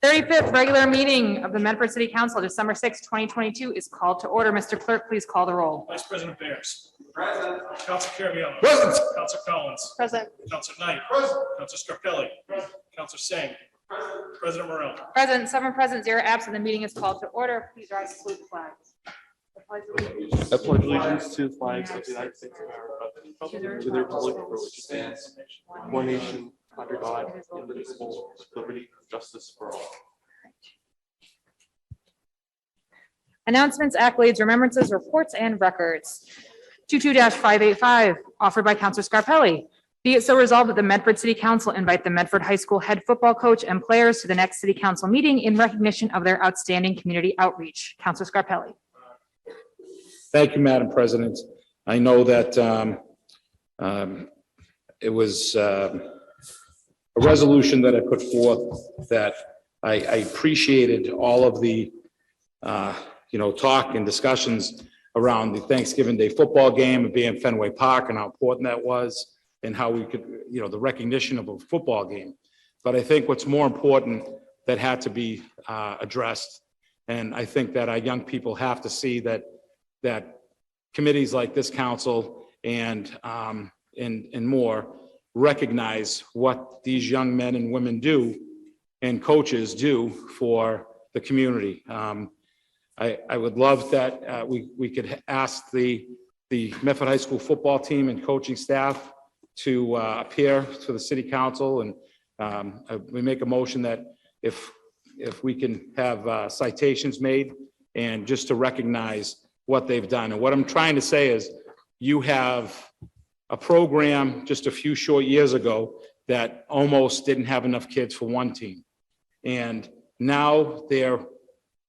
35th regular meeting of the Medford City Council, December 6, 2022 is called to order. Mr. Clerk, please call the roll. Vice President Bears. Present. Council Carviallo. Present. Council Collins. Present. Council Knight. Present. Council Scarpelli. Present. Council Singh. Present. President Morrell. Present, 7 present, 0 absent. The meeting is called to order. Please rise to salute the flag. I pledge allegiance to the flags of the United States of America, to the republic for which it stands, one nation, under God, indivisible, with liberty and justice for all. Announcements, accolades, remembrances, reports, and records. 22-585, offered by Councilor Scarpelli. Be it so resolved that the Medford City Council invite the Medford High School head football coach and players to the next City Council meeting in recognition of their outstanding community outreach. Councilor Scarpelli. Thank you, Madam President. I know that it was a resolution that I put forth that I appreciated all of the talk and discussions around the Thanksgiving Day football game and being Fenway Park and how important that was and how we could, the recognition of a football game. But I think what's more important that had to be addressed, and I think that our young people have to see that committees like this council and more recognize what these young men and women do and coaches do for the community. I would love that we could ask the Medford High School football team and coaching staff to appear to the city council, and we make a motion that if we can have citations made and just to recognize what they've done. And what I'm trying to say is you have a program just a few short years ago that almost didn't have enough kids for one team. And now they're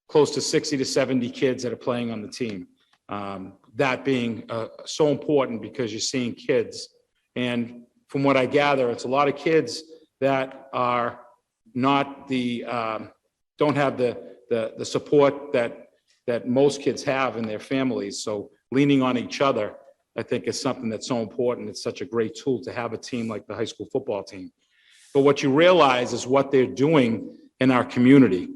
close to 60 to 70 kids that are playing on the team. That being so important because you're seeing kids. And from what I gather, it's a lot of kids that are not don't have the support that most kids have in their families. So leaning on each other, I think, is something that's so important. It's such a great tool to have a team like the high school football team. But what you realize is what they're doing in our community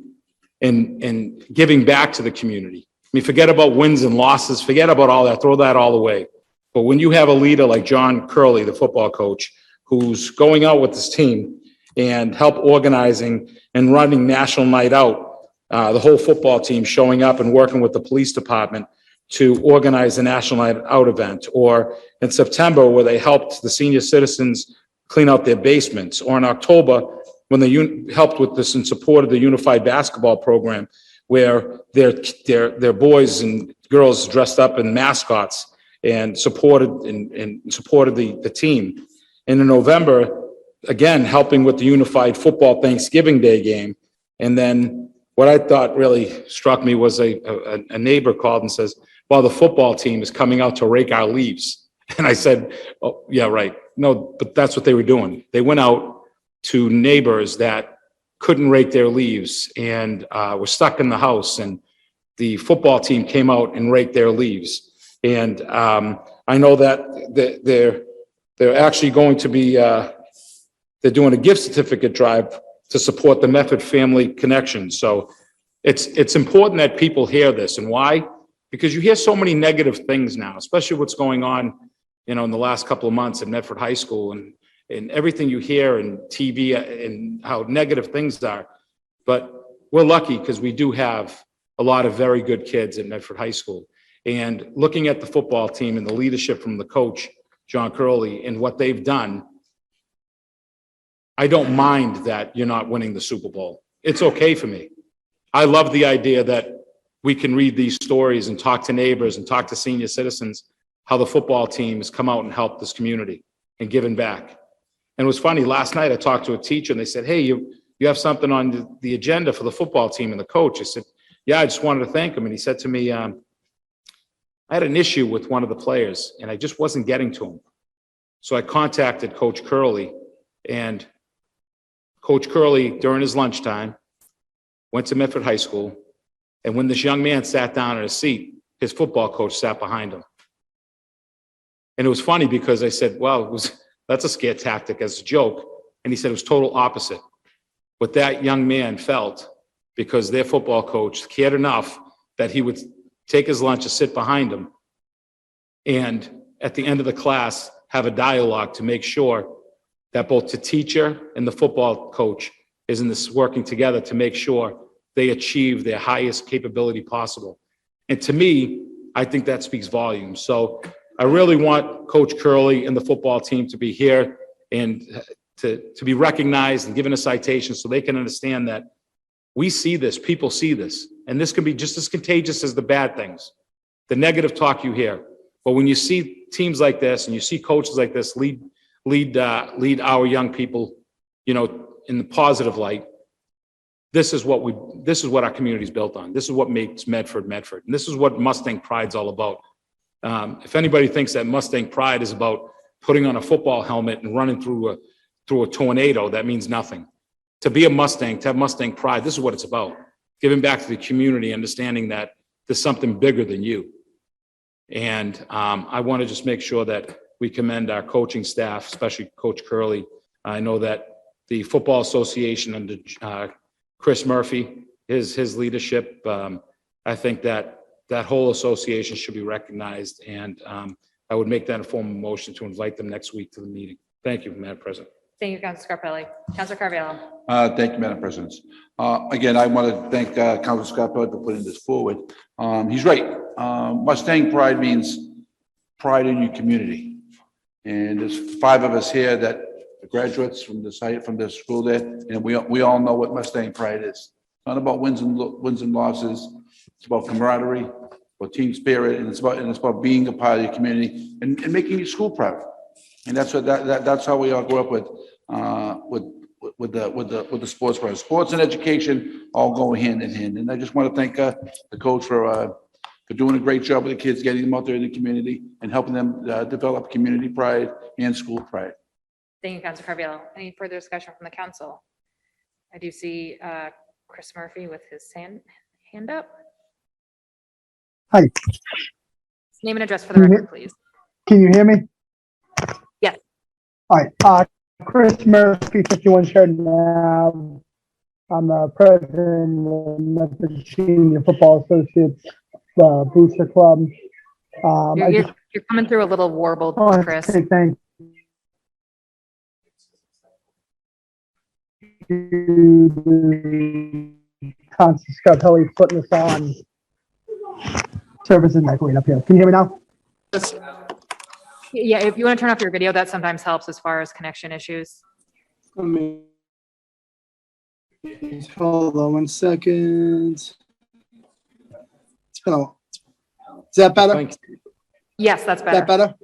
and giving back to the community. I mean, forget about wins and losses, forget about all that, throw that all away. But when you have a leader like John Curley, the football coach, who's going out with his team and help organizing and running National Night Out, the whole football team showing up and working with the police department to organize the National Night Out event, or in September where they helped the senior citizens clean out their basements, or in October when they helped with this in support of the unified basketball program, where their boys and girls dressed up in mascots and supported the team. And in November, again, helping with the unified football Thanksgiving Day game. And then what I thought really struck me was a neighbor called and says, well, the football team is coming out to rake our leaves. And I said, oh, yeah, right. No, but that's what they were doing. They went out to neighbors that couldn't rake their leaves and were stuck in the house. And the football team came out and raked their leaves. And I know that they're actually going to be, they're doing a gift certificate drive to support the Medford Family Connection. So it's important that people hear this. And why? Because you hear so many negative things now, especially what's going on, in the last couple of months at Medford High School and everything you hear in TV and how negative things are. But we're lucky because we do have a lot of very good kids at Medford High School. And looking at the football team and the leadership from the coach, John Curley, and what they've done, I don't mind that you're not winning the Super Bowl. It's okay for me. I love the idea that we can read these stories and talk to neighbors and talk to senior citizens, how the football team has come out and helped this community and given back. And it was funny, last night I talked to a teacher and they said, hey, you have something on the agenda for the football team and the coach. I said, yeah, I just wanted to thank him. And he said to me, I had an issue with one of the players and I just wasn't getting to him. So I contacted Coach Curley, and Coach Curley, during his lunchtime, went to Medford High School, and when this young man sat down in his seat, his football coach sat behind him. And it was funny because I said, well, that's a scare tactic as a joke. And he said it was total opposite. what that young man felt because their football coach cared enough that he would take his lunch and sit behind him. And at the end of the class, have a dialogue to make sure that both the teacher and the football coach is in this working together to make sure they achieve their highest capability possible. And to me, I think that speaks volumes. So I really want Coach Curley and the football team to be here and to be recognized and given a citation so they can understand that we see this, people see this, and this can be just as contagious as the bad things, the negative talk you hear. But when you see teams like this and you see coaches like this lead our young people, you know, in the positive light, this is what our community is built on. This is what makes Medford, Medford. And this is what Mustang Pride's all about. If anybody thinks that Mustang Pride is about putting on a football helmet and running through a tornado, that means nothing. To be a Mustang, to have Mustang Pride, this is what it's about. Giving back to the community, understanding that there's something bigger than you. And I want to just make sure that we commend our coaching staff, especially Coach Curley. I know that the Football Association under Chris Murphy, his leadership, I think that whole association should be recognized. And I would make that a formal motion to invite them next week to the meeting. Thank you, Madam President. Thank you, Councilor Scarpelli. Councilor Carviallo. Thank you, Madam President. Again, I want to thank Councilor Scarpelli for putting this forward. He's right. Mustang Pride means pride in your community. And there's 5 of us here that are graduates from the site, from the school there, and we all know what Mustang Pride is. It's not about wins and losses. It's about camaraderie, about team spirit, and it's about being a part of your community and making your school proud. And that's what that's how we all grew up with the sports program. Sports and education all go hand in hand. And I just want to thank the coach for doing a great job with the kids, getting them out there in the community and helping them develop community pride and school pride. Thank you, Councilor Carviallo. Any further discussion from the council? I do see Chris Murphy with his hand up. Hi. Name and address for the record, please. Can you hear me? Yes. All right. Chris Murphy, 51 Sheridan Ave. I'm the president of the Memphis Senior Football Associates Booster Club. You're coming through a little warbled, Chris. Say thank you, Councilor Scarpelli, putting this on. Service is echoing up here. Can you hear me now? Yeah, if you want to turn off your video, that sometimes helps as far as connection issues. Let me hold on 1 second. It's been a. Is that better? Thank you. Yes, that's Is that better. better?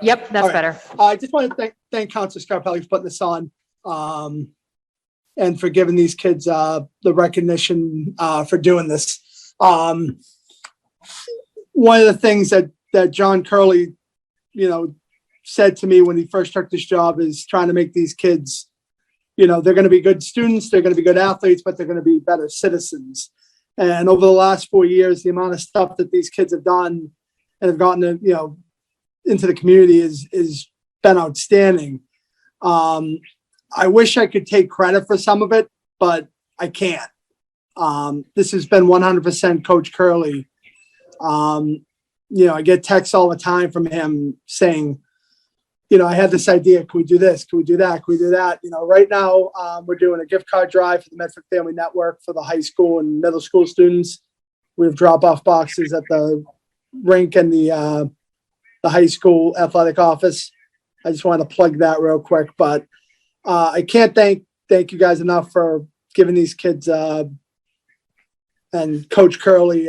Yep, that's All right. better. I just want to thank Councilor Scarpelli for putting this on, and for giving these kids the recognition for doing this. One of the things that John Curley, said to me when he first took this job is trying to make these kids, they're going to be good students, they're going to be good athletes, but they're going to be better citizens. And over the last 4 years, the amount of stuff that these kids have done and have gotten to, into the community is been outstanding. I wish I could take credit for some of it, but I can't. This has been 100% Coach Curley. I get texts all the time from him saying, I had this idea. Can we do this? Can we do that? Can we do that? Right now we're doing a gift card drive for the Medford Family Network for the high school and middle school students. We have drop-off boxes at the rink and the high school athletic office. I just wanted to plug that real quick, but I can't thank you guys enough for giving these kids and Coach Curley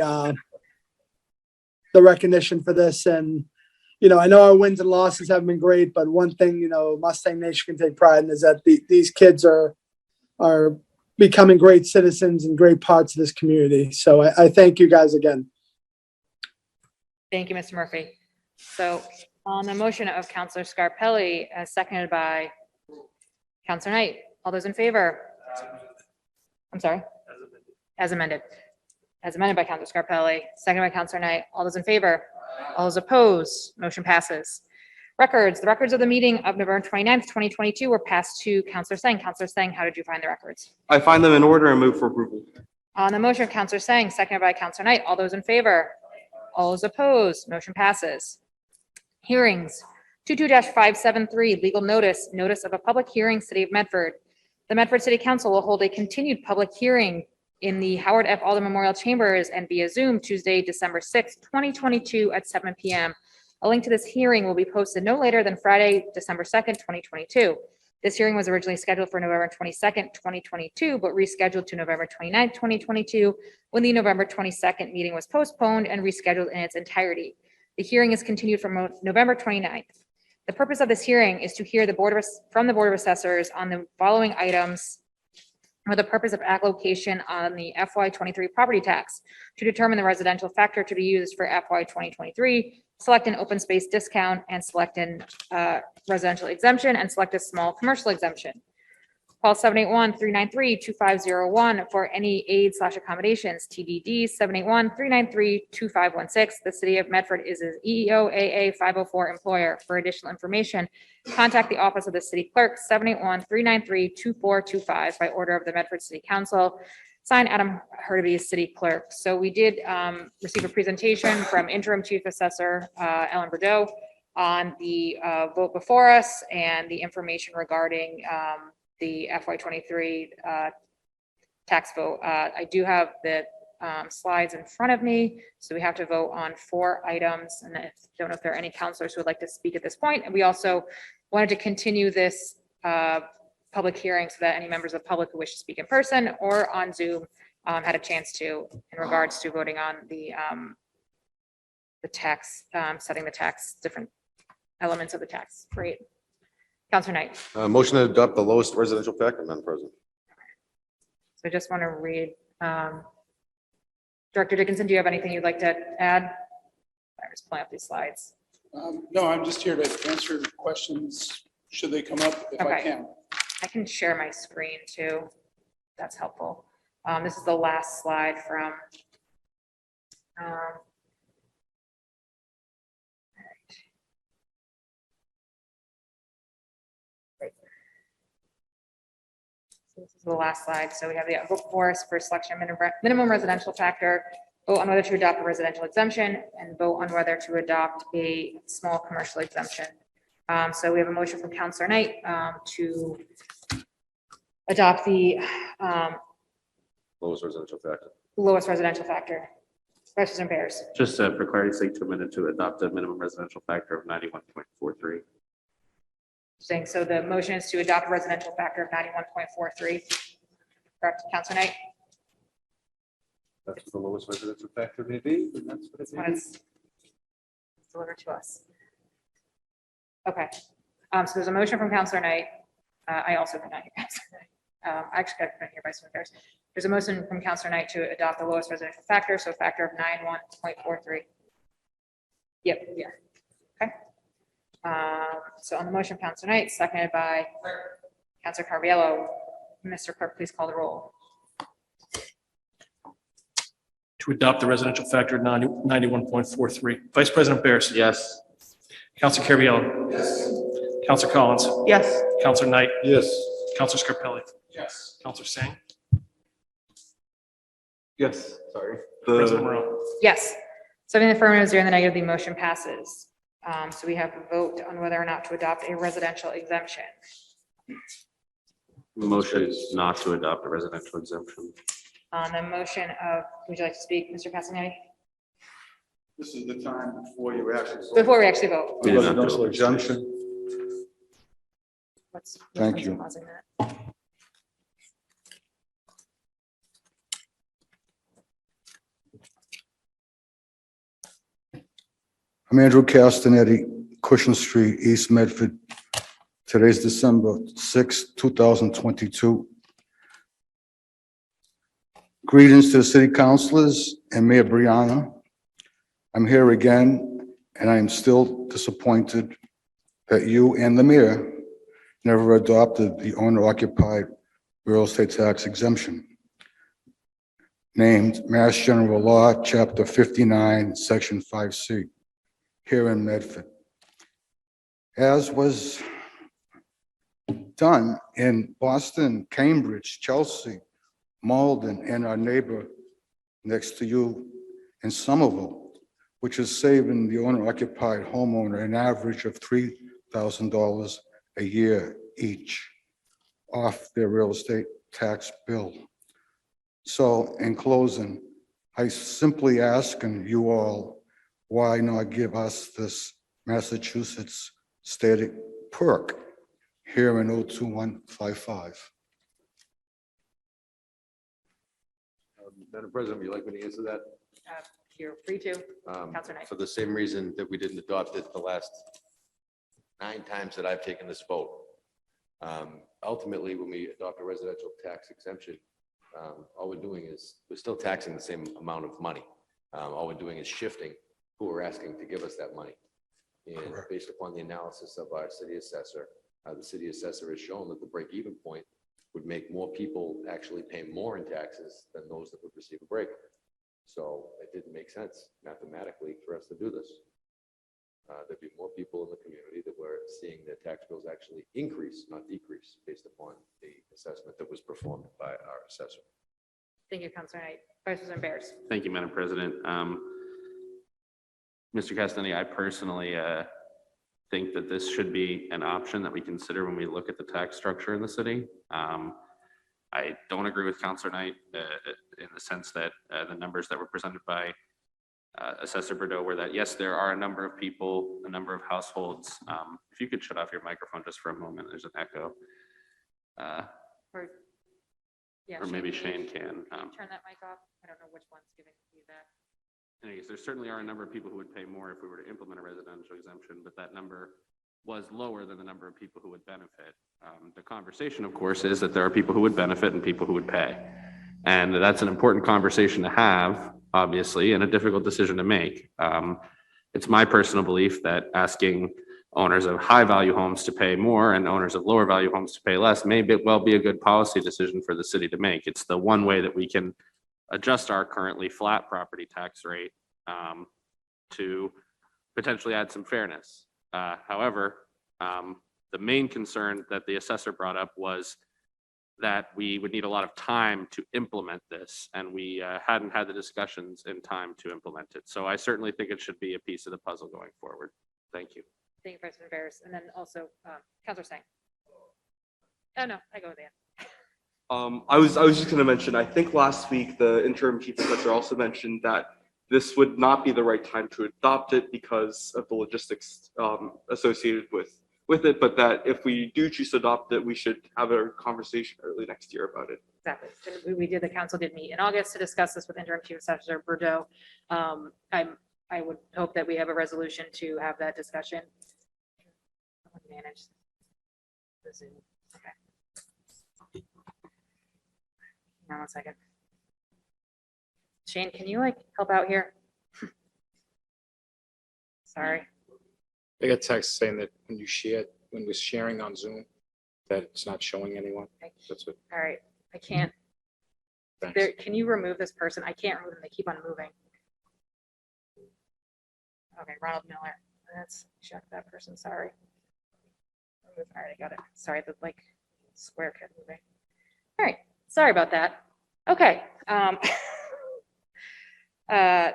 the recognition for this. And, I know our wins and losses haven't been great, but one thing, Mustang Nation can take pride in is that these kids are becoming great citizens and great parts of this community. So I thank you guys again. Thank you, Mr. Murphy. So on the motion of Councilor Scarpelli, seconded by Councilor Knight, all those in favor? I'm sorry? As amended. As amended by Councilor Scarpelli, seconded by Councilor Knight. All those in favor? All those opposed? Motion passes. Records, the records of the meeting of November 29th, 2022 were passed to Counselor Sang. Counselor Sang, how did you find the records? I find them in order and move for approval. On the motion of Counselor Sang, seconded by Counselor Knight, all those in favor? All those opposed? Motion passes. Hearings, 22-573, legal notice, notice of a public hearing, City of Medford. The Medford City Council will hold a continued public hearing in the Howard F. Alden Memorial Chambers and via Zoom Tuesday, December 6th, 2022 at 7 p.m. A link to this hearing will be posted no later than Friday, December 2nd, 2022. This hearing was originally scheduled for November 22nd, 2022, but rescheduled to November 29th, 2022, when the November 22nd meeting was postponed and rescheduled in its entirety. The hearing is continued from November 29th. The purpose of this hearing is to hear from the Board of Assessors on the following items for the purpose of allocation on the FY23 property tax, to determine the residential factor to be used for FY 2023, select an open space discount, and select an residential exemption, and select a small commercial exemption. Call 781-393-2501 for any aid/accommodations, TDD 781-393-2516. The City of Medford is an EOAA 504 employer. For additional information, contact the office of the city clerk, 781-393-2425, by order of the Medford City Council. Signed, Adam Hurtubise, City Clerk. So we did receive a presentation from Interim Chief Assessor Ellen Bordeaux on the vote before us and the information regarding the FY23 tax vote. I do have the slides in front of me, so we have to vote on 4 items, and I don't know if there are any counselors who would like to speak at this point. And we also wanted to continue this public hearing so that any members of the public who wish to speak in person or on Zoom had a chance to, in regards to voting on the tax, setting the tax, different elements of the tax rate. Counselor Knight. Motion to adopt the lowest residential factor, Madam President. So I just want to read, Director Dickinson, do you have anything you'd like to add? I'm just pulling up these slides. No, I'm just here to answer questions, should they come up, if I Okay. can. I can share my screen too. That's helpful. This is the last slide from. Great. So this is the last slide. So we have the vote for us for selection of minimum residential factor, vote on whether to adopt a residential exemption, and vote on whether to adopt a small commercial exemption. So we have a motion from Counselor Knight to adopt the Lowest residential factor. lowest residential factor. Questions and bears. Just for clarity's sake, 2 minutes to adopt a minimum residential factor of 91.43. Saying, so the motion is to adopt a residential factor of 91.43. Correct, Counselor Knight? That's what the lowest residential factor may be, and that's what That's it when may be. it's delivered to us. Okay, so there's a motion from Counselor Knight. I also cannot hear Counselor Knight. Actually, I couldn't hear Vice Mayor Bears. There's a motion from Counselor Knight to adopt the lowest residential factor, so a factor of 91.43. Yep, yeah. Okay. So on the motion, Counselor Knight, seconded by Counselor Carviallo. Mr. Clerk, please call the roll. To adopt the residential factor of 91.43. Vice President Bears. Yes. Counselor Carviallo. Yes. Counselor Collins. Yes. Counselor Knight. Yes. Counselor Scarpelli. Yes. Counselor Sang. Yes, sorry. President Morrell. Yes. 7 in the affirmative, 0 in the negative, the motion passes. So we have a vote on whether or not to adopt a residential exemption. Motion is not to adopt a residential exemption. On the motion of, would you like to speak, Mr. Cassidy? This is the time before you actually. Before we actually vote. We did not do Residential it. exemption. Thank you. Pausing that. I'm Andrew Castanetti, Cushion Street, East Medford. Today's December 6, 2022. Greetings to the city councilors and Mayor Brianna. I'm here again, and I am still disappointed that you and the mayor never adopted the owner-occupied real estate tax exemption, named Mass General Law, Chapter 59, Section 5C. Here in Medford. as was done in Boston, Cambridge, Chelsea, Malden, and our neighbor next to you in Somerville, which is saving the owner-occupied homeowner an average of $3,000 a year each off their real estate tax bill. So in closing, I simply ask you all, why not give us this Massachusetts static perk here in 02155? Madam President, would you like me to answer that? You're free to. Counselor Knight. For the same reason that we didn't adopt it the last 9 times that I've taken this vote. Ultimately, when we adopt a residential tax exemption, all we're doing is, we're still taxing the same amount of money. All we're doing is shifting who we're asking to give us that money. And based upon the analysis of our city assessor, the city assessor has shown that the break-even point would make more people actually pay more in taxes than those that would receive a break. So it didn't make sense mathematically for us to do this. There'd be more people in the community that were seeing their tax bills actually increase, not decrease, based upon the assessment that was performed by our assessor. Thank you, Counselor Knight. Vice President Bears. Thank you, Madam President. Mr. Castani, I personally think that this should be an option that we consider when we look at the tax structure in the city. I don't agree with Counselor Knight in the sense that the numbers that were presented by Assessor Bordeaux were that, yes, there are a number of people, a number of households. If you could shut off your microphone just for a moment, there's an echo. Yeah, Or maybe Shane, Shane can. turn that mic off. I don't know which one's giving feedback. Anyways, there certainly are a number of people who would pay more if we were to implement a residential exemption, but that number was lower than the number of people who would benefit. The conversation, of course, is that there are people who would benefit and people who would pay. And that's an important conversation to have, obviously, and a difficult decision to make. It's my personal belief that asking owners of high-value homes to pay more and owners of lower-value homes to pay less may well be a good policy decision for the city to make. It's the one way that we can adjust our currently flat property tax rate to potentially add some fairness. However, the main concern that the assessor brought up was that we would need a lot of time to implement this, and we hadn't had the discussions in time to implement it. So I certainly think it should be a piece of the puzzle going forward. Thank you. Thank you, President Bears. And then also, Counselor Sang. Oh, no, I go with Dan. I was just going to mention, I think last week, the interim chief assessor also mentioned that this would not be the right time to adopt it because of the logistics associated with it, but that if we do choose to adopt it, we should have a conversation early next year about it. Exactly. And the council did meet in August to discuss this with interim chief assessor Bordeaux. I would hope that we have a resolution to have that discussion. Someone manage the Zoom. Okay. Hang on 1 second. Shane, can you help out here? Sorry. I got text saying that when we're sharing on Zoom, that it's not showing anyone. That's what. All right. I can't. Thanks. Can you remove this person? I can't remove them. They keep on moving. Okay, Ronald Miller. Let's check that person. Sorry. All right, I got it. Sorry, the square kept moving. All right. Sorry about that. Okay.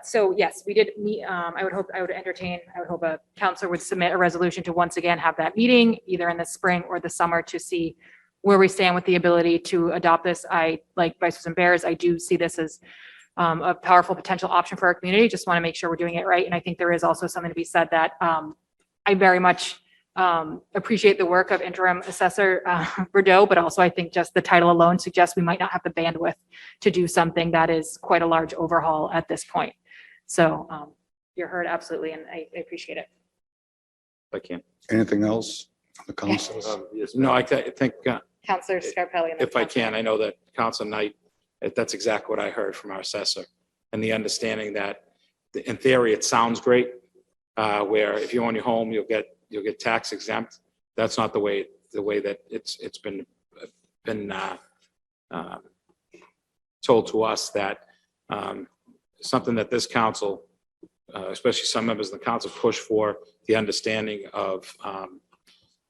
So yes, we did meet. I would hope a counselor would submit a resolution to once again have that meeting either in the spring or the summer to see where we stand with the ability to adopt this. I, like Vice President Bears, I do see this as a powerful potential option for our community. Just want to make sure we're doing it right. And I think there is also something to be said that I very much appreciate the work of interim assessor Bordeaux, but also I think just the title alone suggests we might not have the bandwidth to do something that is quite a large overhaul at this point. So you're heard absolutely, and I appreciate it. I can't. Anything else on the councils? Yes, No, I think Councilor Scarpelli. and then if I Councilor can, I know that Council Knight, that's exactly what I heard from our assessor. And the understanding that in theory, it sounds great, where if you own your home, you'll get tax exempt. That's not the way that it's been told to us, that something that this council, especially some members of the council, push for the understanding of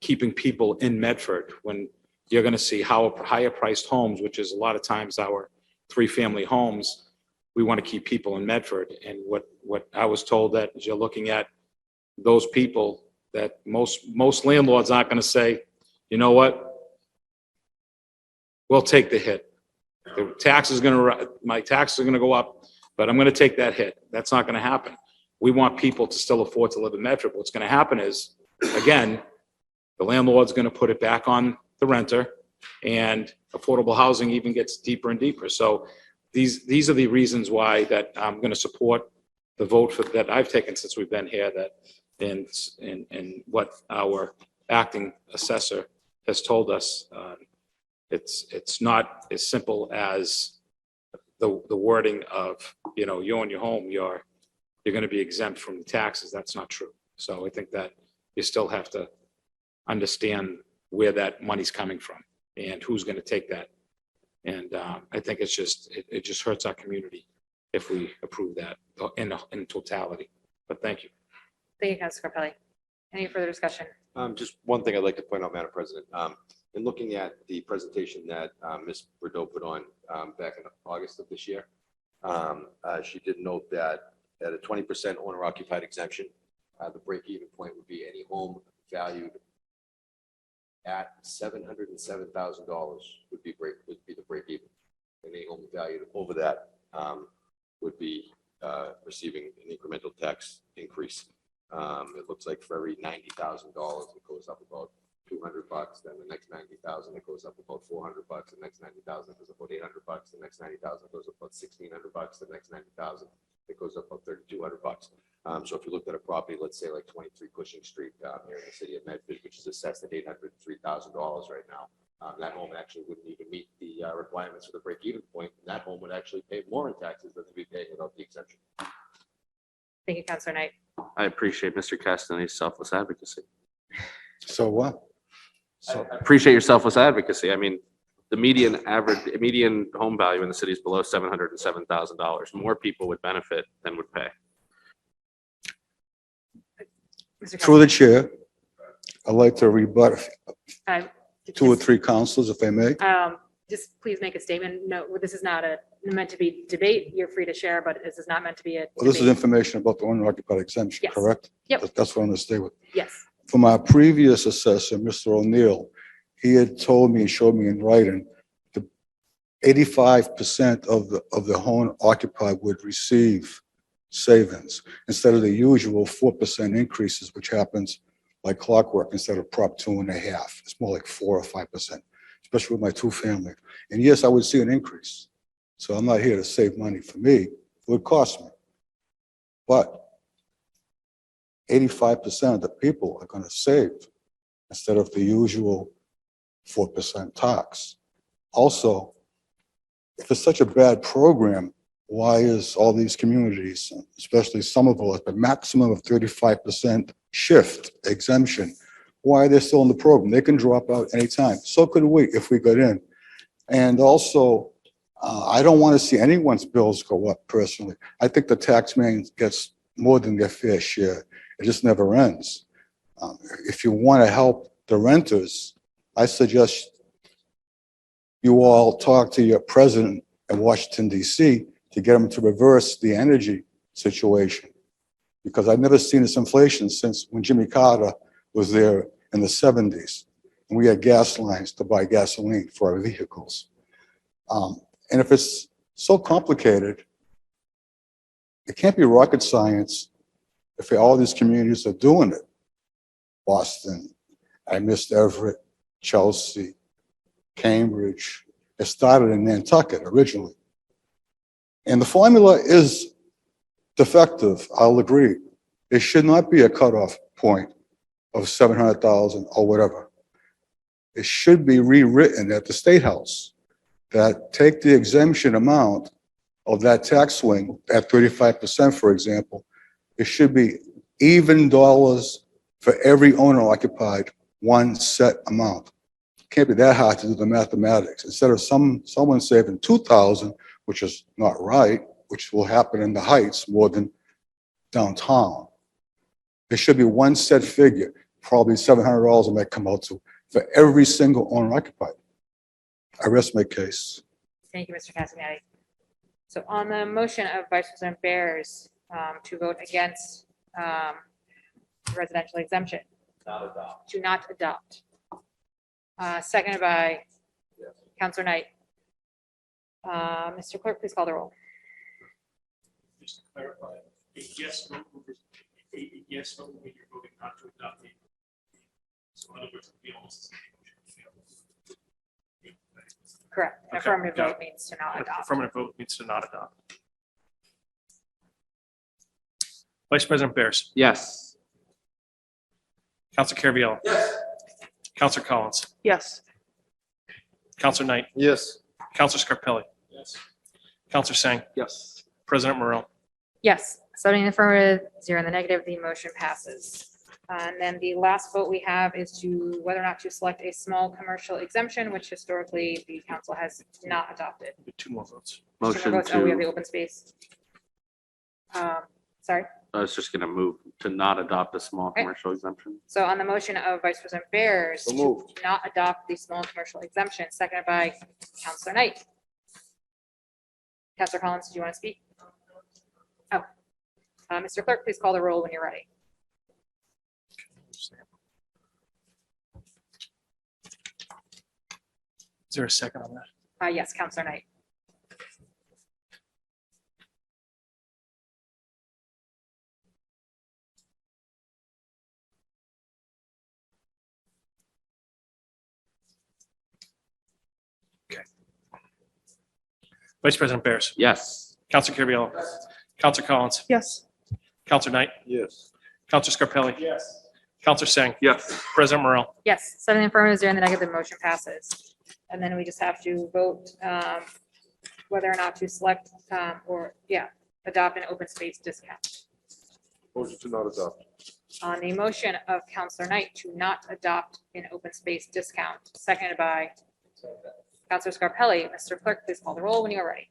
keeping people in Medford when you're going to see how higher priced homes, which is a lot of times our 3-family homes, we want to keep people in Medford. And what I was told that is you're looking at those people that most landlords aren't going to say, you know what? We'll take the hit. My taxes are going to go up, but I'm going to take that hit. That's not going to happen. We want people to still afford to live in Medford. What's going to happen is, again, the landlord's going to put it back on the renter, and affordable housing even gets deeper and deeper. So these are the reasons why that I'm going to support the vote that I've taken since we've been here, that and what our acting assessor has told us. It's not as simple as the wording of, you own your home, you're going to be exempt from the taxes. That's not true. So I think that you still have to understand where that money's coming from and who's going to take that. And I think it just hurts our community if we approve that in totality. But thank you. Thank you, Councilor Scarpelli. Any further discussion? Just one thing I'd like to point out, Madam President. In looking at the presentation that Ms. Bordeaux put on back in August of this year, she did note that at a 20% owner-occupied exemption, the break-even point would be any home valued at $707,000 would be the break-even. Any home valued over that would be receiving an incremental tax increase. It looks like for every $90,000, it goes up about $200. Then the next 90,000, it goes up about $400. The next 90,000, it goes up about $800. The next 90,000, it goes up about $1,600. The next 90,000, it goes up about $3,200. So if you looked at a property, let's say like 23 Cushing Street here in the city of Medford, which is assessed at $803,000 right now, that home actually wouldn't even meet the requirements for the break-even point. And that home would actually pay more in taxes than they'd be paying without the exemption. Thank you, Councilor Knight. I appreciate Mr. Castellani's selfless advocacy. So what? I appreciate your selfless advocacy. I mean, the median home value in the city is below $707,000. More people would benefit than would pay. Mr. Through the chair, I'd like to rebut Councilor, 2 or 3 councilors, if I may. just please make a statement. No, this is not meant to be debate. You're free to share, but this is not meant to be a Well, this is debate. information about the owner-occupied exemption, Yes. correct? Yep. That's what I'm going to stay with. Yes. From our previous assessor, Mr. O'Neill, he had told me, showed me in writing, the 85% of the home occupied would receive savings instead of the usual 4% increases, which happens like clockwork instead of Prop 2.5. It's more like 4 or 5%, especially with my 2-family. And yes, I would see an increase. So I'm not here to save money for me. It would cost me. But 85% of the people are going to save instead of the usual 4% tax. Also, if it's such a bad program, why is all these communities, especially Somerville, at the maximum of 35% shift exemption? Why are they still in the program? They can drop out anytime. So could we if we got in. And also, I don't want to see anyone's bills go up personally. I think the tax man gets more than their fair share. It just never ends. If you want to help the renters, I suggest you all talk to your president in Washington, D.C. to get him to reverse the energy situation. Because I've never seen this inflation since when Jimmy Carter was there in the 70s. And we had gas lines to buy gasoline for our vehicles. And if it's so complicated, it can't be rocket science if all these communities are doing it. Boston, I missed Everett, Chelsea, Cambridge. It started in Nantucket originally. And the formula is defective, I'll agree. It should not be a cutoff point of 700,000 or whatever. It should be rewritten at the State House that take the exemption amount of that tax swing at 35%, for example. It should be even dollars for every owner occupied, one set amount. It can't be that hard to do the mathematics. Instead of someone saving 2,000, which is not right, which will happen in the Heights more than downtown. There should be one set figure. probably $700 it might come out to for every single owner occupied. I rest my case. Thank you, Mr. Cassidy. So on the motion of Vice President Bears to vote against residential exemption. To not adopt. Seconded by Counselor Knight. Mr. Clerk, please call the roll. Just to clarify, a yes vote, a yes vote when you're voting not to adopt it. So in other words, it'd be almost. Correct. An Okay, affirmative got vote means to not adopt. Affirmative vote means to not adopt. Vice President Bears. Yes. Counselor Carviallo. Yes. Counselor Collins. Yes. Counselor Knight. Yes. Counselor Scarpelli. Yes. Counselor Sang. Yes. President Morrell. Yes. 7 in the affirmative, 0 in the negative, the motion passes. And then the last vote we have is to whether or not to select a small commercial exemption, which historically the council has not adopted. Two more votes. Motion Oh, we have the to, open space. Sorry. I was just going to move to not adopt a small Okay. commercial exemption. So on the motion of Vice President Bears So to moved. not adopt the small commercial exemption, seconded by Counselor Knight. Counselor Collins, do you want to speak? Oh. Mr. Clerk, please call the roll when you're ready. Is there a second on that? Yes, Counselor Knight. Vice President Bears. Yes. Counselor Carviallo. Counselor Collins. Yes. Counselor Knight. Yes. Counselor Scarpelli. Yes. Counselor Sang. Yes. President Morrell. Yes, 7 in the affirmative, 0 in the negative, the motion passes. And then we just have to vote whether or not to select adopt an open space discount. Motion to not adopt. On the motion of Counselor Knight to not adopt an open space discount, seconded by Counselor Scarpelli. Mr. Clerk, please call the roll when you are ready.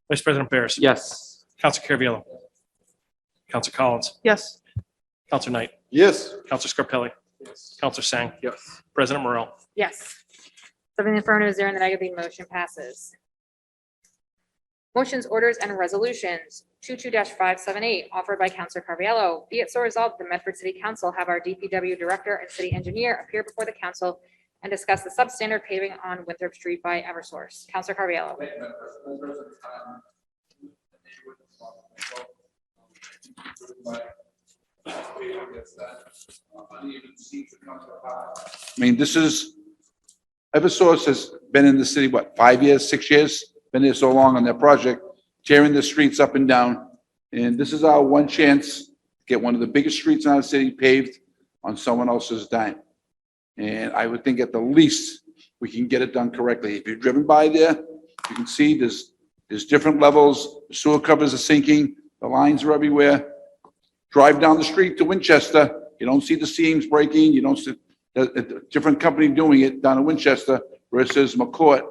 Vice President Bears. Yes. Counselor Carviallo. Counselor Collins. Yes. Counselor Knight. Yes. Counselor Scarpelli. Counselor Sang. Yes. President Morrell. Yes. 7 in the affirmative, 0 in the negative, the motion passes. Motions, orders, and resolutions. 22-578, offered by Counselor Carviallo. Be it so resolved, the Medford City Council have our DPW Director and City Engineer appear before the council and discuss the substandard paving on Winthrop Street by Eversource. Counselor Carviallo. I mean, this is, Eversource has been in the city, what, 5 years, 6 years? Been there so long on their project, tearing the streets up and down. And this is our one chance to get one of the biggest streets in our city paved on someone else's dime. And I would think at the least, we can get it done correctly. If you've driven by there, you can see there's different levels, the sewer covers are sinking, the lines are everywhere. Drive down the street to Winchester, you don't see the seams breaking, you don't see a different company doing it down in Winchester versus McCourt,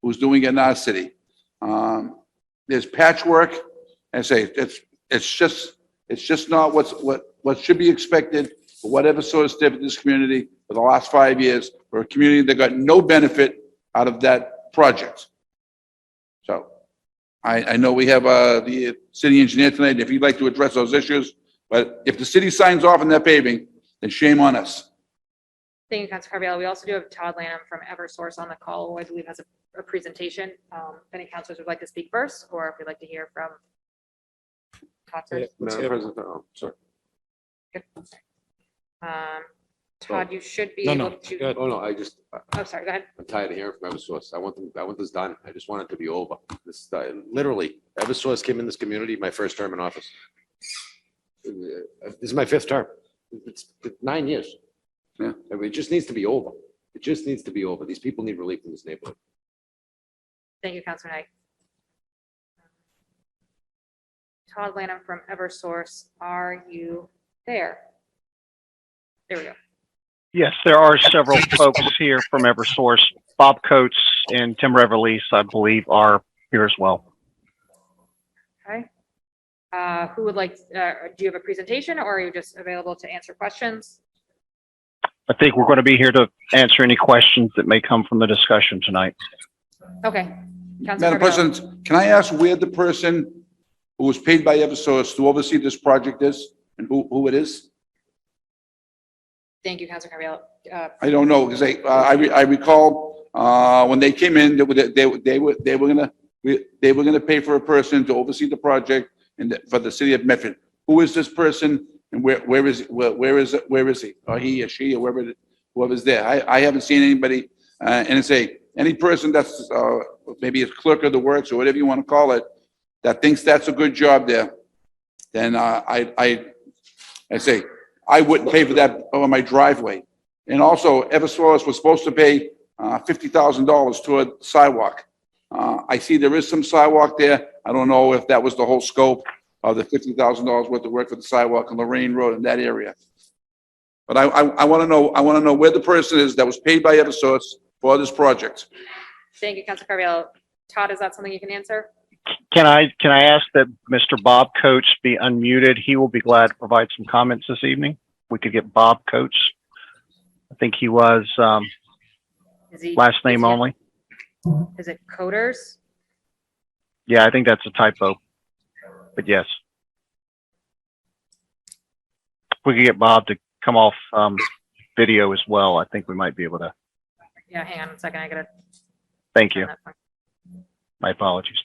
who's doing it in our city. There's patchwork, I say, it's just not what should be expected for whatever source did for this community for the last 5 years, for a community that got no benefit out of that project. So I know we have the city engineer tonight, if you'd like to address those issues, but if the city signs off on that paving, then shame on us. Thank you, Councilor Carviallo. We also do have Todd Lanham from Eversource on the call, who I believe has a presentation. If any councilors would like to speak first, or if we'd like to hear from Todd first. Madam President, oh, sorry. Todd, you should be No, able no, to. good. Oh, no, Oh, sorry, go ahead. I'm tired of hearing from Eversource. I want this done. I just want it to be over. This, literally, Eversource came in this community, my first term in office. This is my 5th term. It's 9 years. Yeah. I mean, it just needs to be over. It just needs to be over. These people need relief in this neighborhood. Thank you, Councilor Knight. Todd Lanham from Eversource, are you there? There we go. Yes, there are several folks here from Eversource. Bob Coates and Tim Reverlease, I believe, are here as well. Okay. Who would like, do you have a presentation or are you just available to answer questions? I think we're going to be here to answer any questions that may come from the discussion tonight. Okay. Councilor Madam Caravello. President, can I ask where the person who was paid by Eversource to oversee this project is and who it is? Thank you, Councilor Caravello. I don't know, because I recall, when they came in, they were gonna pay for a person to oversee the project and for the city of Medford. Who is this person and where is he? Or he or she or whoever's there? I haven't seen anybody, and it's any person that's, maybe a clerk of the works or whatever you want to call it, that thinks that's a good job there, then, I say, I wouldn't pay for that on my driveway. And also, Eversource was supposed to pay $50,000 toward sidewalk. I see there is some sidewalk there. I don't know if that was the whole scope of the $50,000 worth of work for the sidewalk on Lorraine Road in that area. But I want to know where the person is that was paid by Eversource for this project. Thank you, Councilor Caravello. Todd, is that something you can answer? Can I ask that Mr. Bob Coates be unmuted? He will be glad to provide some comments this evening. We could get Bob Coates. I think he was last name only. Is it Coders? Yeah, I think that's a typo, but yes. If we could get Bob to come off video as well, I think we might be able to. Yeah, hang on a second. I gotta. Thank you. turn that one. My apologies.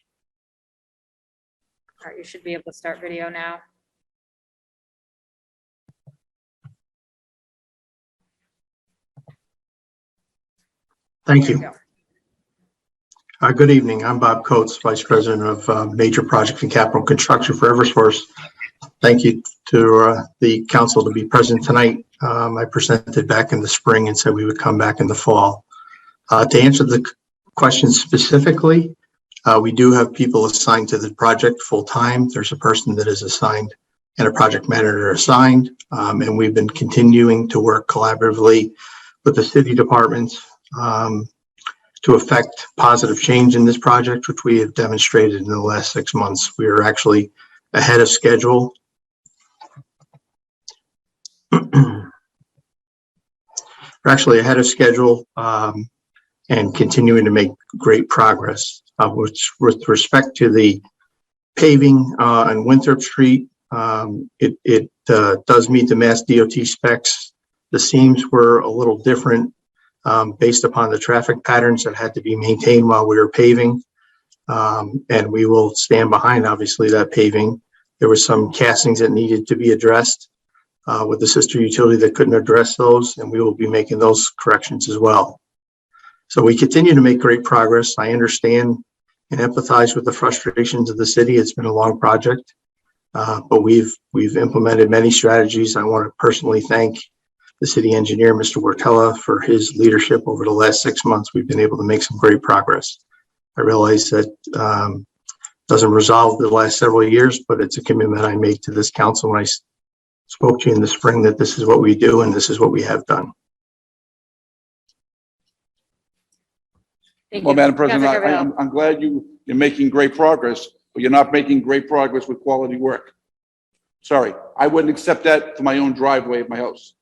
All right, you should be able to start video now. Thank There you. we go. Good evening. I'm Bob Coates, Vice President of Major Project and Capital Construction for Eversource. Thank you to the council to be present tonight. I presented back in the spring and said we would come back in the fall. To answer the question specifically, we do have people assigned to the project full-time. There's a person that is assigned and a project manager assigned. And we've been continuing to work collaboratively with the city departments to affect positive change in this project, which we have demonstrated in the last 6 months. We are actually ahead of schedule. We're actually ahead of schedule and continuing to make great progress. With respect to the paving on Winthrop Street, it does meet the Mass DOT specs. The seams were a little different based upon the traffic patterns that had to be maintained while we were paving. And we will stand behind, obviously, that paving. There were some castings that needed to be addressed with the sister utility that couldn't address those, and we will be making those corrections as well. So we continue to make great progress. I understand and empathize with the frustrations of the city. It's been a long project, but we've implemented many strategies. I want to personally thank the city engineer, Mr. Wortella, for his leadership over the last 6 months. We've been able to make some great progress. I realize that doesn't resolve the last several years, but it's a commitment I made to this council when I spoke to you in the spring that this is what we do and this is what we have done. Thank Well, you. Madam President, Councilor Caravello. I'm glad you're making great progress, but you're not making great progress with quality work. Sorry, I wouldn't accept that for my own driveway at my house.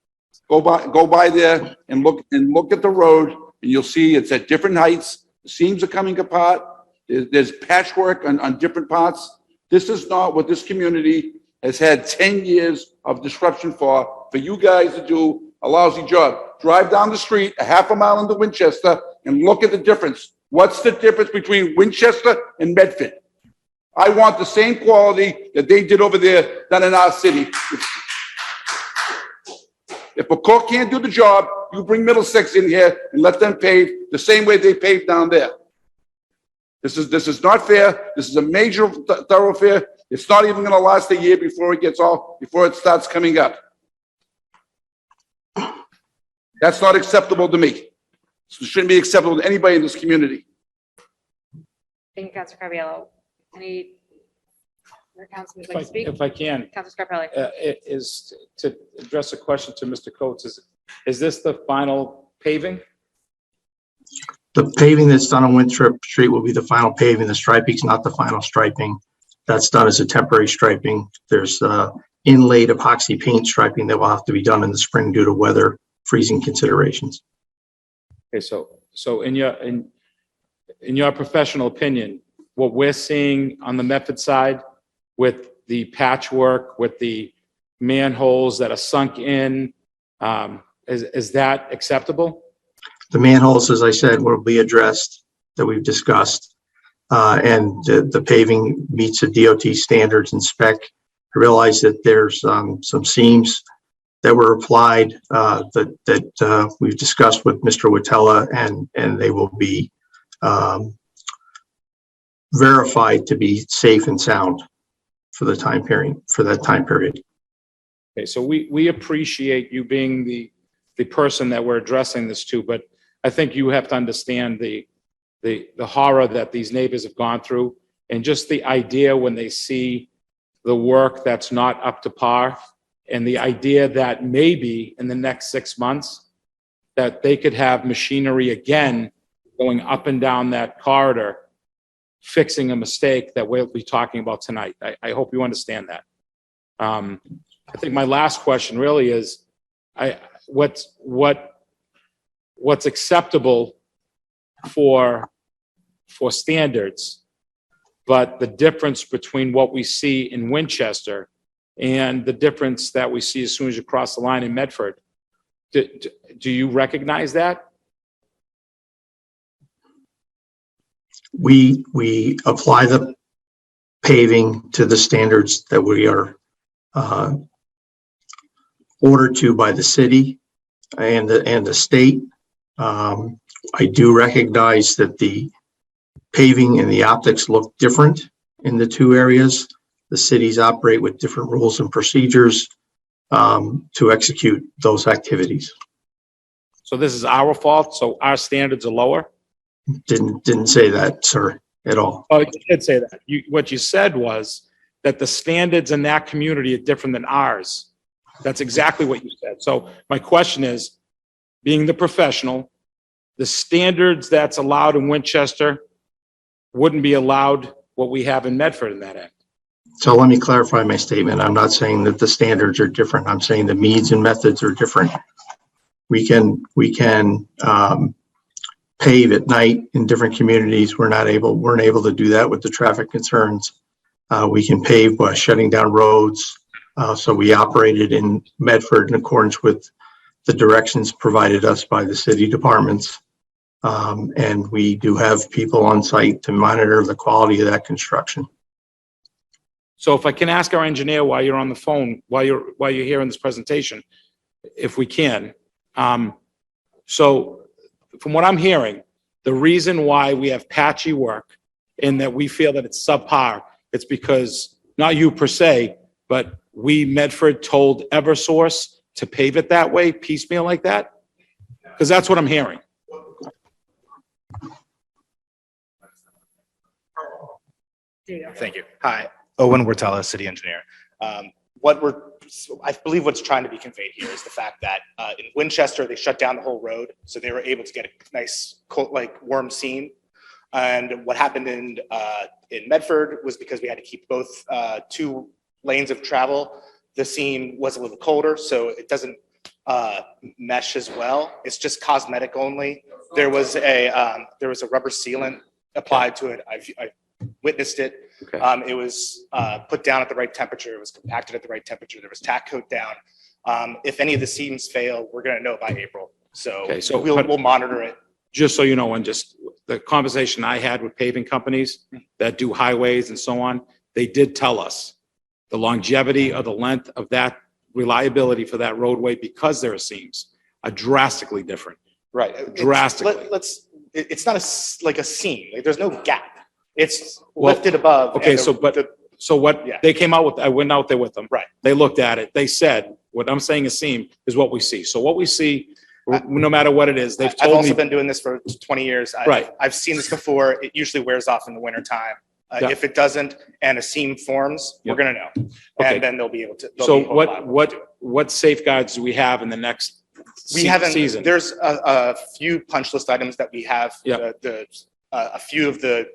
Go by there and look at the road, and you'll see it's at different heights. The seams are coming apart. There's patchwork on different parts. This is not what this community has had 10 years of disruption for you guys to do a lousy job. Drive down the street a half a mile into Winchester and look at the difference. What's the difference between Winchester and Medford? I want the same quality that they did over there done in our city. If a cook can't do the job, you bring Middlesex in here and let them pave the same way they paved down there. This is not fair. This is a major thoroughfare. It's not even going to last a year before it starts coming up. That's not acceptable to me. It shouldn't be acceptable to anybody in this community. Thank you, Councilor Caravello. Any Councilman, would you like to speak? If I can, Councilor Scarpelli. it is to address a question to Mr. Coates, is this the final paving? The paving that's done on Winthrop Street will be the final paving. The striping is not the final striping. That's done as a temporary striping. There's inlaid epoxy paint striping that will have to be done in the spring due to weather freezing considerations. Okay, so in your professional opinion, what we're seeing on the Medford side with the patchwork, with the manholes that are sunk in, is that acceptable? The manholes, as I said, will be addressed that we've discussed. And the paving meets the DOT standards and spec. I realize that there's some seams that were applied that we've discussed with Mr. Watella, and they will be verified to be safe and sound for the time period, for that time period. Okay, so we appreciate you being the person that we're addressing this to, but I think you have to understand the horror that these neighbors have gone through, and just the idea when they see the work that's not up to par, and the idea that maybe in the next 6 months that they could have machinery again going up and down that corridor, fixing a mistake that we'll be talking about tonight. I hope you understand that. I think my last question really is, what's acceptable for standards, but the difference between what we see in Winchester and the difference that we see as soon as you cross the line in Medford. Do you recognize that? We apply the paving to the standards that we are ordered to by the city and the state. I do recognize that the paving and the optics look different in the two areas. The cities operate with different rules and procedures to execute those activities. So this is our fault, so our standards are lower? Didn't say that, sir, at all. Oh, you did say that. What you said was that the standards in that community are different than ours. That's exactly what you said. So my question is, being the professional, the standards that's allowed in Winchester wouldn't be allowed what we have in Medford in that end. So let me clarify my statement. I'm not saying that the standards are different. I'm saying the means and methods are different. We can pave at night in different communities. Weren't able to do that with the traffic concerns. We can pave by shutting down roads. So we operated in Medford in accordance with the directions provided us by the city departments. And we do have people on site to monitor the quality of that construction. So if I can ask our engineer while you're on the phone, while you're hearing this presentation, if we can. So from what I'm hearing, the reason why we have patchy work and that we feel that it's subpar, it's because, not you per se, but we, Medford, told Eversource to pave it that way, piecemeal like that? Because that's what I'm hearing. Thank you. Hi, Owen Wertella, city engineer. I believe what's trying to be conveyed here is the fact that in Winchester, they shut down the whole road, so they were able to get a nice, warm seam. And what happened in Medford was because we had to keep both 2 lanes of travel. The seam was a little colder, so it doesn't mesh as well. It's just cosmetic only. There was a rubber sealant applied to it. I witnessed it. Okay. It was put down at the right temperature. It was compacted at the right temperature. There was tack coat down. If any of the seams fail, we're going to know by April. So, Okay, so- we'll monitor it. Just so you know, and just the conversation I had with paving companies that do highways and so on, they did tell us the longevity or the length of that reliability for that roadway, because there are seams, are drastically different. Right. Drastically. It's not like a seam. Like, there's no gap. It's lifted above. Okay, and so what Yeah. they came out with, I went out there with them. Right. They looked at it. They said, what I'm saying is seam is what we see. So what we see, no matter what it is, they've I've told also me. been doing this for 20 years. Right. I've seen this before. It usually wears off in the winter time. Yeah. If it doesn't and a seam forms, we're Yep. gonna know. Okay. And then they'll be able to. they'll So be held liable to do it. what safeguards do we have in the next We haven't, season? there's a few punch list items that we have. Yeah. A few of the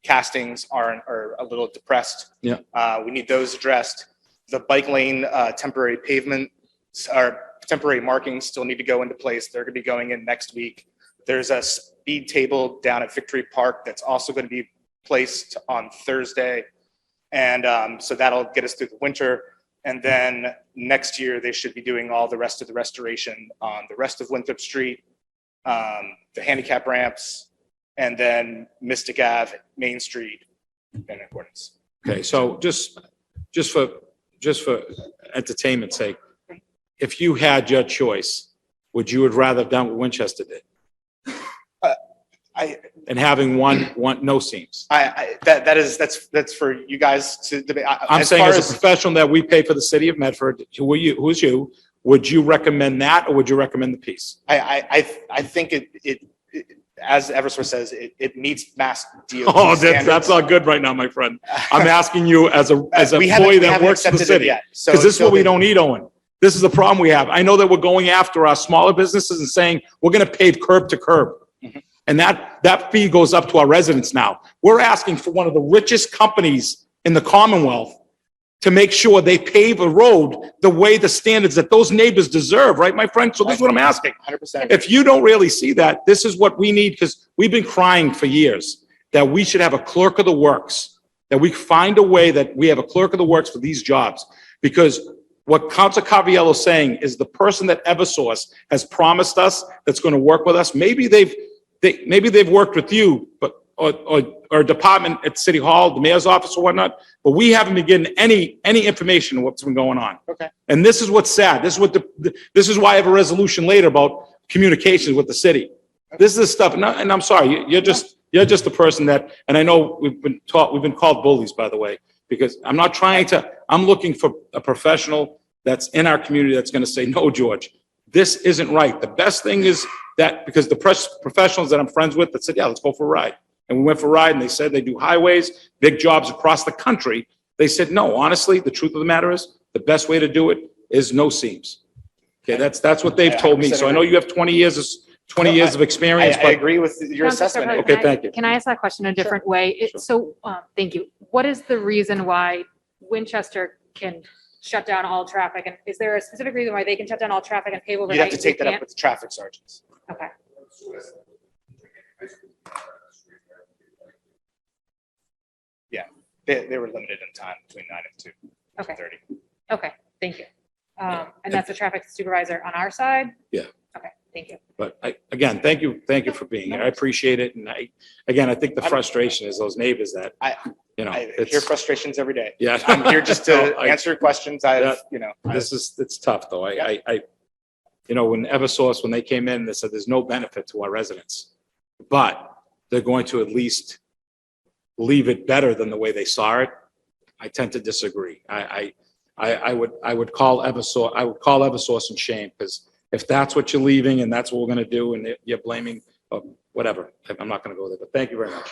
castings are a little depressed. Yeah. We need those addressed. The bike lane, temporary pavement, or temporary markings still need to go into place. They're gonna be going in next week. There's a speed table down at Victory Park that's also gonna be placed on Thursday. And so that'll get us through the winter. And then next year, they should be doing all the rest of the restoration on the rest of Winthrop Street, the handicap ramps, and then Mystic Ave, Main Street, in accordance. Okay, so just for entertainment's sake, if you had your choice, would you have rather done what Winchester did? And having no seams? That's for you guys to debate. I'm saying as a professional that we pay for the city of Medford, who's you, would you recommend that or would you recommend the piece? I think it, as Eversource says, it meets Mass DOT Oh, that's standards. not good right now, my friend. I'm asking you as an We employee that haven't works for the accepted it city. yet, so Because this is what until we they- don't need, Owen. This is the problem we have. I know that we're going after our smaller businesses and saying, we're gonna pave curb to curb. Mm-hmm. And that fee goes up to our residents now. We're asking for one of the richest companies in the Commonwealth to make sure they pave a road the way the standards that those neighbors deserve, right, my friend? So this is what I'm asking. 100%. If you don't really see that, this is what we need, because we've been crying for years that we should have a clerk of the works, that we find a way that we have a clerk of the works for these jobs. Because what Council Caraviello is saying is the person that Eversource has promised us that's going to work with us, maybe they've worked with you, but or a department at City Hall, the mayor's office or whatnot, but we haven't been getting any information of what's been going on. Okay. And this is what's sad. This is why I have a resolution later about communications with the city. This is the stuff, and I'm sorry, you're just the person that, and I know we've been called bullies, by the way, because I'm not trying to, I'm looking for a professional that's in our community that's gonna say, no, George, this isn't right. The best thing is that, because the professionals that I'm friends with that said, yeah, let's go for a ride. And we went for a ride and they said they do highways, big jobs across the country. They said, no, honestly, the truth of the matter is, the best way to do it is no seams. Okay, that's what they've told me. So I know you have 20 years of experience, I but agree with your Councilor assessment. Scarpelli, Okay, can I- thank you. Can I ask that question a different way? So, thank you. What is the reason why Winchester can shut down all traffic? And is there a specific reason why they can shut down all traffic and pave overnight? You'd have to and we take that up can't? with the traffic sergeants. Okay. They were limited in time between 9 and 2. Okay. 30. Okay, thank you. And that's the traffic supervisor on our side? Yeah. Okay, thank you. But again, thank you for being here. I appreciate it. And I think the frustration is those neighbors that, I hear it's, frustrations every day. yeah. I'm here just to No, answer questions. it's tough though. When Eversource, when they came in, they said there's no benefit to our residents, but they're going to at least leave it better than the way they saw it. I tend to disagree. I would call Eversource in shame, because if that's what you're leaving and that's what we're going to do and you're blaming, whatever, I'm not going to go there, but thank you very much.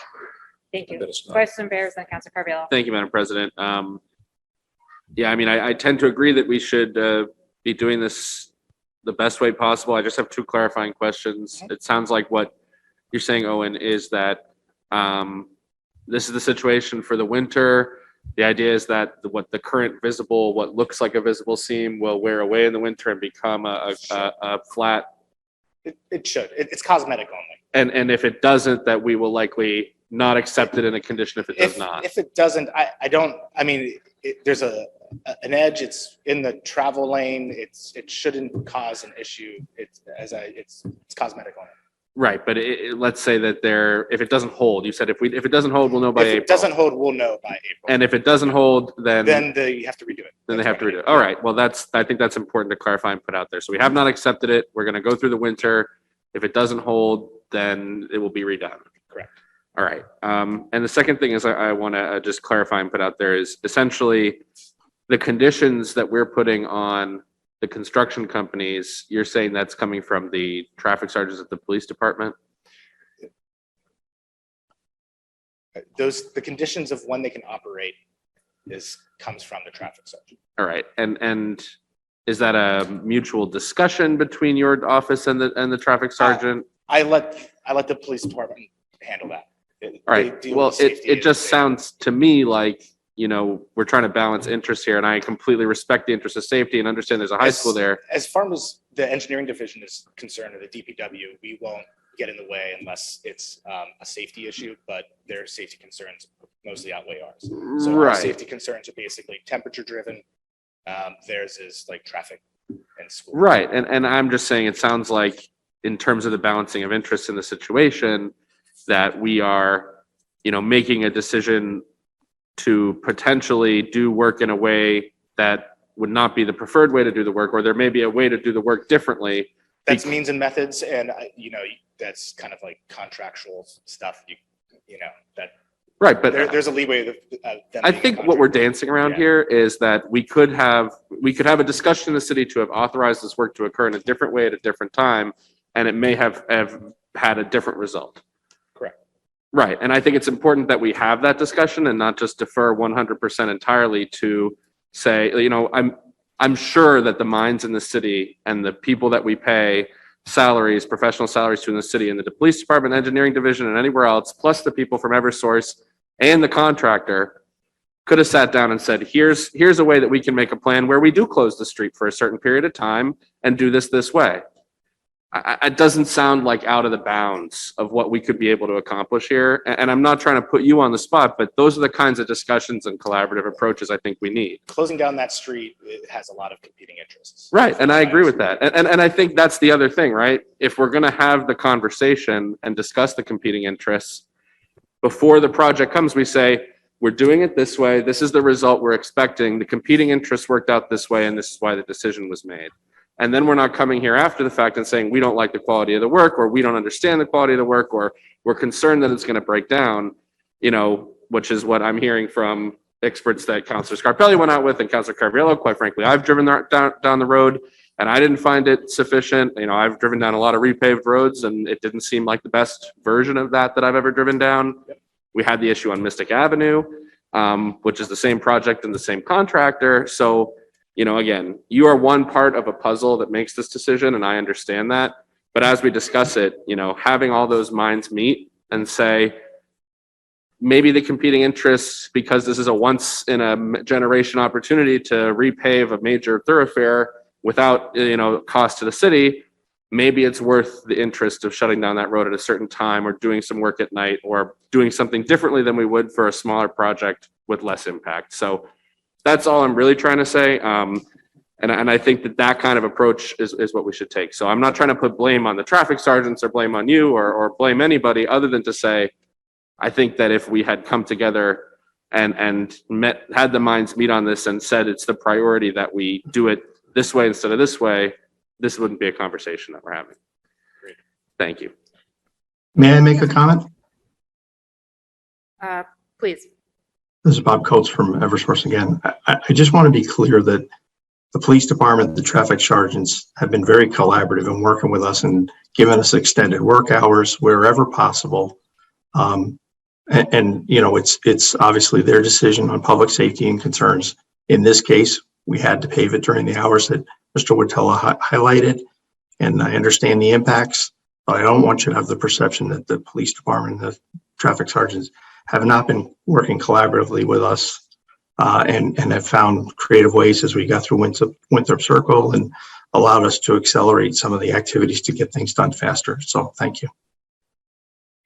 Thank you. Bit of stuff. Vice President Bears, then Councilor Carviallo. Thank you, Madam President. Yeah, I mean, I tend to agree that we should be doing this the best way possible. I just have two clarifying questions. It sounds like what you're saying, Owen, is that this is the situation for the winter. The idea is that what looks like a visible seam will wear away in the winter and become a flat. It should. It's cosmetic only. And if it doesn't, that we will likely not accept it in a condition if it does not. If it doesn't, there's an edge. It's in the travel lane. It shouldn't cause an issue. It's cosmetic only. Right, but let's say that if it doesn't hold, you said if it doesn't hold, we'll know by If April. it doesn't hold, we'll know by April. And if it doesn't hold, then You have to redo it. they have to redo it. All right, well, I think that's important to clarify and put out there. So we have not accepted it. We're going to go through the winter. If it doesn't hold, then it will be redone. Correct. All right. And the second thing is I want to just clarify and put out there is essentially the conditions that we're putting on the construction companies, you're saying that's coming from the traffic sergeants at the police department? the conditions of when they can operate comes from the traffic sergeant. All right, and is that a mutual discussion between your office and the traffic sergeant? I let the police department handle that. All right, well, it just sounds to me like, we're trying to balance interests here, and I completely respect the interest of safety and understand there's a high school there. As far as the engineering division is concerned, or the DPW, we won't get in the way unless it's a safety issue, but their safety concerns mostly outweigh ours. So our Right. safety concerns are basically temperature driven. Theirs is like traffic and school. Right, and I'm just saying, it sounds like in terms of the balancing of interests in the situation, that we are, making a decision to potentially do work in a way that would not be the preferred way to do the work, or there may be a way to do the work differently. That's means and methods, and that's kind of like contractual stuff. That Right, but there's a leeway. Them I being a think what we're contractor. dancing around Yeah. here is that we could have a discussion in the city to have authorized this work to occur in a different way at a different time, and it may have had a different result. Correct. Right, and I think it's important that we have that discussion and not just defer 100% entirely to say, I'm sure that the minds in the city and the people that we pay salaries, professional salaries to in the city, and the police department, engineering division, and anywhere else, plus the people from Eversource and the contractor, could have sat down and said, here's a way that we can make a plan where we do close the street for a certain period of time and do this way. It doesn't sound like out of the bounds of what we could be able to accomplish here. And I'm not trying to put you on the spot, but those are the kinds of discussions and collaborative approaches I think we need. Closing down that street, it has a lot of competing interests. Right, and I agree with that. And I think that's the other thing, right? If we're gonna have the conversation and discuss the competing interests, before the project comes, we say, we're doing it this way, this is the result we're expecting, the competing interests worked out this way, and this is why the decision was made. And then we're not coming here after the fact and saying, we don't like the quality of the work, or we don't understand the quality of the work, or we're concerned that it's gonna break down, which is what I'm hearing from experts that Councilor Scarpelli went out with and Councilor Carviallo. Quite frankly, I've driven down the road and I didn't find it sufficient. I've driven down a lot of repaved roads and it didn't seem like the best version of that I've ever driven down. Yep. We had the issue on Mystic Avenue, which is the same project and the same contractor. So, again, you are one part of a puzzle that makes this decision, and I understand that. But as we discuss it, having all those minds meet and say, maybe the competing interests, because this is a once in a generation opportunity to repave a major thoroughfare without, cost to the city, maybe it's worth the interest of shutting down that road at a certain time, or doing some work at night, or doing something differently than we would for a smaller project with less impact. So that's all I'm really trying to say. And I think that kind of approach is what we should take. So I'm not trying to put blame on the traffic sergeants or blame on you or blame anybody, other than to say, I think that if we had come together and had the minds meet on this and said it's the priority that we do it this way instead of this way, this wouldn't be a conversation that we're having. Great. Thank you. May I make a comment? Please. This is Bob Coates from Eversource again. I just want to be clear that the police department, the traffic sergeants have been very collaborative in working with us and giving us extended work hours wherever possible. It's obviously their decision on public safety and concerns. In this case, we had to pave it during the hours that Mr. Witella highlighted, and I understand the impacts, but I don't want you to have the perception that the police department, the traffic sergeants have not been working collaboratively with us and have found creative ways as we got through Winthrop Circle and allowed us to accelerate some of the activities to get things done faster. So thank you.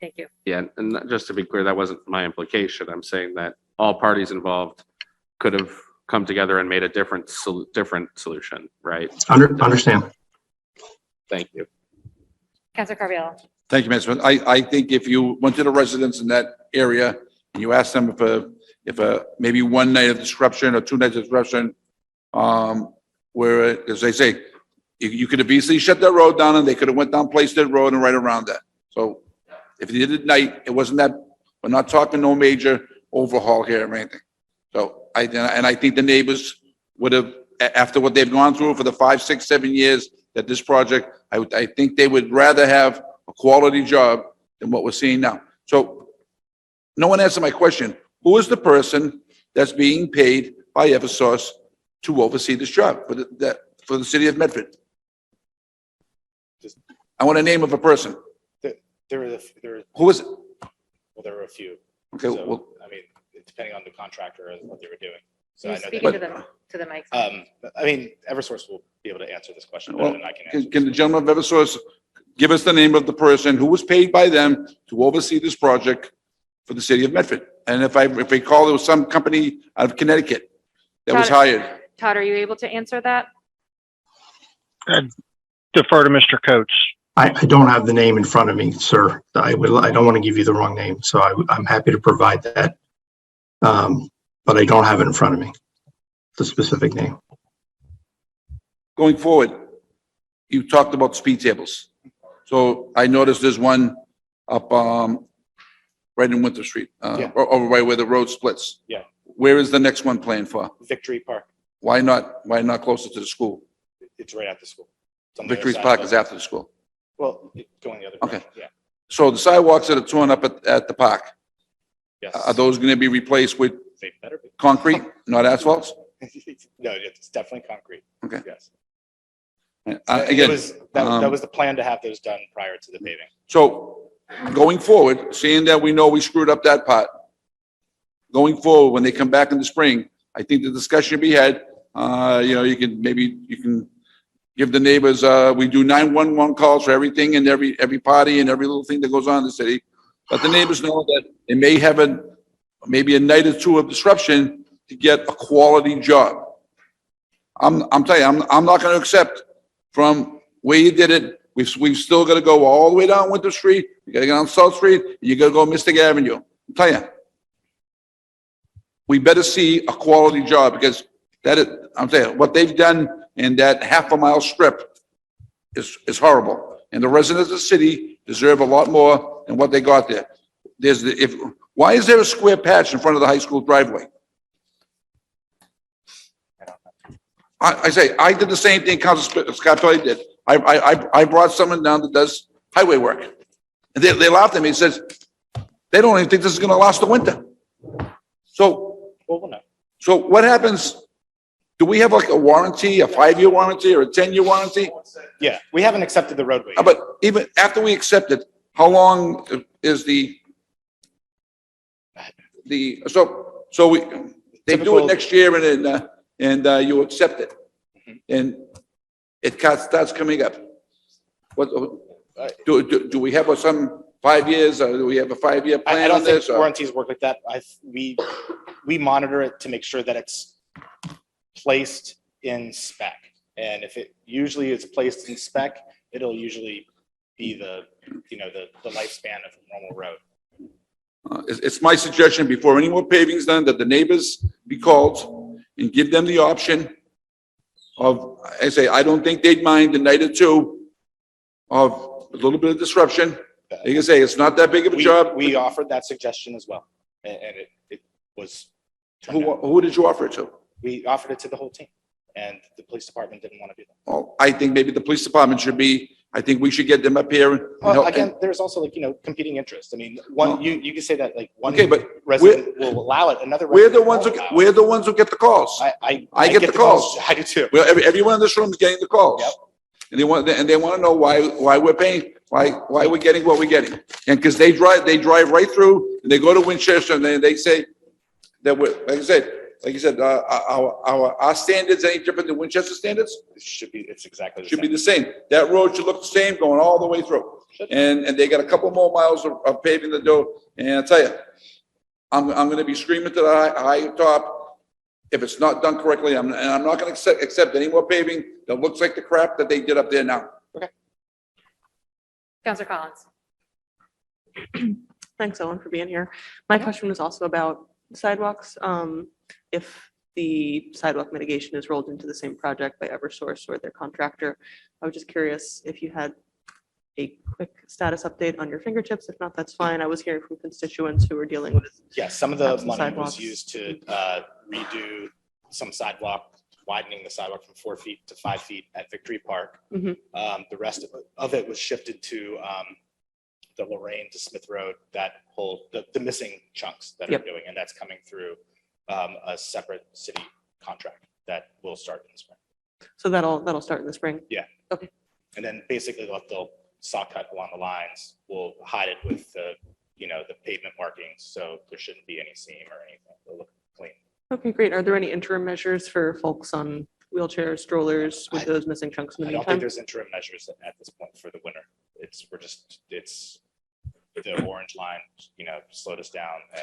Thank you. Yeah, and just to be clear, that wasn't my implication. I'm saying that all parties involved could have come together and made a different solution, right? Understand. Thank you. Councilor Carviallo. Thank you, Mr. Smith. I think if you went to the residents in that area and you asked them if a maybe one night of disruption or 2 nights of disruption, where, as they say, you could have easily shut that road down and they could have went down Plaisted Road and right around that. So if you did it at night, it wasn't that, we're not talking no major overhaul here or anything. So I think the neighbors would have, after what they've gone through for the 5, 6, 7 years that this project, I think they would rather have a quality job than what we're seeing now. So no one answered my question. Who is the person that's being paid by Eversource to oversee this job for the city of Medford? I want a name of a person. Who is it? Well, there were a few. Okay, So, well, I mean, depending on the contractor and what they were doing. So I You're know speaking that, to the mic. I mean, Eversource will be able to answer this question better well, than I can answer. can the gentleman of Eversource give us the name of the person who was paid by them to oversee this project for the city of Medford? And if I recall, there was some company out of Connecticut that was Todd- hired. Todd, are you able to answer that? Defer to Mr. Coates. I don't have the name in front of me, sir. I don't want to give you the wrong name, so I'm happy to provide that. But I don't have it in front of me, the specific name. Going forward, you talked about speed tables. So I noticed there's one up, right in Winter Street, Yeah. over right where the road splits. Yeah. Where is the next one planned for? Victory Park, Why not closer to the school? it's right at the school. It's on the other Victory's side Park of is the- after the school. Well, going the other Okay. direction, yeah, So the sidewalks that are torn up at the park, yes. are those going to be replaced with They better be. concrete, not asphalt? No, it's definitely concrete. Okay. Yes. It Again, was, that was the plan to have those done prior to the paving. so going forward, seeing that we know we screwed up that part, going forward, when they come back in the spring, I think the discussion should be had, you can give the neighbors, we do 911 calls for everything and every party and every little thing that goes on in the city. Let the neighbors know that they may have maybe a night or two of disruption to get a quality job. I'm telling you, I'm not going to accept from where you did it. We've still got to go all the way down Winter Street. You got to get on South Street. You got to go Mystic Avenue. I'm telling you, we better see a quality job because I'm telling you, what they've done in that half a mile strip is horrible. And the residents of the city deserve a lot more than what they got there. Why is there a square patch in front of the high school driveway? I did the same thing Council Scarpelli did. I brought someone down that does highway work. And they laughed at me and says, they don't even think this is gonna last the winter. So, Well, we'll know. so what happens? Do we have like a warranty, a 5-year warranty or a 10-year warranty? Yeah, we haven't accepted the roadway. But even after we accept it, how long is so they do Typical- it next year and you accept it. Mhm. And it starts coming up. What, do we have some 5 years or do we have a 5-year I plan don't on think this? or- warranties work like that. We monitor it to make sure that it's placed in spec. And if it usually is placed in spec, it'll usually be the lifespan of a normal road. It's my suggestion before any more paving is done, that the neighbors be called and give them the option of, I don't think they'd mind a night or two of a little bit of disruption. Like I say, it's not that big of a job. We offered that suggestion as well, and it was. turned down. Who did you offer it to? We offered it to the whole team, and the police department didn't want to do that. Well, I think maybe the police department I think we should get them up here and Well, help. again, there's also competing interests. I mean, Well- you can say that one Okay, but resident will allow it, another. We're the resident ones won't allow it. we're the ones who get the calls. I get the calls. I do too. Well, everyone in this room is getting the calls. Yep. And they want to know why we're paying, why we're getting what we're getting. And because they drive right through and they go to Winchester and they say that like you said, our standards any different than Winchester standards? It's exactly the Should be same. the same. That road should look the same going all the way through. And they got a couple more miles of paving to do. And I tell you, I'm gonna be screaming to the high top. If it's not done correctly, I'm not gonna accept any more paving that looks like the crap that they did up there now. Counselor Collins. Thanks, Owen, for being here. My question was also about sidewalks. If the sidewalk mitigation is rolled into the same project by Eversource or their contractor, I was just curious if you had a quick status update on your fingertips. If not, that's fine. I was hearing from constituents who were dealing with. Yeah, some of the Perhaps the money sidewalks. was used to redo some sidewalk, widening the sidewalk from 4 feet to 5 feet at Victory Park. Mhm. The rest of it was shifted to the Lorraine to Smith Road, that whole, the missing chunks that are Yep. doing, and that's coming through a separate city contract that will start in the spring. So that'll start in the spring. And then basically they'll saw cut along the lines. We'll hide it with the, the pavement markings, so there shouldn't be any seam or anything. It'll look clean. Okay, great. Are there any interim measures for folks on wheelchairs, strollers with those missing chunks in I the don't think meantime? there's interim measures at this point for the winter. It's the orange line, slowed us down and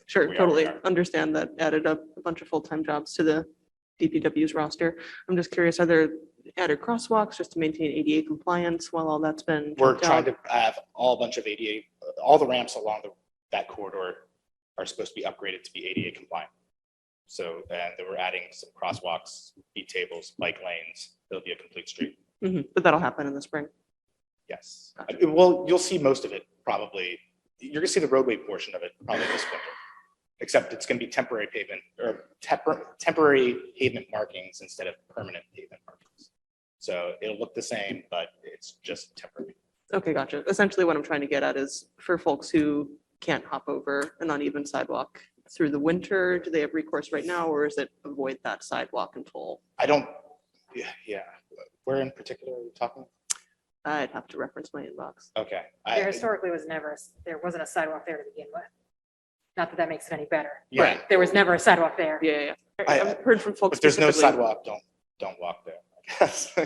Sure, we are totally where we are. understand that added up a bunch of full-time jobs to the DPW's roster. I'm just curious, are there added crosswalks just to maintain ADA compliance while all that's been? we're checked trying out? to have all bunch of ADA, all the ramps along that corridor are supposed to be upgraded to be ADA compliant. So, and then we're adding some crosswalks, beat tables, bike lanes. It'll be a complete street. But that'll happen in the spring. Yes. Well, you'll see most of it probably. You're gonna see the roadway portion of it probably this winter. Except it's gonna be temporary pavement or temporary pavement markings instead of permanent pavement markings. So it'll look the same, but it's just temporary. Okay, gotcha. Essentially what I'm trying to get at is for folks who can't hop over an uneven sidewalk through the winter, do they have recourse right now, or is it avoid that sidewalk until? I don't, yeah. Where in particular are you talking? I'd have to reference my inbox. Okay. There historically there wasn't a sidewalk there to begin with. Not that that makes it any better. Yeah. There was never a sidewalk there. Yeah. I- I've heard from folks. If there's no specifically- sidewalk, don't walk there, I guess. All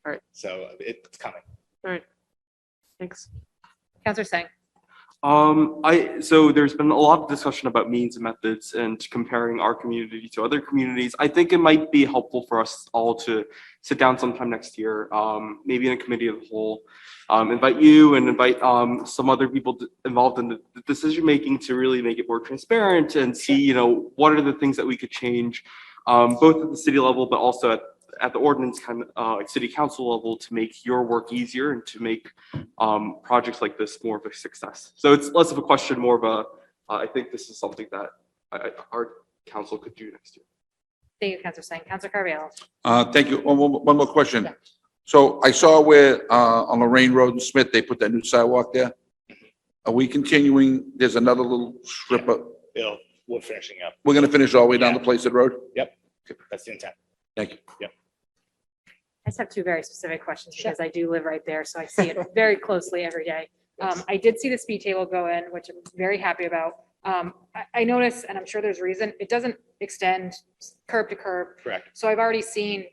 right. So it's coming. All right. Thanks. Counselor Singh. So there's been a lot of discussion about means and methods and comparing our community to other communities. I think it might be helpful for us all to sit down sometime next year, maybe in a committee of the whole, invite you and invite some other people involved in the decision-making to really make it more transparent and see, what are the things that we could change, both at the city level, but also at the ordinance city council level to make your work easier and to make projects like this more of a success. So it's less of a question, more of I think this is something that our council could do next year. Thank you, Counselor Singh. Counselor Carviallo. Thank you. One more question. So I saw where, on Lorraine Road and Smith, they put that new sidewalk there. Are we continuing? There's another little strip of, We're finishing up. we're gonna finish all the way down the Placid Road? Yep. That's the intent. Thank you. Yep. I just have two very specific questions because I do live right there, so I see it very closely every day. I did see the speed table go in, which I'm very happy about. I noticed, and I'm sure there's reason, it doesn't extend curb to curb. Correct. So I've already seen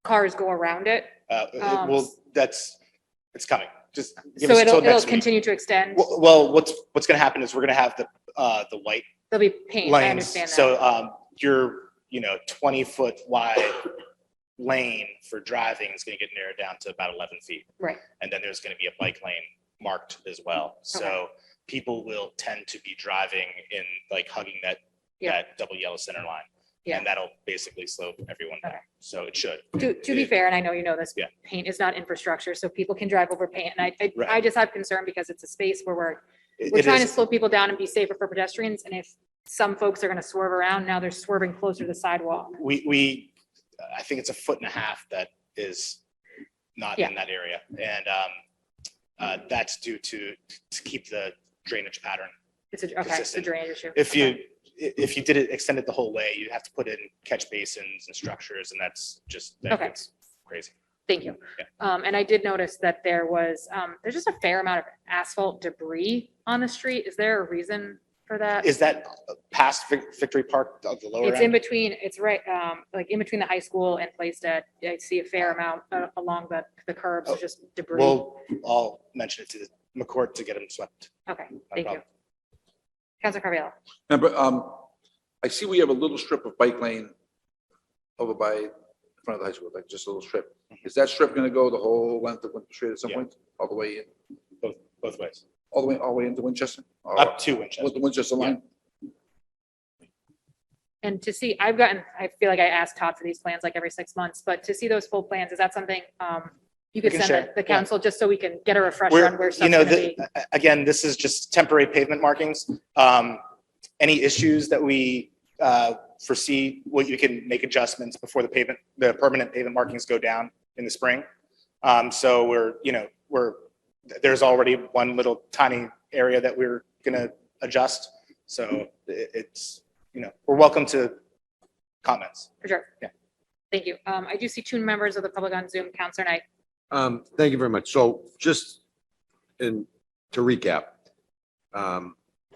cars go around it. Well, it's coming. Just give So us until it'll next week. continue to extend. Well, what's gonna happen is we're gonna have the white There'll be paint, I lanes. understand that. So, your, 20-foot wide lane for driving is gonna get narrowed down to about 11 feet. Right. And then there's gonna be a bike lane marked as well. So people will tend to be driving in, like hugging that double yellow center line. Yeah. And that'll basically slow everyone down. So it should. To be fair, and I know you know this, Yeah. paint is not infrastructure, so people can drive over paint. And I Right. just have concern because it's a space where we're It trying to is- slow people down and be safer for pedestrians. And if some folks are going to swerve around, now they're swerving closer to the sidewalk. I think it's 1.5 feet that is not Yeah. in that area. And that's due to keep the drainage pattern. It's a, okay, it's a Consistent. drainage issue. If Okay. you did it extended the whole way, you'd have to put in catch basins and structures, and that's just, that Okay. gets crazy. Thank you. Yeah. And I did notice that there's just a fair amount of asphalt debris on the street. Is there a reason for that? Is that past Victory Park, the lower It's in end? between, it's right, like in between the high school and Plaisted. I see a fair amount along the curbs, Oh, just debris. Well, I'll mention it to McCourt to get them swept. Okay, thank you. problem. Counselor Carviallo. Remember, I see we have a little strip of bike lane over by in front of the high school, like just a little strip. Is that strip gonna go the whole length of Winter Street at some Yeah. point, all the way in, Both ways. all the way into Winchester? Or Up to Winchester. With the Winchester line? And to see, I feel like I ask Todd for these plans like every 6 months, but to see those full plans, is that something you could can send share, the yeah. council just so we can get a refresher on where You stuff's know, gonna be? again, this is just temporary pavement markings. Any issues that we foresee, well, you can make adjustments before the permanent pavement markings go down in the spring. So we're, there's already one little tiny area that we're gonna adjust. So it's, we're welcome to comments. For sure. Yeah. Thank you. I do see two members of the public on Zoom. Counselor Knight. Thank you very much. So just to recap,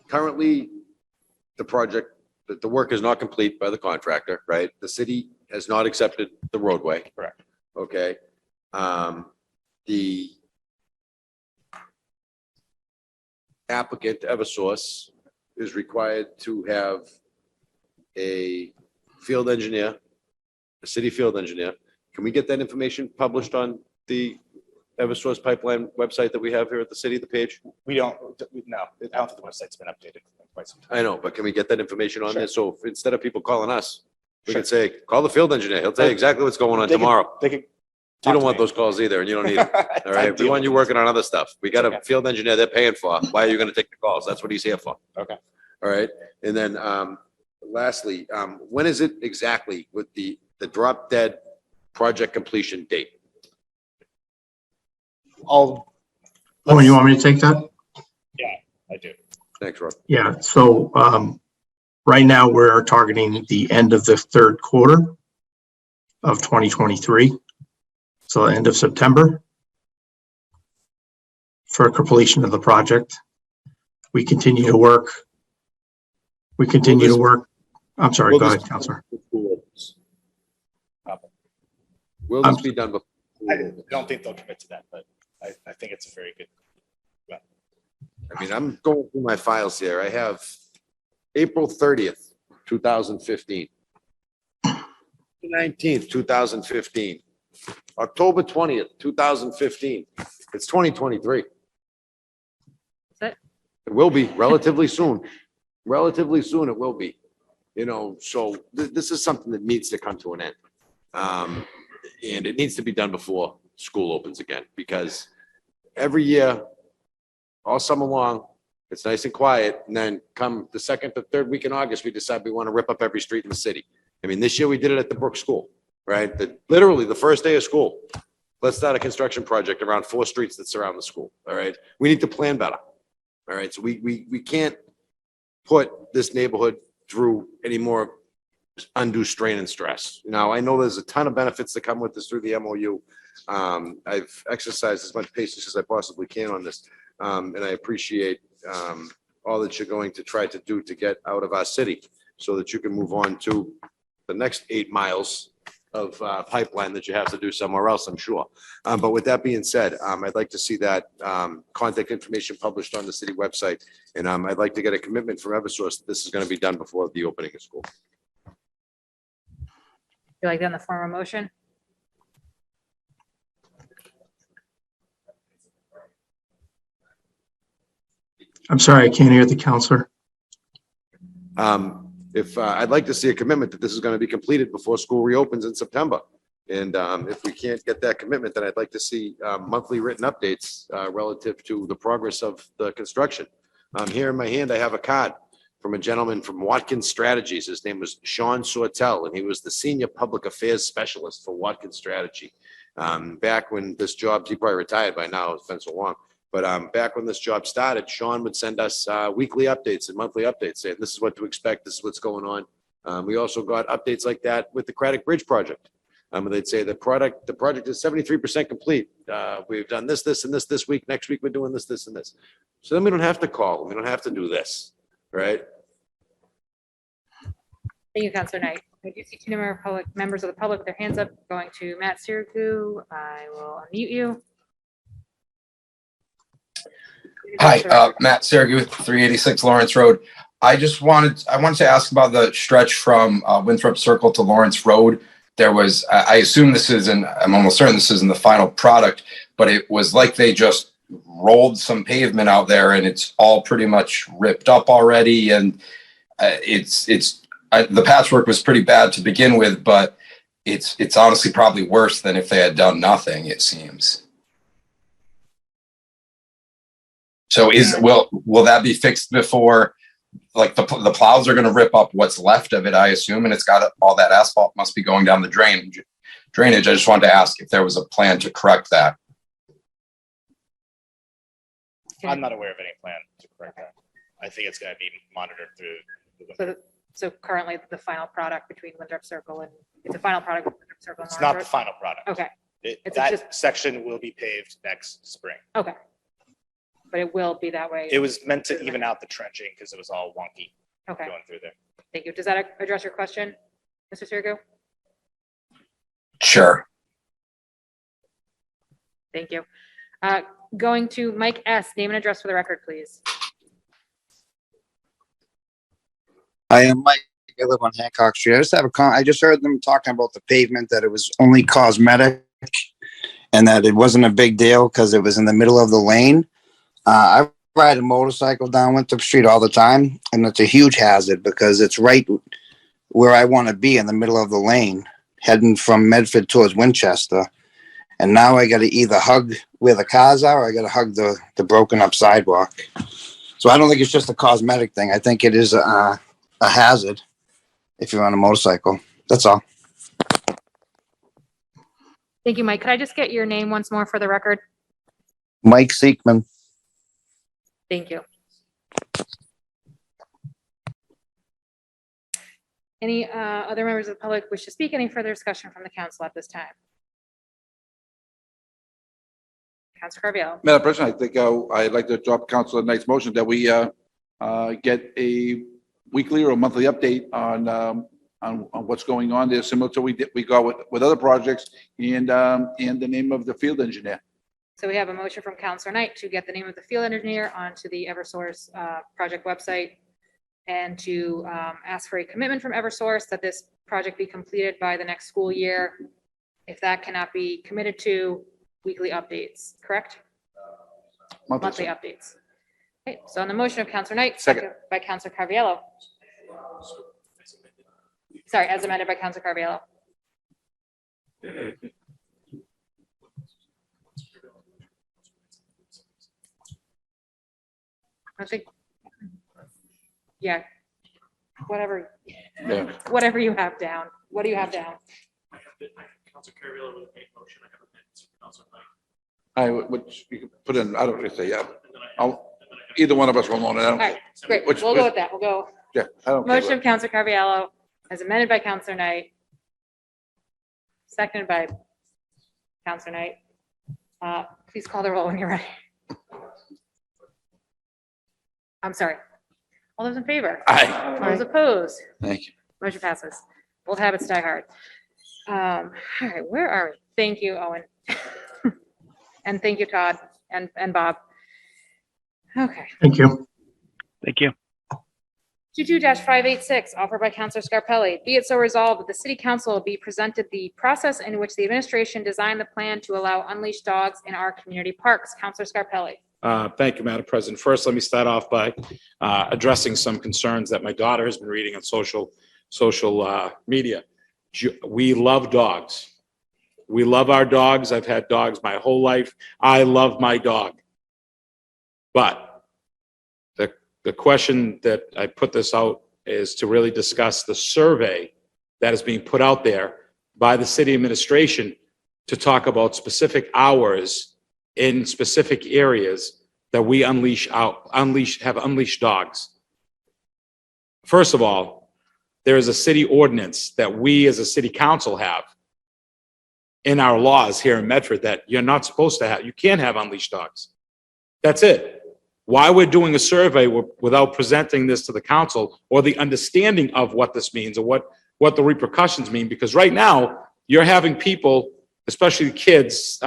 currently the work is not complete by the contractor, right? The city has not accepted the roadway. Correct. Okay. The applicant, Eversource, is required to have a field engineer, a city field engineer. Can we get that information published on the Eversource pipeline website that we have here at the city, the page? No, I don't think the website's been updated in quite some time. I know, but can we get that information on there? Sure. So instead of people calling us, we Sure. can say, call the field engineer. He'll tell you exactly what's going on They could- tomorrow. They could. You don't want those calls either, and you don't need them. All right, we want you working on other stuff. We got a field engineer they're paying for. Why are you gonna take the calls? That's what he's here for. Okay. All right, and then, lastly, when is it exactly with the drop dead project completion date? Oh, you want me to take that? I do. Thanks, Rob. Yeah, so right now we're targeting the end of the third quarter of 2023. So end of September for completion of the project. We continue to work. I'm sorry, go ahead, Counselor. Will this be done before? I don't think they'll commit to that, but I think it's a very good. I mean, I'm going through my files here. I have April 30th, 2015. 19th, 2015. October 20th, 2015. It's 2023. That's it? It will be relatively soon. Relatively soon it will be. So this is something that needs to come to an end. And it needs to be done before school opens again, because every year, all summer long, it's nice and quiet. And then come the second to third week in August, we decide we want to rip up every street in the city. I mean, this year we did it at the Brook School, right? Literally the first day of school. Let's start a construction project around 4 streets that surround the school. All right. We need to plan better. All right. So we can't put this neighborhood through any more undue strain and stress. Now, I know there's a ton of benefits that come with this through the MOU. I've exercised as much patience as I possibly can on this. And I appreciate all that you're going to try to do to get out of our city so that you can move on to the next 8 miles of pipeline that you have to do somewhere else, I'm sure. But with that being said, I'd like to see that contact information published on the city website. And I'd like to get a commitment from Eversource that this is going to be done before the opening of school. You like that in the form of motion? I'm sorry, I can't hear the counselor. I'd like to see a commitment that this is going to be completed before school reopens in September. And if we can't get that commitment, then I'd like to see monthly written updates relative to the progress of the construction. Here in my hand, I have a card from a gentleman from Watkins Strategies. His name was Sean Sortel, and he was the senior public affairs specialist for Watkins Strategy. Back when this job, he probably retired by now, it's been so long. But back when this job started, Sean would send us weekly updates and monthly updates saying, this is what to expect, this is what's going on. We also got updates like that with the Craddock Bridge project. They'd say the project is 73% complete. We've done this, and this week. Next week, we're doing this, and this. So then we don't have to call. We don't have to do this, right? Thank you, Counselor Knight. I do see two members of the public with their hands up, going to Matt Siragu. I will unmute you. Hi, Matt Siragu, 386 Lawrence Road. I wanted to ask about the stretch from Winthrop Circle to Lawrence Road. There was, I assume I'm almost certain this isn't the final product, but it was like they just rolled some pavement out there and it's all pretty much ripped up already. And the patchwork was pretty bad to begin with, but it's honestly probably worse than if they had done nothing, it seems. So will that be fixed before, like the plows are going to rip up what's left of it, I assume, and it's got all that asphalt must be going down the drainage. I just wanted to ask if there was a plan to correct that. I'm not aware of any plan to correct that. I think it's gonna be monitored through. So currently the final product between Winthrop Circle and, it's a final product. with Winthrop Circle and It's Lawrence not the Road? final product. Okay, It's That just- section will be paved next spring. okay. But it will be that way. It was meant to even out the trenching because it was all wonky Okay, going through there. thank you. Does that address your question, Mr. Sirgu? Sure. Thank you. Going to Mike S., name and address for the record, please. I am Mike. I live on Hancock Street. I just have I just heard them talking about the pavement, that it was only cosmetic and that it wasn't a big deal because it was in the middle of the lane. I ride a motorcycle down Winthrop Street all the time, and it's a huge hazard because it's right where I want to be in the middle of the lane, heading from Medford towards Winchester. And now I got to either hug where the cars are, or I got to hug the broken up sidewalk. So I don't think it's just a cosmetic thing. I think it is a hazard if you're on a motorcycle. That's all. Thank you, Mike. Could I just get your name once more for the record? Mike Seekman. Thank you. Any other members of the public wish to speak? Any further discussion from the council at this time? Councilor Carviallo. Madam President, I think I'd like to drop Councilor Knight's motion that we get a weekly or monthly update on what's going on there, similar to we got with other projects, and the name of the field engineer. So we have a motion from Councilor Knight to get the name of the field engineer onto the Eversource project website and to ask for a commitment from Eversource that this project be completed by the next school year. If that cannot be committed to, weekly updates, correct? Monthly updates. Okay, so on the motion of Councilor Knight, second by Councilor Carviallo. Sorry, as amended by Councilor Carviallo. I think, yeah, whatever, Yeah. whatever you have down. What do you have down? Council Carviallo with a made motion. I have a minute. Council Knight. Which you can put in, I don't want to say, yeah. Either one of us will own it. I All don't- right, great. Which- We'll go with that. We'll go. Yeah, I don't care. Motion of Councilor Carviallo as amended by Councilor Knight. Seconded by Councilor Knight. Please call the roll when you're ready. I'm sorry. All those in favor? Aye. All those opposed? Thank you. Motion passes. Both habits die hard. All right, where are we? Thank you, Owen. And thank you, Todd and Bob. Okay. Thank you. Thank you. 22-586, offered by Councilor Scarpelli. Be it so resolved that the city council be presented the process in which the administration designed the plan to allow unleashed dogs in our community parks. Councilor Scarpelli. Thank you, Madam President. First, let me start off by addressing some concerns that my daughter has been reading on social media. We love dogs. We love our dogs. I've had dogs my whole life. I love my dog. But the question that I put this out is to really discuss the survey that is being put out there by the city administration to talk about specific hours in specific areas that we have unleashed dogs. First of all, there is a city ordinance that we as a city council have in our laws here in Medford that you're not supposed to have. You can't have unleashed dogs. That's it. Why we're doing a survey without presenting this to the council or the understanding of what this means or what the repercussions mean, because right now you're having people, especially kids,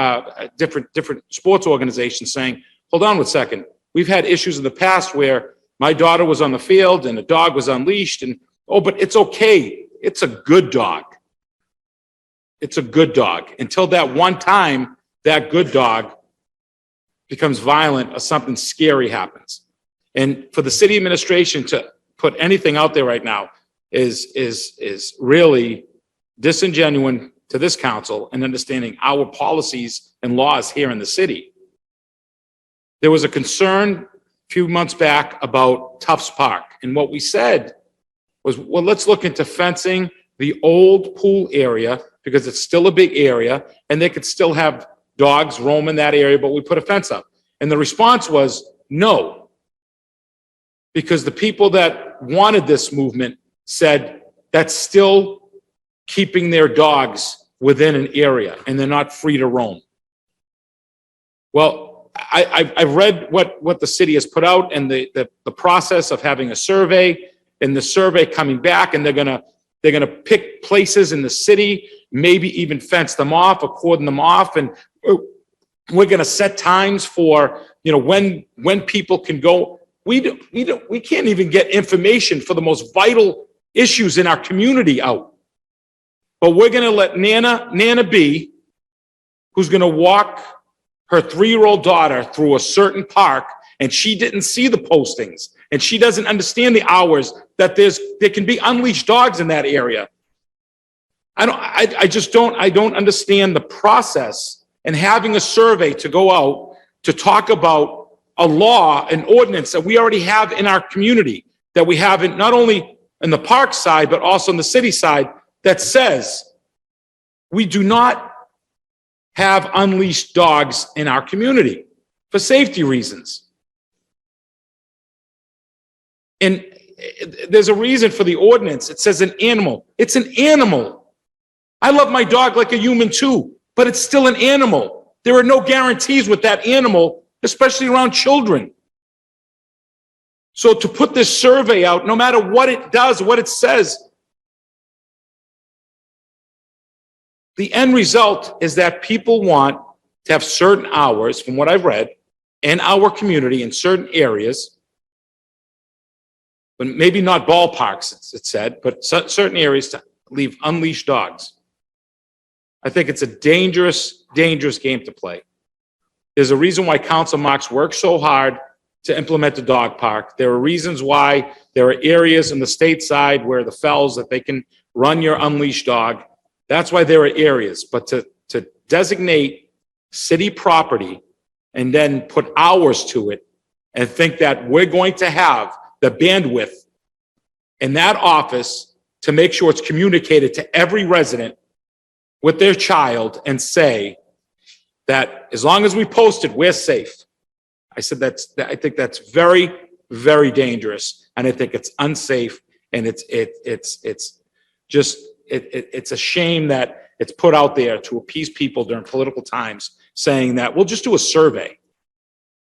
different sports organizations saying, hold on one second. We've had issues in the past where my daughter was on the field and a dog was unleashed and, oh, but it's okay. It's a good dog. It's a good dog. Until that one time, that good dog becomes violent or something scary happens. And for the city administration to put anything out there right now is really disingenuous to this council and understanding our policies and laws here in the city. There was a concern a few months back about Tufts Park. And what we said was, well, let's look into fencing the old pool area because it's still a big area and they could still have dogs roam in that area, but we put a fence up. And the response was, No. Because the people that wanted this movement said that's still keeping their dogs within an area and they're not free to roam. Well, I've read what the city has put out and the process of having a survey and the survey coming back, and they're gonna pick places in the city, maybe even fence them off or cordon them off, and we're gonna set times for, when people can go. We can't even get information for the most vital issues in our community out. But we're gonna let Nana B, who's gonna walk her 3-year-old daughter through a certain park, and she didn't see the postings, and she doesn't understand the hours that there can be unleashed dogs in that area. I don't understand the process and having a survey to go out to talk about a law, an ordinance that we already have in our community, that we have in, not only in the park side, but also in the city side, that says we do not have unleashed dogs in our community for safety reasons. And there's a reason for the ordinance. It says an animal. It's an animal. I love my dog like a human too, but it's still an animal. There are no guarantees with that animal, especially around children. So to put this survey out, no matter what it does, what it says, the end result is that people want to have certain hours, from what I've read, in our community in certain areas, but maybe not ballparks, it said, but certain areas to leave unleashed dogs. I think it's a dangerous, dangerous game to play. There's a reason why Council Marks works so hard to implement the dog park. There are reasons why there are areas in the state side where the fells that they can run your unleashed dog. That's why there are areas, but to designate city property and then put hours to it and think that we're going to have the bandwidth in that office to make sure it's communicated to every resident with their child and say that as long as we post it, we're safe. I said I think that's very, very dangerous, and I think it's unsafe, and it's a shame that it's put out there to appease people during political times, saying that we'll just do a survey.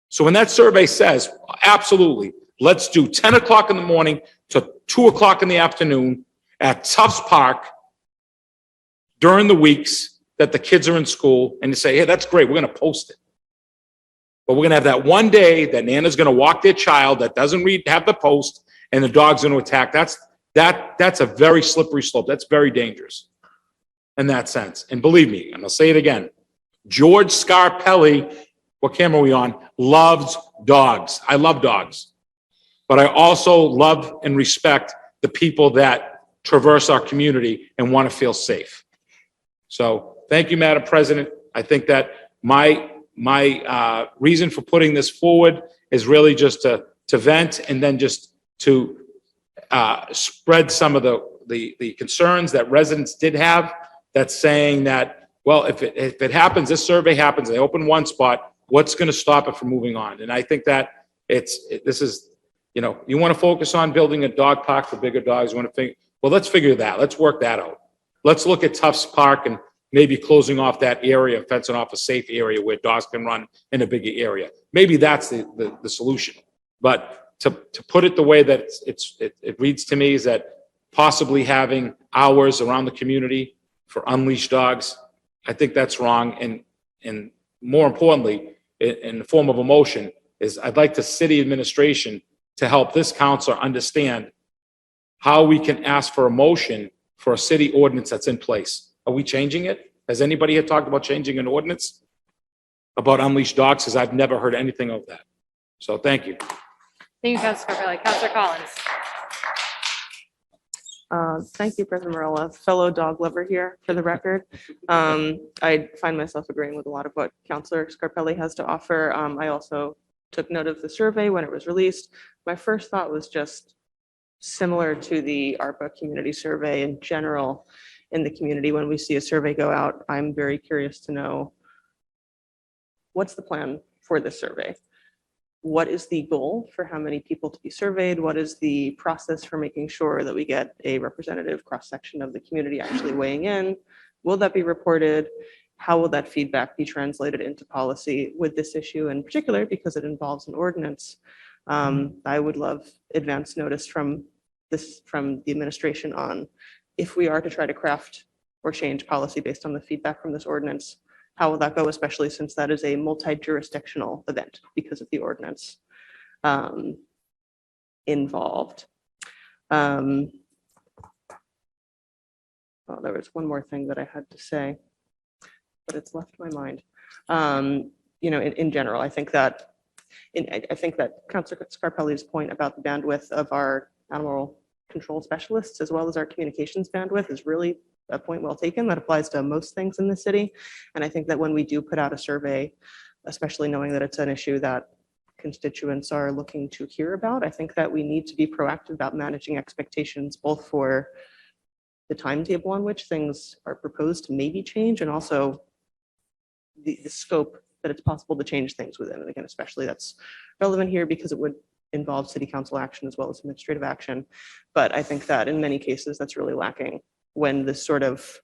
So when that survey says, absolutely, let's do 10 o'clock in the morning to 2 o'clock in the afternoon at Tufts Park during the weeks that the kids are in school, and you say, hey, that's great, we're gonna post it. But we're gonna have that one day that Nana's gonna walk their child that doesn't have the post, and the dog's gonna attack. That's a very slippery slope. That's very dangerous in that sense. And believe me, and I'll say it again, George Scarpelli, what camera are we on, loves dogs. I love dogs. But I also love and respect the people that traverse our community and want to feel safe. So thank you, Madam President. I think that my reason for putting this forward is really just to vent and then just to spread some of the concerns that residents did have, that's saying that, well, if it happens, this survey happens, they open one spot, what's going to stop it from moving on? And I think that this is, you want to focus on building a dog park for bigger dogs. You want to think, well, let's figure that. Let's work that out. Let's look at Tufts Park and maybe closing off that area, fencing off a safe area where dogs can run in a bigger area. Maybe that's the solution. But to put it the way that it reads to me is that possibly having hours around the community for unleashed dogs, I think that's wrong. And more importantly, in the form of a motion, is I'd like the city administration to help this council understand how we can ask for a motion for a city ordinance that's in place. Are we changing it? Has anybody here talked about changing an ordinance about unleashed dogs? Because I've never heard anything of that. So thank you. Thank you, Councilor Scarpelli. Councilor Collins. Thank you, President Marola, fellow dog lover here for the record. I find myself agreeing with a lot of what Councilor Scarpelli has to offer. I also took note of the survey when it was released. My first thought was just similar to the ARPA community survey in general in the community. When we see a survey go out, I'm very curious to know what's the plan for this survey. what is the goal for how many people to be surveyed? What is the process for making sure that we get a representative cross-section of the community actually weighing in? Will that be reported? How will that feedback be translated into policy with this issue in particular, because it involves an ordinance? I would love advance notice from the administration on if we are to try to craft or change policy based on the feedback from this ordinance. How will that go, especially since that is a multi-jurisdictional event because of the ordinance involved. Oh, there was one more thing that I had to say, but it's left my mind. You know, in general, I think that Councilor Scarpelli's point about the bandwidth of our animal control specialists as well as our communications bandwidth is really a point well taken. That applies to most things in the city. And I think that when we do put out a survey, especially knowing that it's an issue that constituents are looking to hear about, I think that we need to be proactive about managing expectations, both for the timetable on which things are proposed to maybe change, and also the scope that it's possible to change things within. And again, especially that's relevant here because it would involve city council action as well as administrative action. But I think that in many cases, that's really lacking when this sort of,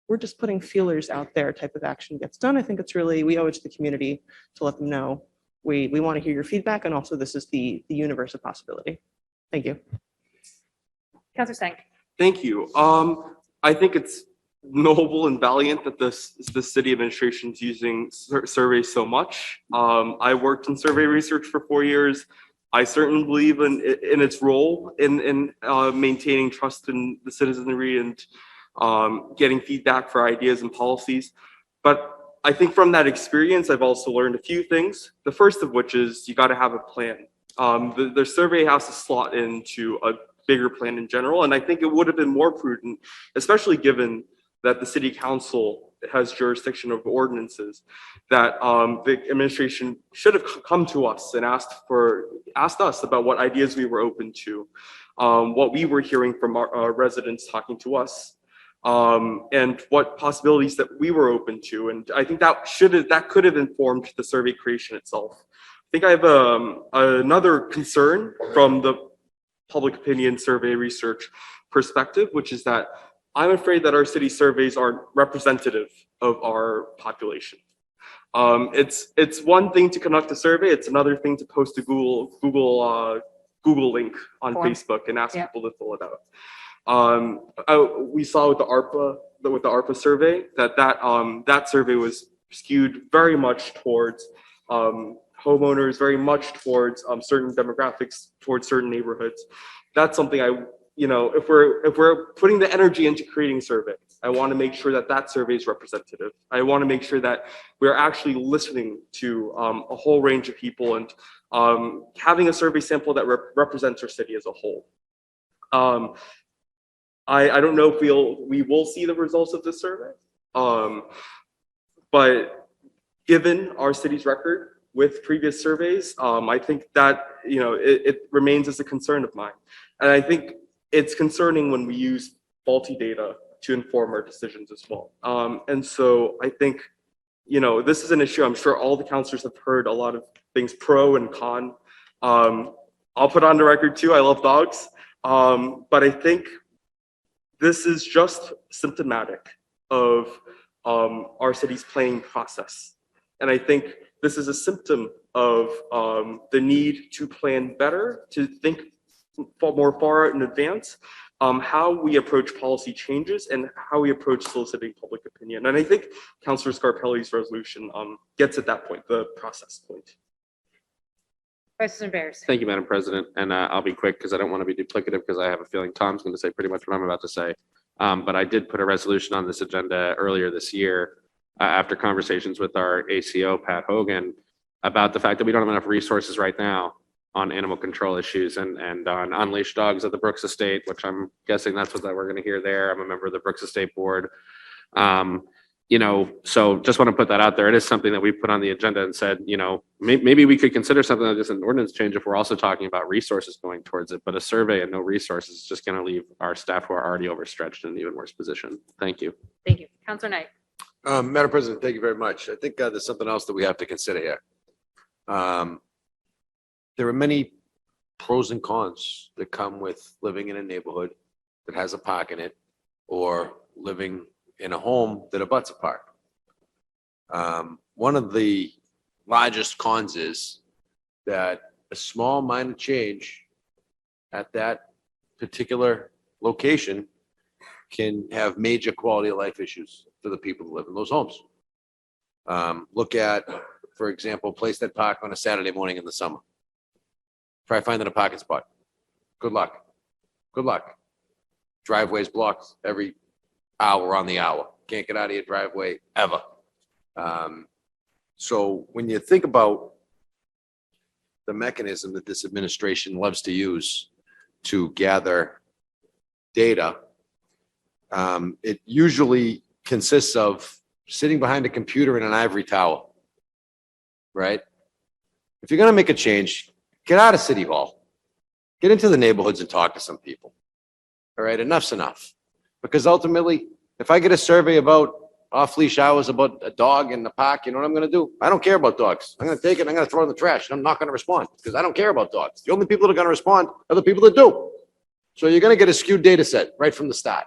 we're just putting feelers out there type of action gets done. I think it's really, we owe it to the community to let them know, we want to hear your feedback, and also this is the universe of possibility. Thank you. Counselor Singh. Thank you. I think it's noble and valiant that the city administration is using surveys so much. I worked in survey research for 4 years. I certainly believe in its role in maintaining trust in the citizenry and getting feedback for ideas and policies. But I think from that experience, I've also learned a few things. The first of which is you got to have a plan. The survey has to slot into a bigger plan in general. And I think it would have been more prudent, especially given that the city council has jurisdiction over ordinances, that the administration should have come to us and asked us about what ideas we were open to, what we were hearing from our residents talking to us, and what possibilities that we were open to. And I think that could have informed the survey creation itself. I think I have another concern from the public opinion survey research perspective, which is that I'm afraid that our city surveys aren't representative of our population. It's one thing to conduct a survey. It's another thing to post a Google link on Facebook and ask people to fill it out. We saw with the ARPA survey that survey was skewed very much towards homeowners, very much towards certain demographics, towards certain neighborhoods. That's something if we're putting the energy into creating a survey, I want to make sure that survey is representative. I want to make sure that we're actually listening to a whole range of people and having a survey sample that represents our city as a whole. I don't know if we will see the results of this survey, but given our city's record with previous surveys, I think that it remains as a concern of mine. And I think it's concerning when we use faulty data to inform our decisions as well. And so I think, this is an issue. I'm sure all the counselors have heard a lot of things pro and con. I'll put on the record too, I love dogs. But I think this is just symptomatic of our city's planning process. And I think this is a symptom of the need to plan better, to think more far in advance, how we approach policy changes and how we approach soliciting public opinion. And I think Councilor Scarpelli's resolution gets at that point, the process point. Vice President Bears. Thank you, Madam President. And I'll be quick because I don't want to be duplicative because I have a feeling Tom's going to say pretty much what I'm about to say. But I did put a resolution on this agenda earlier this year after conversations with our ACO, Pat Hogan, about the fact that we don't have enough resources right now on animal control issues and on unleashed dogs at the Brooks Estate, which I'm guessing that's what we're going to hear there. I'm a member of the Brooks Estate Board. So just want to put that out there. It is something that we put on the agenda and said, maybe we could consider something like this an ordinance change if we're also talking about resources going towards it. But a survey and no resources is just going to leave our staff who are already overstretched in an even worse position. Thank you. Thank you. Counselor Knight. Madam President, thank you very much. I think there's something else that we have to consider here. there are many pros and cons that come with living in a neighborhood that has a park in it or living in a home that abuts a park. One of the largest cons is that a small minor change at that particular location can have major quality of life issues for the people who live in those homes. Look at, for example, place that park on a Saturday morning in the summer. Try finding a parking spot. Good luck. Good luck. Driveways blocked every hour on the hour. Can't get out of your driveway ever. So when you think about the mechanism that this administration loves to use to gather data, it usually consists of sitting behind a computer in an ivory tower, right? If you're going to make a change, get out of City Hall, get into the neighborhoods and talk to some people. All right, enough's enough. Because ultimately, if I get a survey about off-leash hours about a dog in the park, you know what I'm going to do? I don't care about dogs. I'm going to take it and I'm going to throw it in the trash. And I'm not going to respond because I don't care about dogs. The only people that are going to respond are the people that do. So you're going to get a skewed data set right from the start.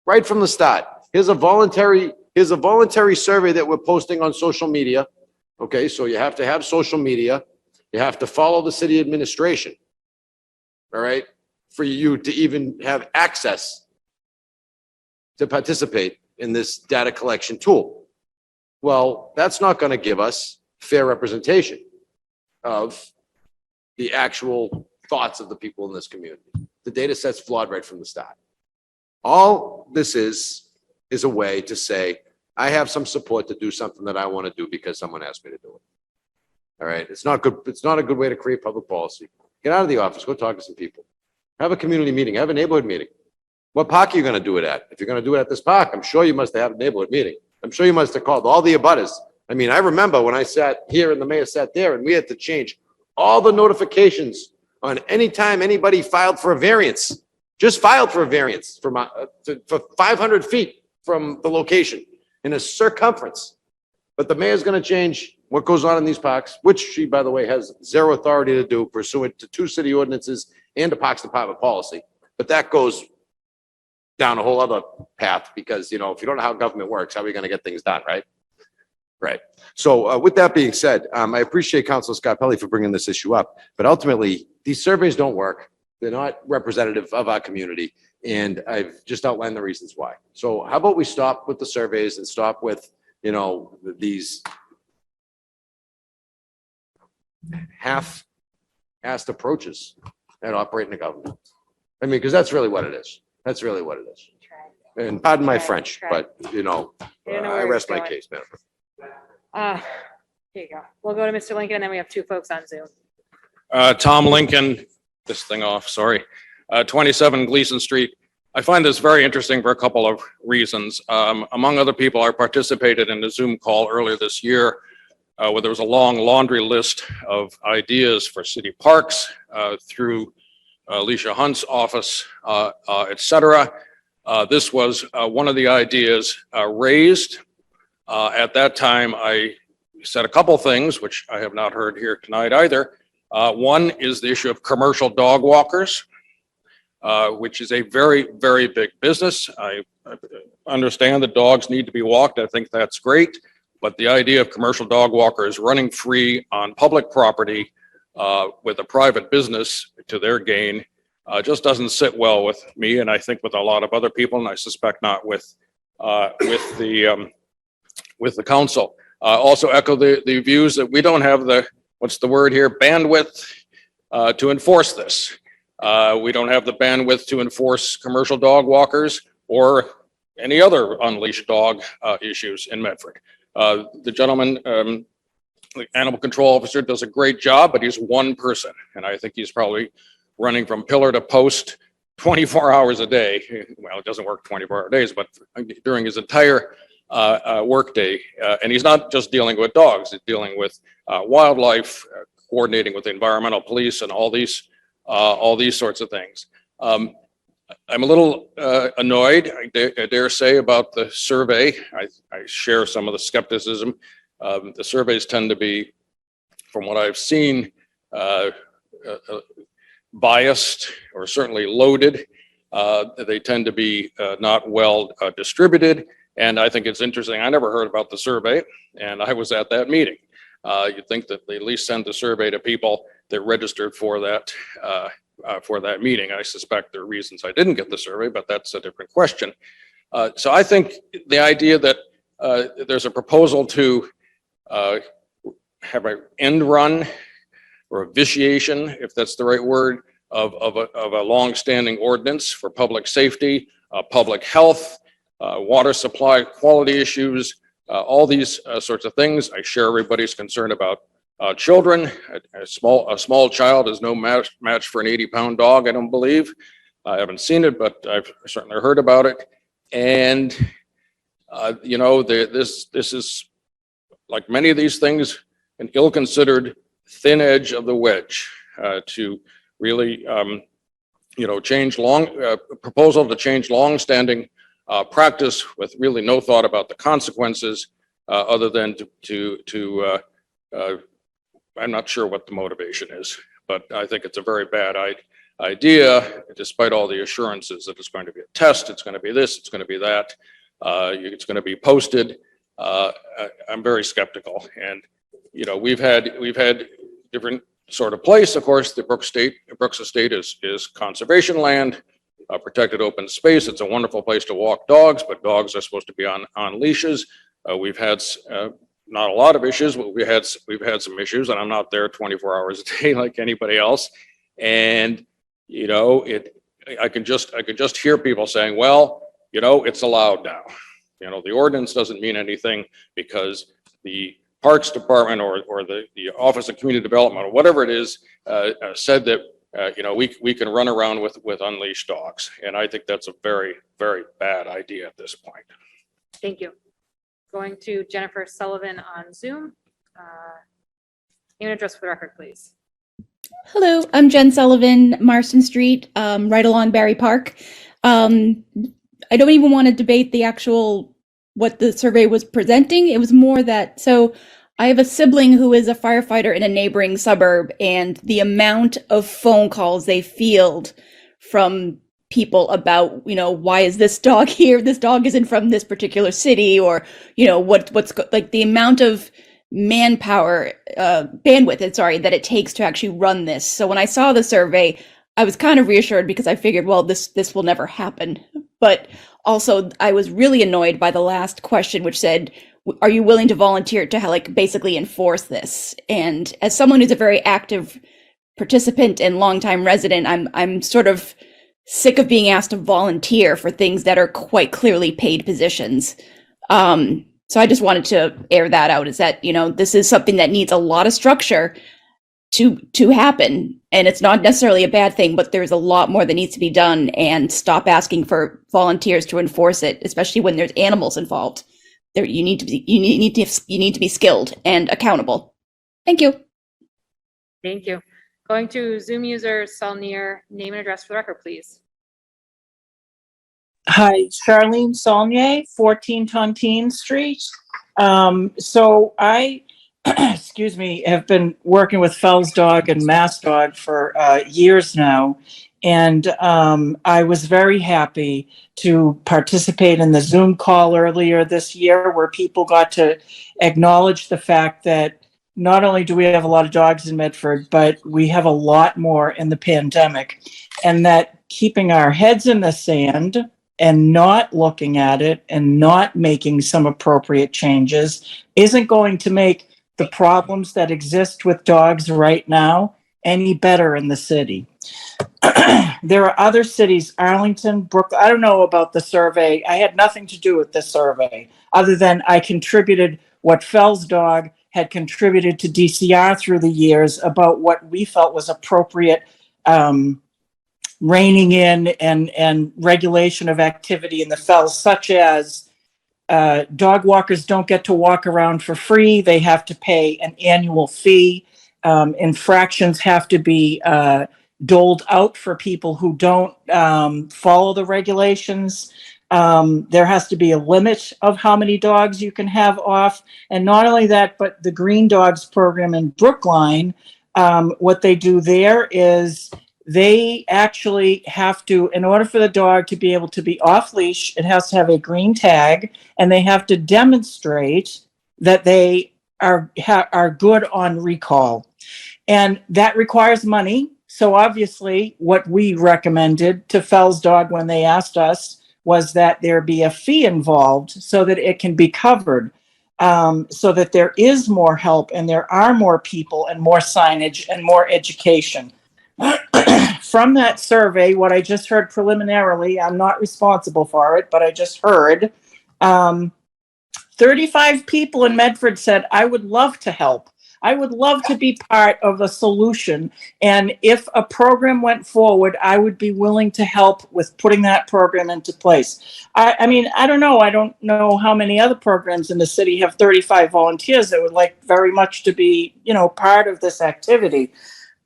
Right from the start. Here's a voluntary survey that we're posting on social media. Okay, so you have to have social media. You have to follow the city administration. All right, for you to even have access to participate in this data collection tool. Well, that's not going to give us fair representation of the actual thoughts of the people in this community. The data set's flawed right from the start. All this is a way to say, I have some support to do something that I want to do because someone asked me to do it. All right, it's not good. It's not a good way to create public policy. Get out of the office, go talk to some people. Have a community meeting, have a neighborhood meeting. What park are you going to do it at? If you're going to do it at this park, I'm sure you must have a neighborhood meeting. I'm sure you must have called all the abutters. I mean, I remember when I sat here and the mayor sat there and we had to change all the notifications on any time anybody filed for a variance, just filed for a variance from for 500 feet from the location in a circumference. But the mayor's going to change what goes on in these parks, which she, by the way, has zero authority to do pursuant to 2 city ordinances and a Parks Department policy. But that goes down a whole other path because, you know, if you don't know how government works, how are we going to get things done, right? Right. So with that being said, I appreciate Councilor Scarpelli for bringing this issue up, but ultimately these surveys don't work. They're not representative of our community. And I've just outlined the reasons why. So how about we stop with the surveys and stop with, you know, these half-assed approaches at operating the government. I mean, because that's really what it is. That's really what it is. And pardon my French, but you know, I rest my case, Madam President. Here you go. We'll go to Mr. Lincoln and then we have 2 folks on Zoom. Tom Lincoln, this thing off, sorry. 27 Gleason Street. I find this very interesting for a couple of reasons. Among other people, I participated in a Zoom call earlier this year where there was a long laundry list of ideas for city parks through Alicia Hunt's office, et cetera. This was one of the ideas raised. At that time, I said a couple things, which I have not heard here tonight either. One is the issue of commercial dog walkers, which is a very, very big business. I understand that dogs need to be walked. I think that's great. But the idea of commercial dog walkers running free on public property with a private business to their gain just doesn't sit well with me, and I think with a lot of other people, and I suspect not with the council. Also echo the views that we don't have the, what's the word here, bandwidth to enforce this. We don't have the bandwidth to enforce commercial dog walkers or any other unleashed dog issues in Medford. The gentleman, the animal control officer, does a great job, but he's one person, and I think he's probably running from pillar to post 24 hours a day. Well, it doesn't work 24-hour days, but during his entire workday. And he's not just dealing with dogs, he's dealing with wildlife, coordinating with the environmental police and all these sorts of things. I'm a little annoyed, I dare say, about the survey. I share some of the skepticism. The surveys tend to be, from what I've seen, biased or certainly loaded. They tend to be not well distributed. And I think it's interesting. I never heard about the survey, and I was at that meeting. You'd think that they at least send the survey to people that registered for that meeting. I suspect there are reasons I didn't get the survey, but that's a different question. So I think the idea that there's a proposal to have an end run or a vitiation, if that's the right word, of a long-standing ordinance for public safety, public health, water supply quality issues, all these sorts of things. I share everybody's concern about children. A small child is no match for an 80-pound dog, I don't believe. I haven't seen it, but I've certainly heard about it. And, you know, this is, like many of these things, an ill-considered thin edge of the wedge to really, you know, proposal to change long-standing practice with really no thought about the consequences other than I'm not sure what the motivation is, but I think it's a very bad idea, despite all the assurances that it's going to be a test, it's going to be this, it's going to be that, it's going to be posted. I'm very skeptical. And, you know, we've had different sort of place. Of course, the Brooks Estate is conservation land, protected open space. It's a wonderful place to walk dogs, but dogs are supposed to be on leashes. We've had not a lot of issues, but we've had some issues, and I'm not there 24 hours a day like anybody else. And, you know, I can just hear people saying, well, you know, it's allowed now. You know, the ordinance doesn't mean anything because the Parks Department or the Office of Community Development or whatever it is said that you know, we can run around with unleashed dogs. And I think that's a very, very bad idea at this point. Thank you. Going to Jennifer Sullivan on Zoom. Name and address for the record, please. Hello, I'm Jen Sullivan, Marston Street, right along Barry Park. I don't even want to debate the actual, what the survey was presenting. It was more that, so I have a sibling who is a firefighter in a neighboring suburb, and the amount of phone calls they field from people about, you know, why is this dog here? This dog isn't from this particular city, or, you know, like the amount of manpower, bandwidth, that it takes to actually run this. So when I saw the survey, I was kind of reassured because I figured, well, this will never happen. But also I was really annoyed by the last question, which said, are you willing to volunteer to like basically enforce this? And as someone who's a very active participant and longtime resident, I'm sort of sick of being asked to volunteer for things that are quite clearly paid positions. So I just wanted to air that out, is that, you know, this is something that needs a lot of structure to happen. And it's not necessarily a bad thing, but there's a lot more that needs to be done, and stop asking for volunteers to enforce it, especially when there's animals involved. There, you need to be skilled and accountable. Thank you. Thank you. Going to Zoom user Salnir, name and address for the record, please. Hi, Charlene Saulnier, 14 Tontine Street. So I, excuse me, have been working with Fell's Dog and Mass Dog for years now. And I was very happy to participate in the Zoom call earlier this year, where people got to acknowledge the fact that not only do we have a lot of dogs in Medford, but we have a lot more in the pandemic, and that keeping our heads in the sand and not looking at it and not making some appropriate changes isn't going to make the problems that exist with dogs right now any better in the city. There are other cities, Arlington, Brooklyn. I don't know about the survey. I had nothing to do with this survey, other than I contributed what Fell's Dog had contributed to DCR through the years about what we felt was appropriate reining in and regulation of activity in the Fells, such as dog walkers don't get to walk around for free. They have to pay an annual fee. Infractions have to be doled out for people who don't follow the regulations. There has to be a limit of how many dogs you can have off. And not only that, but the Green Dogs program in Brookline What they do there is they actually have to, in order for the dog to be able to be off leash, it has to have a green tag, and they have to demonstrate that they are good on recall. And that requires money. So obviously, what we recommended to Fell's Dog when they asked us was that there be a fee involved so that it can be covered, so that there is more help and there are more people and more signage and more education. From that survey, what I just heard preliminarily, I'm not responsible for it, but I just heard 35 people in Medford said, I would love to help. I would love to be part of a solution. And if a program went forward, I would be willing to help with putting that program into place. I mean, I don't know. I don't know how many other programs in the city have 35 volunteers that would like very much to be, part of this activity.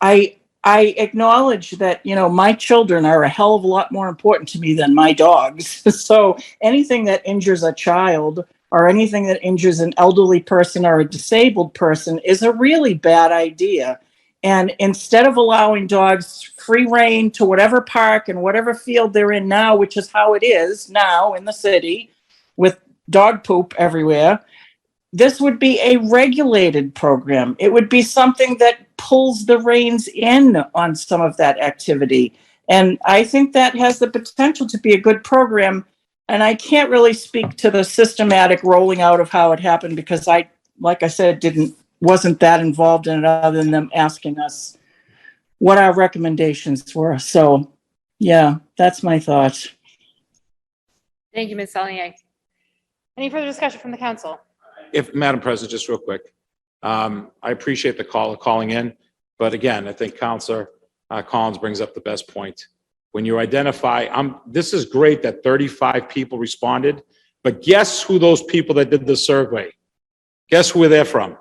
I acknowledge that, my children are a hell of a lot more important to me than my dogs. So anything that injures a child or anything that injures an elderly person or a disabled person is a really bad idea. And instead of allowing dogs free rein to whatever park and whatever field they're in now, which is how it is now in the city with dog poop everywhere, this would be a regulated program. It would be something that pulls the reins in on some of that activity. And I think that has the potential to be a good program. And I can't really speak to the systematic rolling out of how it happened because like I said, wasn't that involved in it other than them asking us what our recommendations were. So yeah, that's my thoughts. Thank you, Ms. Saulnier. Any further discussion from the council? If, Madam President, just real quick, I appreciate the calling in, but again, I think Counselor Collins brings up the best point. When you identify, this is great that 35 people responded, but guess who those people that did the survey? Guess where they're from?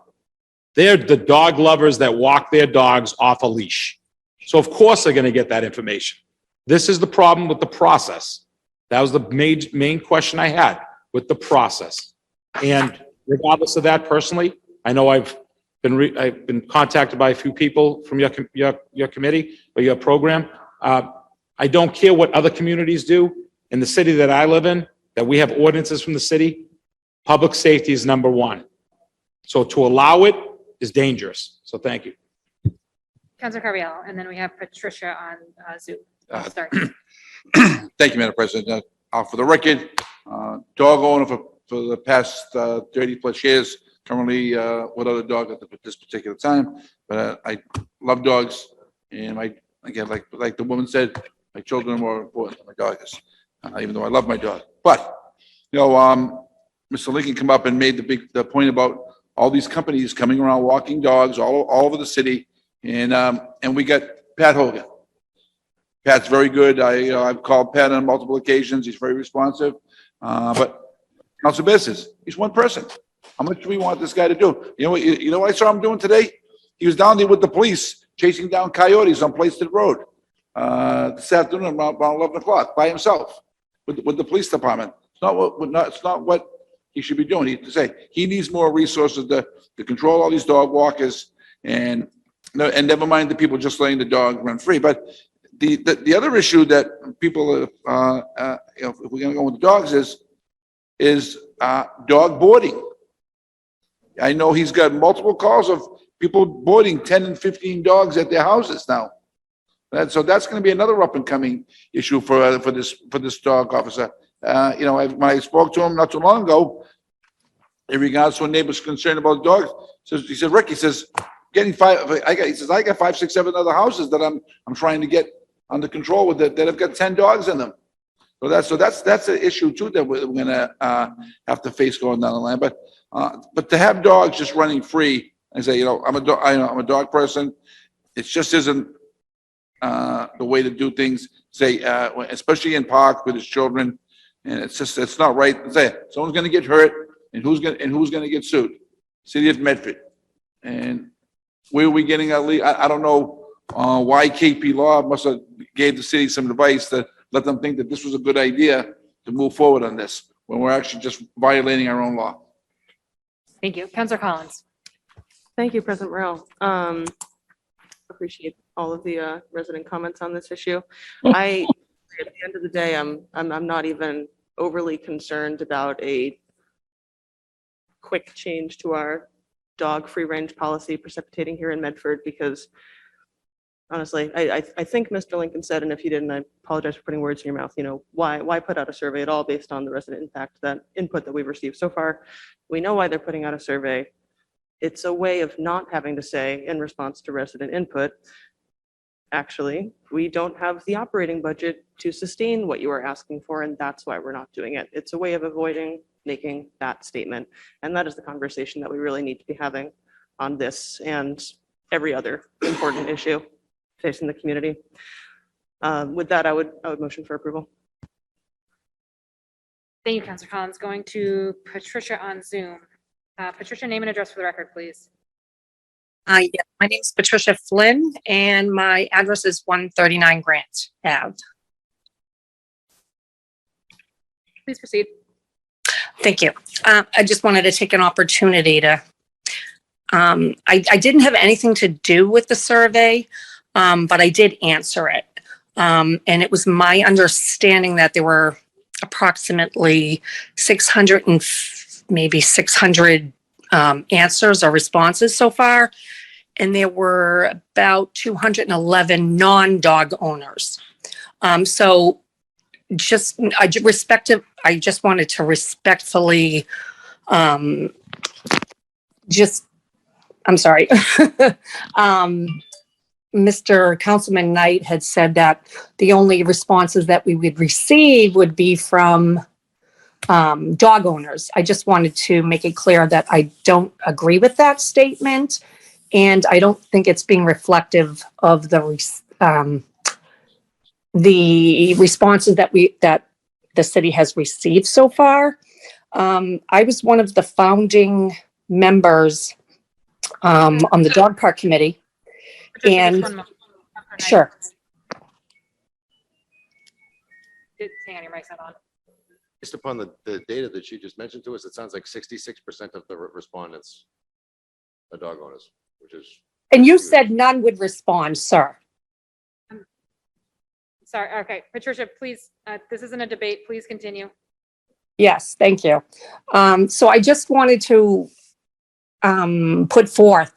They're the dog lovers that walk their dogs off a leash. So of course they're going to get that information. This is the problem with the process. That was the main question I had with the process. And regardless of that, personally, I know I've been contacted by a few people from your committee or your program. I don't care what other communities do. In the city that I live in, that we have ordinances from the city, public safety is number one. So to allow it is dangerous. So thank you. Councilor Carviallo, and then we have Patricia on Zoom. Sorry. Thank you, Madam President. For the record, dog owner for the past 30 plus years, currently without a dog at this particular time. But I love dogs, and again, like the woman said, my children are more important than my dog is, even though I love my dog. But Mr. Lincoln come up and made the point about all these companies coming around walking dogs all over the city, and we got Pat Hogan. Pat's very good. I've called Pat on multiple occasions. He's very responsive. But Council Business, he's one person. How much do we want this guy to do? You know what I saw him doing today? He was down there with the police chasing down coyotes on Plaisted Road this afternoon around 11 o'clock by himself with the police department. It's not what he should be doing. He needs more resources to control all these dog walkers and never mind the people just letting the dog run free. But the other issue that people, if we're going to go with the dogs is dog boarding. I know he's got multiple calls of people boarding 10 and 15 dogs at their houses now. So that's going to be another up and coming issue for this dog officer. When I spoke to him not too long ago, in regards to a neighbor's concern about dogs, he said, Rick, he says, I got 5, 6, 7 other houses that I'm trying to get under control with that have got 10 dogs in them. So that's an issue too that we're gonna have to face going down the line. But to have dogs just running free and say, I'm a dog person, it just isn't the way to do things. Say, especially in parks with his children, and it's not right. Say someone's gonna get hurt, and who's gonna get sued? City of Medford. And where are we getting our lead? I don't know why KP Law must have gave the city some advice to let them think that this was a good idea to move forward on this when we're actually just violating our own law. Thank you. Councilor Collins. Thank you, President Morrell. appreciate all of the resident comments on this issue. At the end of the day, I'm not even overly concerned about a quick change to our dog free range policy precipitating here in Medford, because honestly, I think Mr. Lincoln said, and if you didn't, I apologize for putting words in your mouth, why put out a survey at all based on the resident impact, that input that we've received so far? We know why they're putting out a survey. It's a way of not having to say in response to resident input, actually, we don't have the operating budget to sustain what you are asking for, and that's why we're not doing it. It's a way of avoiding making that statement. And that is the conversation that we really need to be having on this and every other important issue facing the community. With that, I would motion for approval. Thank you, Councilor Collins. Going to Patricia on Zoom. Patricia, name and address for the record, please. Yeah, my name is Patricia Flynn and my address is 139 Grant Ave. Please proceed. Thank you. I just wanted to take an opportunity to, I didn't have anything to do with the survey, but I did answer it. And it was my understanding that there were approximately 600 answers or responses so far. And there were about 211 non-dog owners. So I just wanted to respectfully, I'm sorry. Mr. Councilman Knight had said that the only responses that we would receive would be from dog owners. I just wanted to make it clear that I don't agree with that statement, and I don't think it's being reflective of the responses that the city has received so far. I was one of the founding members on the dog park committee. And sure. Hang on, your mic's not on. Based upon the data that you just mentioned to us, it sounds like 66% of the respondents are dog owners, which is. And you said none would respond, sir. Sorry. Okay, Patricia, please, this isn't a debate. Please continue. Yes, thank you. So I just wanted to put forth,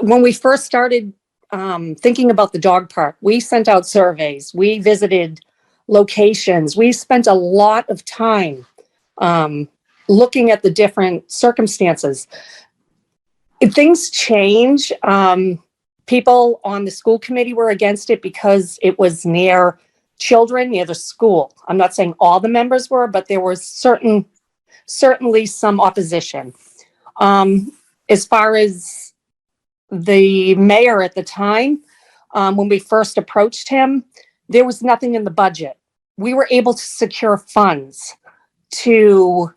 when we first started thinking about the dog park, we sent out surveys, we visited locations, we spent a lot of time looking at the different circumstances. If things change, people on the school committee were against it because it was near children, near the school. I'm not saying all the members were, but there was certainly some opposition. As far as the mayor at the time, when we first approached him, there was nothing in the budget. We were able to secure funds to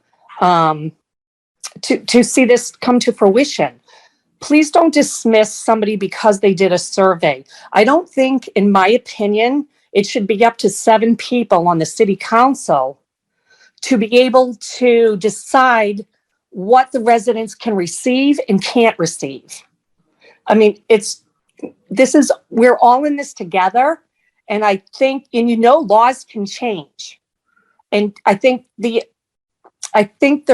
see this come to fruition. Please don't dismiss somebody because they did a survey. I don't think, in my opinion, it should be up to 7 people on the city council to be able to decide what the residents can receive and can't receive. I mean, we're all in this together. And I think, laws can change. And I think the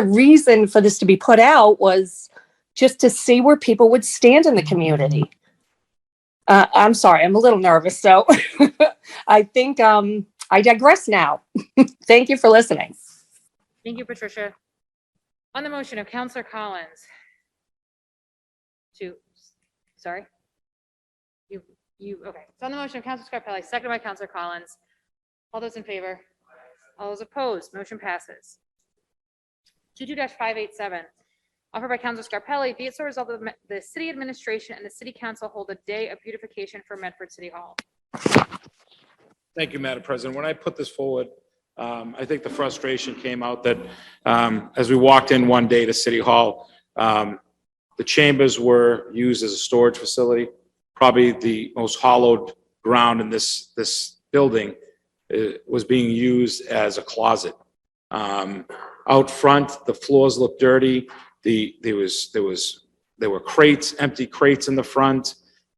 reason for this to be put out was just to see where people would stand in the community. I'm sorry, I'm a little nervous. So I think I digress now. Thank you for listening. Thank you, Patricia. On the motion of Councilor Collins okay. So on the motion of Councilor Scarpelli, seconded by Councilor Collins. All those in favor? All those opposed? Motion passes. 22-587, offered by Councilor Scarpelli, be it so resolved that the city administration and the city council hold a day of beautification for Medford City Hall. Thank you, Madam President. When I put this forward, I think the frustration came out that as we walked in one day to City Hall, the chambers were used as a storage facility. Probably the most hollowed ground in this building was being used as a closet. Out front, the floors looked dirty. There were crates, empty crates in the front.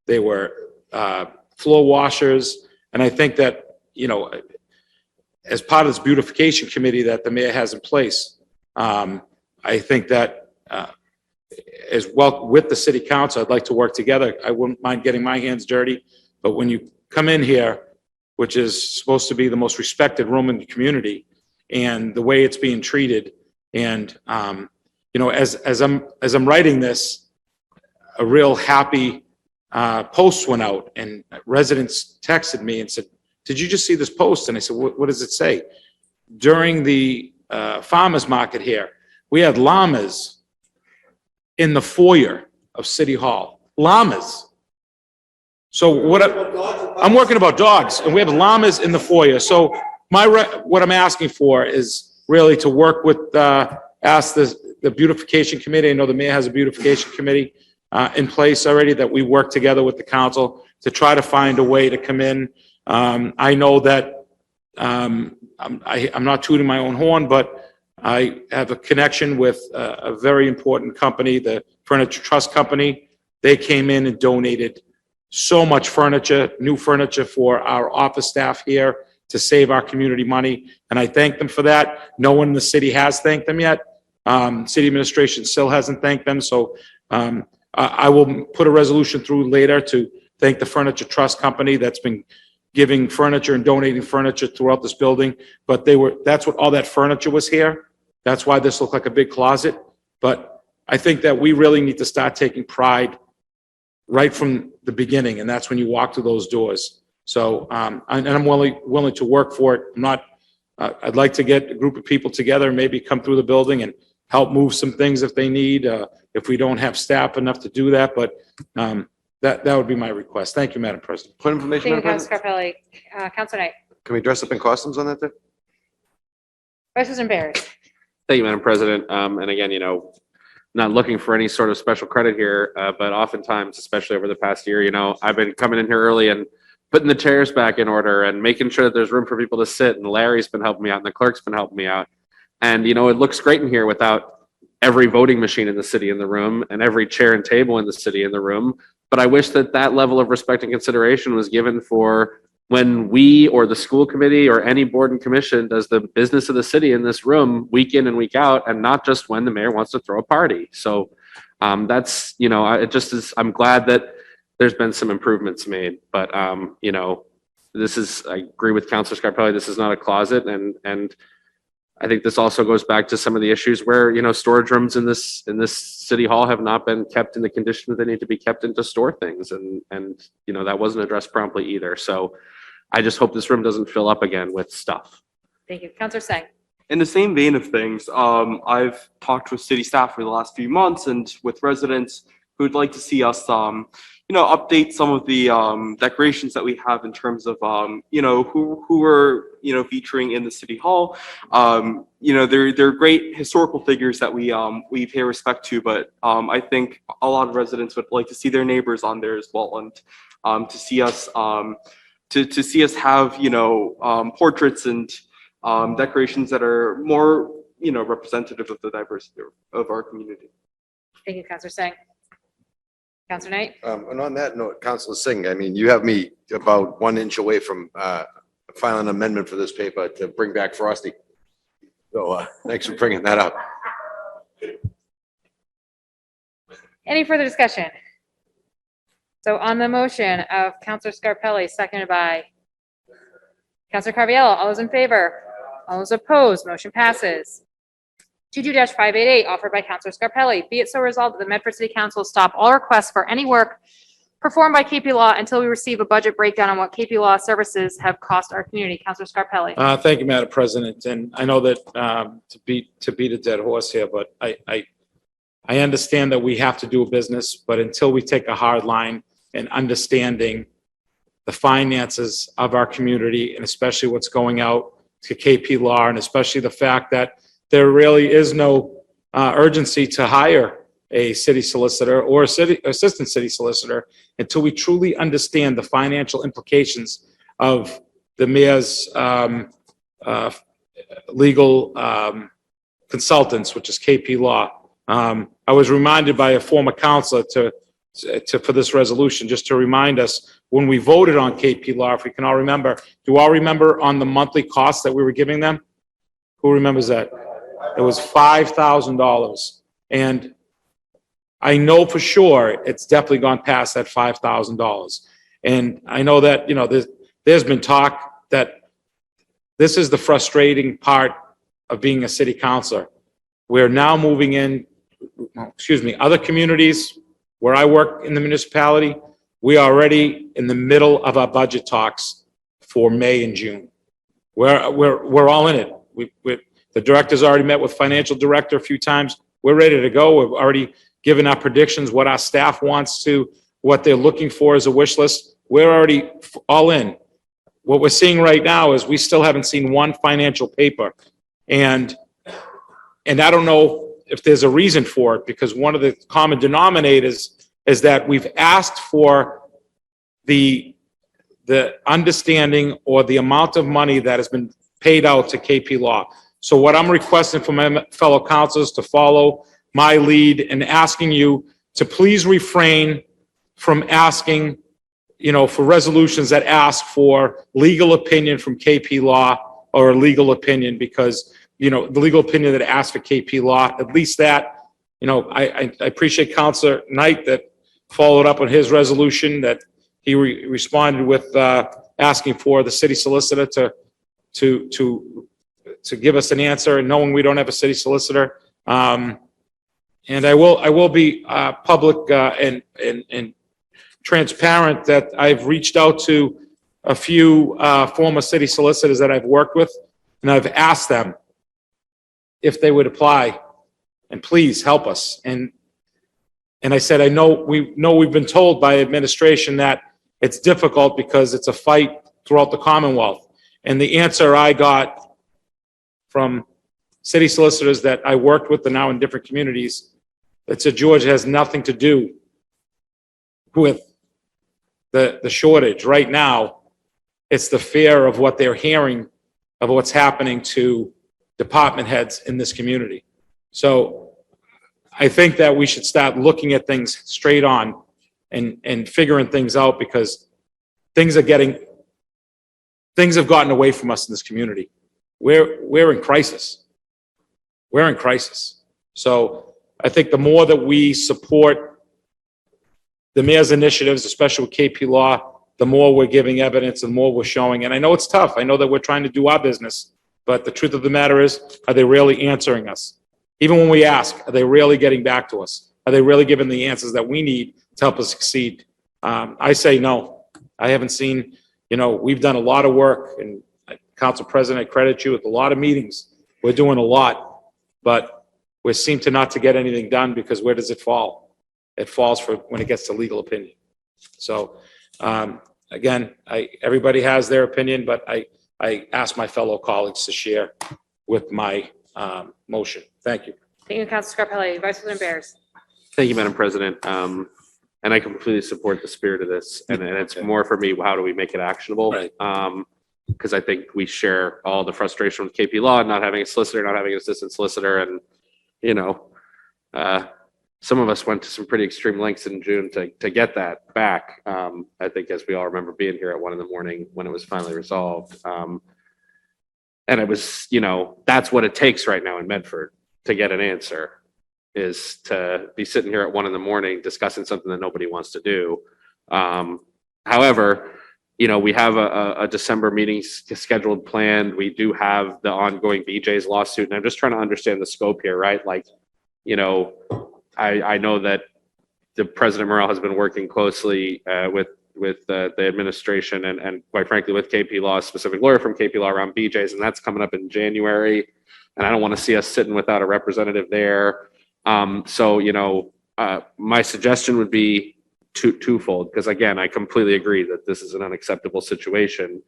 They were floor washers. And I think that, you know, as part of this beautification committee that the mayor has in place, I think that as well with the city council, I'd like to work together. I wouldn't mind getting my hands dirty, but when you come in here, which is supposed to be the most respected room in the community, and the way it's being treated, and you know, as I'm writing this, a real happy post went out, and residents texted me and said, "Did you just see this post?" And I said, what does it say? During the farmers market here, we had llamas in the foyer of City Hall. Llamas. So I'm working about dogs, and we have llamas in the foyer. So what I'm asking for is really to work with, ask the beautification committee. I know the mayor has a beautification committee in place already, that we work together with the council to try to find a way to come in. I know that I'm not tooting my own horn, but I have a connection with a very important company, the Furniture Trust Company. They came in and donated so much furniture, new furniture for our office staff here to save our community money. And I thank them for that. No one in the city has thanked them yet. City administration still hasn't thanked them. So I will put a resolution through later to thank the Furniture Trust Company that's been giving furniture and donating furniture throughout this building. But that's what all that furniture was here. That's why this looked like a big closet. But I think that we really need to start taking pride right from the beginning, and that's when you walk through those doors. So, and I'm willing to work for it. I'd like to get a group of people together, maybe come through the building and help move some things if they need, if we don't have staff enough to do that. But that would be my request. Thank you, Madam President. Point of information, Thank you, Madam Councilor President? Scarpelli. Councilor Knight. Can we dress up in costumes on that day? Vice President Barry. Thank you, Madam President. And again, you know, not looking for any sort of special credit here, but oftentimes, especially over the past year, you know, I've been coming in here early and putting the chairs back in order and making sure that there's room for people to sit. And Larry's been helping me out and the clerk's been helping me out. And, you know, it looks great in here without every voting machine in the city in the room and every chair and table in the city in the room. But I wish that that level of respect and consideration was given for when we or the school committee or any board and commission does the business of the city in this room week in and week out, and not just when the mayor wants to throw a party. So that's, you know, it just is, I'm glad that there's been some improvements made, but you know, this is, I agree with Councilor Scarpelli, this is not a closet. And I think this also goes back to some of the issues where, you know, storage rooms in this city hall have not been kept in the condition that they need to be kept in to store things. And, you know, that wasn't addressed promptly either. So I just hope this room doesn't fill up again with stuff. Thank you. Councilor Sang. In the same vein of things, I've talked with city staff for the last few months and with residents who would like to see us, you know, update some of the decorations that we have in terms of, you know, who are, you know, featuring in the city hall. You know, they're great historical figures that we pay respect to, but I think a lot of residents would like to see their neighbors on there as well, and to see us to see us have, you know, portraits and decorations that are more, you know, representative of the diversity of our community. Thank you, Councilor Sang. Councilor Knight. And on that note, Councilor Singh, I mean, you have me about 1 inch away from filing an amendment for this paper to bring back Frosty. So thanks for bringing that up. Any further discussion? So on the motion of Councilor Scarpelli, seconded by Councilor Carviallo, all those in favor? All those opposed? Motion passes. 22-588, offered by Councilor Scarpelli. Be it so resolved that the Medford City Council stop all requests for any work performed by KP Law until we receive a budget breakdown on what KP Law services have cost our community. Councilor Scarpelli. Thank you, Madam President. And I know that to beat a dead horse here, but I understand that we have to do a business, but until we take a hard line in understanding the finances of our community, and especially what's going out to KP Law, and especially the fact that there really is no urgency to hire a city solicitor or a assistant city solicitor until we truly understand the financial implications of the mayor's legal consultants, which is KP Law. I was reminded by a former counselor to for this resolution, just to remind us, when we voted on KP Law, if we can all remember, do all remember on the monthly costs that we were giving them? Who remembers that? It was $5,000. And I know for sure it's definitely gone past that $5,000. And I know that, you know, there's been talk that this is the frustrating part of being a city councilor. We're now moving in, other communities where I work in the municipality, we are already in the middle of our budget talks for May and June. We're all in it. The director's already met with financial director a few times. We're ready to go. We've already given our predictions, what our staff wants to, what they're looking for as a wish list. We're already all in. What we're seeing right now is we still haven't seen one financial paper. And I don't know if there's a reason for it, because one of the common denominators is that we've asked for the understanding or the amount of money that has been paid out to KP Law. So what I'm requesting from my fellow councilors to follow my lead and asking you to please refrain from asking, you know, for resolutions that ask for legal opinion from KP Law or a legal opinion, because, you know, the legal opinion that asks for KP Law, at least that, you know, I appreciate Councilor Knight that followed up on his resolution, that he responded with asking for the city solicitor to give us an answer, and knowing we don't have a city solicitor. And I will be public and transparent that I've reached out to a few former city solicitors that I've worked with, and I've asked them if they would apply and please help us. And I said, we've been told by administration that it's difficult because it's a fight throughout the Commonwealth. And the answer I got from city solicitors that I worked with and now in different communities, that said, George, it has nothing to do with the shortage. Right now, it's the fear of what they're hearing of what's happening to department heads in this community. So I think that we should start looking at things straight on and figuring things out, because things have gotten away from us in this community. We're in crisis. We're in crisis. So I think the more that we support the mayor's initiatives, especially with KP Law, the more we're giving evidence and the more we're showing. And I know it's tough. I know that we're trying to do our business, but the truth of the matter is, are they really answering us? Even when we ask, are they really getting back to us? Are they really giving the answers that we need to help us succeed? I say no. I haven't seen, you know, we've done a lot of work, and Council President, I credit you with a lot of meetings. We're doing a lot, but we seem to not to get anything done, because where does it fall? It falls for when it gets to legal opinion. So, again, everybody has their opinion, but I ask my fellow colleagues to share with my motion. Thank you. Thank you, Councilor Scarpelli. Vice President Bears. Thank you, Madam President. And I completely support the spirit of this. And it's more for me, how do we make it actionable? Right. Because I think we share all the frustration with KP Law, not having a solicitor, not having an assistant solicitor. And, you know, some of us went to some pretty extreme lengths in June to get that back. I think, as we all remember, being here at 1 a.m. when it was finally resolved. And it was, you know, that's what it takes right now in Medford to get an answer, is to be sitting here at 1 a.m. discussing something that nobody wants to do. However, you know, we have a December meeting scheduled planned. We do have the ongoing BJ's lawsuit, and I'm just trying to understand the scope here, right? Like, you know, I know that the President Morrell has been working closely with the administration and quite frankly with KP Law, a specific lawyer from KP Law around BJ's, and that's coming up in January. And I don't want to see us sitting without a representative there. So, you know, my suggestion would be twofold, because again, I completely agree that this is an unacceptable situation.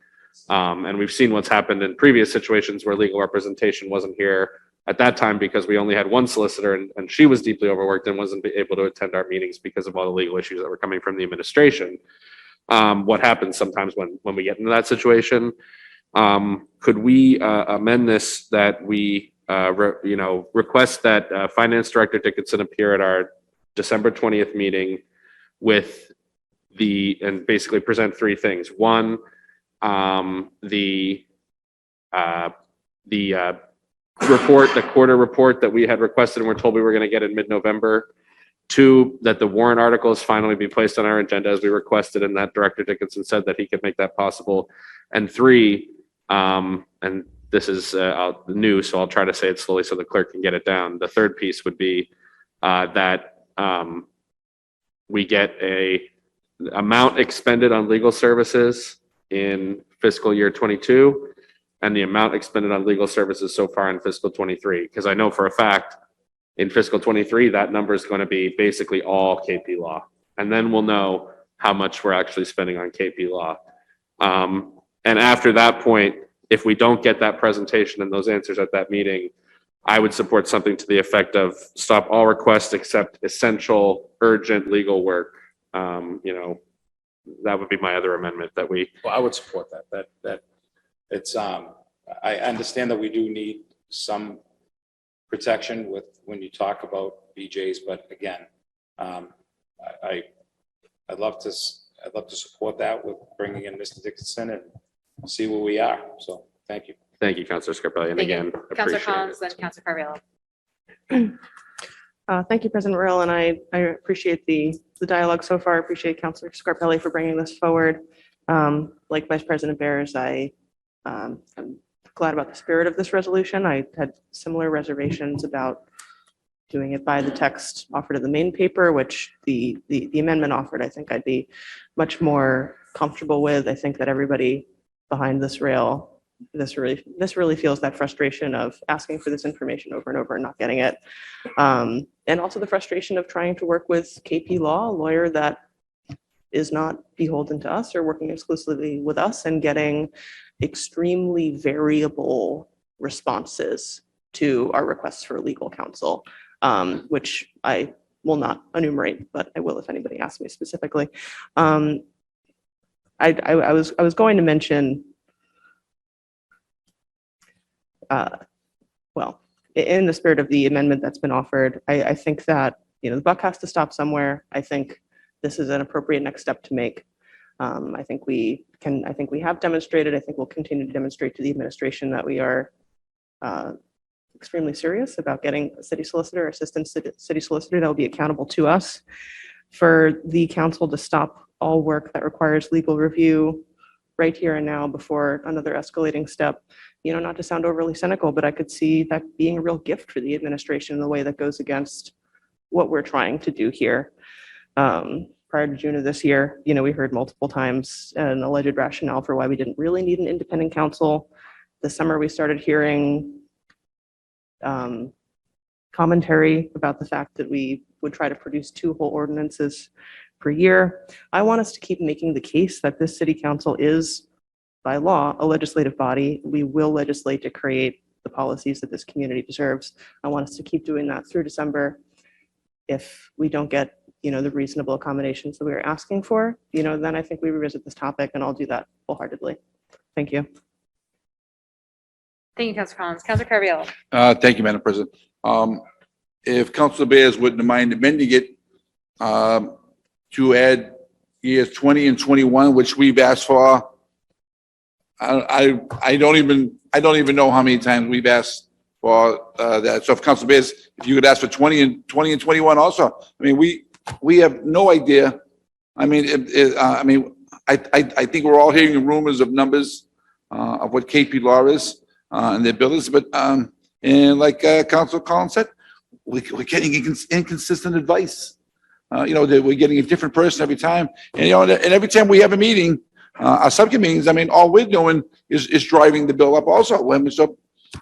And we've seen what's happened in previous situations where legal representation wasn't here at that time because we only had one solicitor, and she was deeply overworked and wasn't able to attend our meetings because of all the legal issues that were coming from the administration. What happens sometimes when we get into that situation? Could we amend this that we request that finance director Dickinson appear at our December 20th meeting with and basically present three things. One, the quarter report that we had requested and we're told we were going to get in mid-November. Two, that the warrant articles finally be placed on our agenda as we requested, and that Director Dickinson said that he could make that possible. And three, and this is new, so I'll try to say it slowly so the clerk can get it down. The third piece would be that we get a amount expended on legal services in fiscal year 22 and the amount expended on legal services so far in fiscal 23. Because I know for a fact in fiscal 23, that number is going to be basically all KP Law. And then we'll know how much we're actually spending on KP Law. And after that point, if we don't get that presentation and those answers at that meeting, I would support something to the effect of stop all requests except essential, urgent legal work. That would be my other amendment that we. Well, I would support that. That it's, I understand that we do need some protection when you talk about BJ's, but again, I'd love to support that with bringing in Mr. Dickinson and see where we are. So, thank you. Thank you, Councilor Scarpelli. And Thank you. again, Councilor appreciate Collins, it. then Councilor Carviallo. Thank you, President Royal, and I appreciate the dialogue so far. I appreciate Councilor Scarpelli for bringing this forward. Like Vice President Bears, I'm glad about the spirit of this resolution. I had similar reservations about doing it by the text offered in the main paper, which the amendment offered, I think I'd be much more comfortable with. I think that everybody behind this rail, this really feels that frustration of asking for this information over and over and not getting it. And also the frustration of trying to work with KP Law, a lawyer that is not beholden to us or working exclusively with us, and getting extremely variable responses to our requests for legal counsel, which I will not enumerate, but I will if anybody asks me specifically. I was going to mention, well, in the spirit of the amendment that's been offered, I think that, the buck has to stop somewhere. I think this is an appropriate next step to make. I think we have demonstrated, I think we'll continue to demonstrate to the administration that we are extremely serious about getting a city solicitor, assistant city solicitor that will be accountable to us. For the council to stop all work that requires legal review right here and now before another escalating step, not to sound overly cynical, but I could see that being a real gift for the administration in a way that goes against what we're trying to do here. Prior to June of this year, we heard multiple times an alleged rationale for why we didn't really need an independent counsel. This summer, we started hearing commentary about the fact that we would try to produce 2 whole ordinances per year. I want us to keep making the case that this city council is, by law, a legislative body. We will legislate to create the policies that this community deserves. I want us to keep doing that through December. If we don't get the reasonable accommodations that we are asking for, then I think we revisit this topic, and I'll do that wholeheartedly. Thank you. Thank you, Councilor Collins. Councilor Carviallo. Thank you, Madam President. If Councilor Bears wouldn't mind amending it to add years 20 and 21, which we've asked for. I don't even know how many times we've asked for that. So if Councilor Bears, if you could ask for 20 and 21 also. I mean, we have no idea. I mean, I think we're all hearing rumors of numbers of what KP Law is and their abilities, but and like Councilor Collins said, we're getting inconsistent advice. That we're getting a different person every time, and every time we have a meeting, our subcommittees, all we're doing is driving the bill up also. So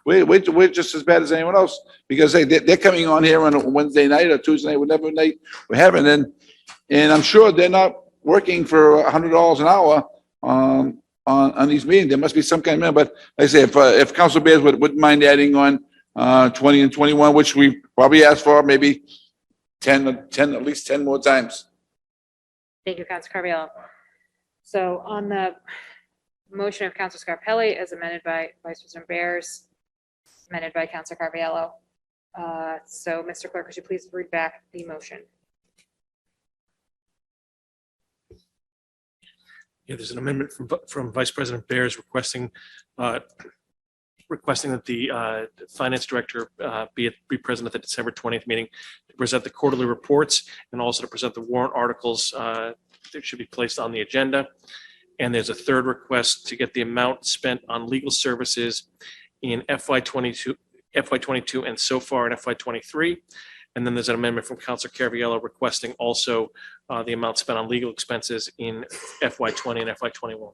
we're just as bad as anyone else, because they're coming on here on a Wednesday night or Tuesday night, whatever night we're having, and I'm sure they're not working for $100 an hour on these meetings. There must be some kind of, but like I say, if Council Bears wouldn't mind adding on 20 and 21, which we probably asked for maybe 10, at least 10 more times. Thank you, Councilor Carviallo. So on the motion of Councilor Scarpelli as amended by Vice President Bears, amended by Councilor Carviallo. So Mr. Clerk, could you please read back the motion? Yeah, there's an amendment from Vice President Bears requesting that the finance director be present at the December 20th meeting to present the quarterly reports and also to present the warrant articles that should be placed on the agenda. And there's a third request to get the amount spent on legal services in FY22 and so far in FY23. And then there's an amendment from Councilor Caraviello requesting also the amount spent on legal expenses in FY20 and FY21.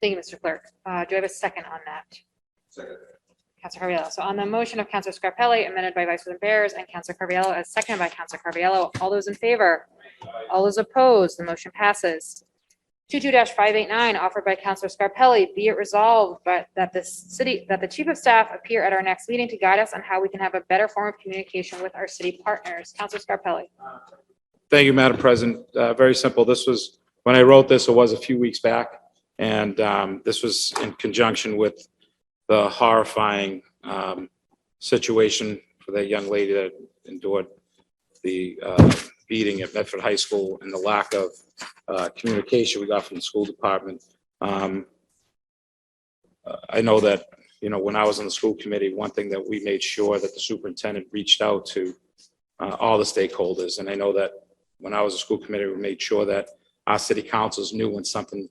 Thank you, Mr. Clerk. Do I have a second on that? Second. Councilor Carviallo. So on the motion of Councilor Scarpelli, amended by Vice President Bears and Councilor Carviallo, as seconded by Councilor Carviallo, all those in favor? All those opposed? The motion passes. 22-589, offered by Councilor Scarpelli, be it resolved, but that the Chief of Staff appear at our next meeting to guide us on how we can have a better form of communication with our city partners. Councilor Scarpelli. Thank you, Madam President. Very simple. This was, when I wrote this, it was a few weeks back, and this was in conjunction with the horrifying situation for that young lady that endured the beating at Medford High School and the lack of communication we got from the school department. I know that, when I was on the school committee, one thing that we made sure that the superintendent reached out to all the stakeholders. And I know that when I was a school committee, we made sure that our city councils knew when something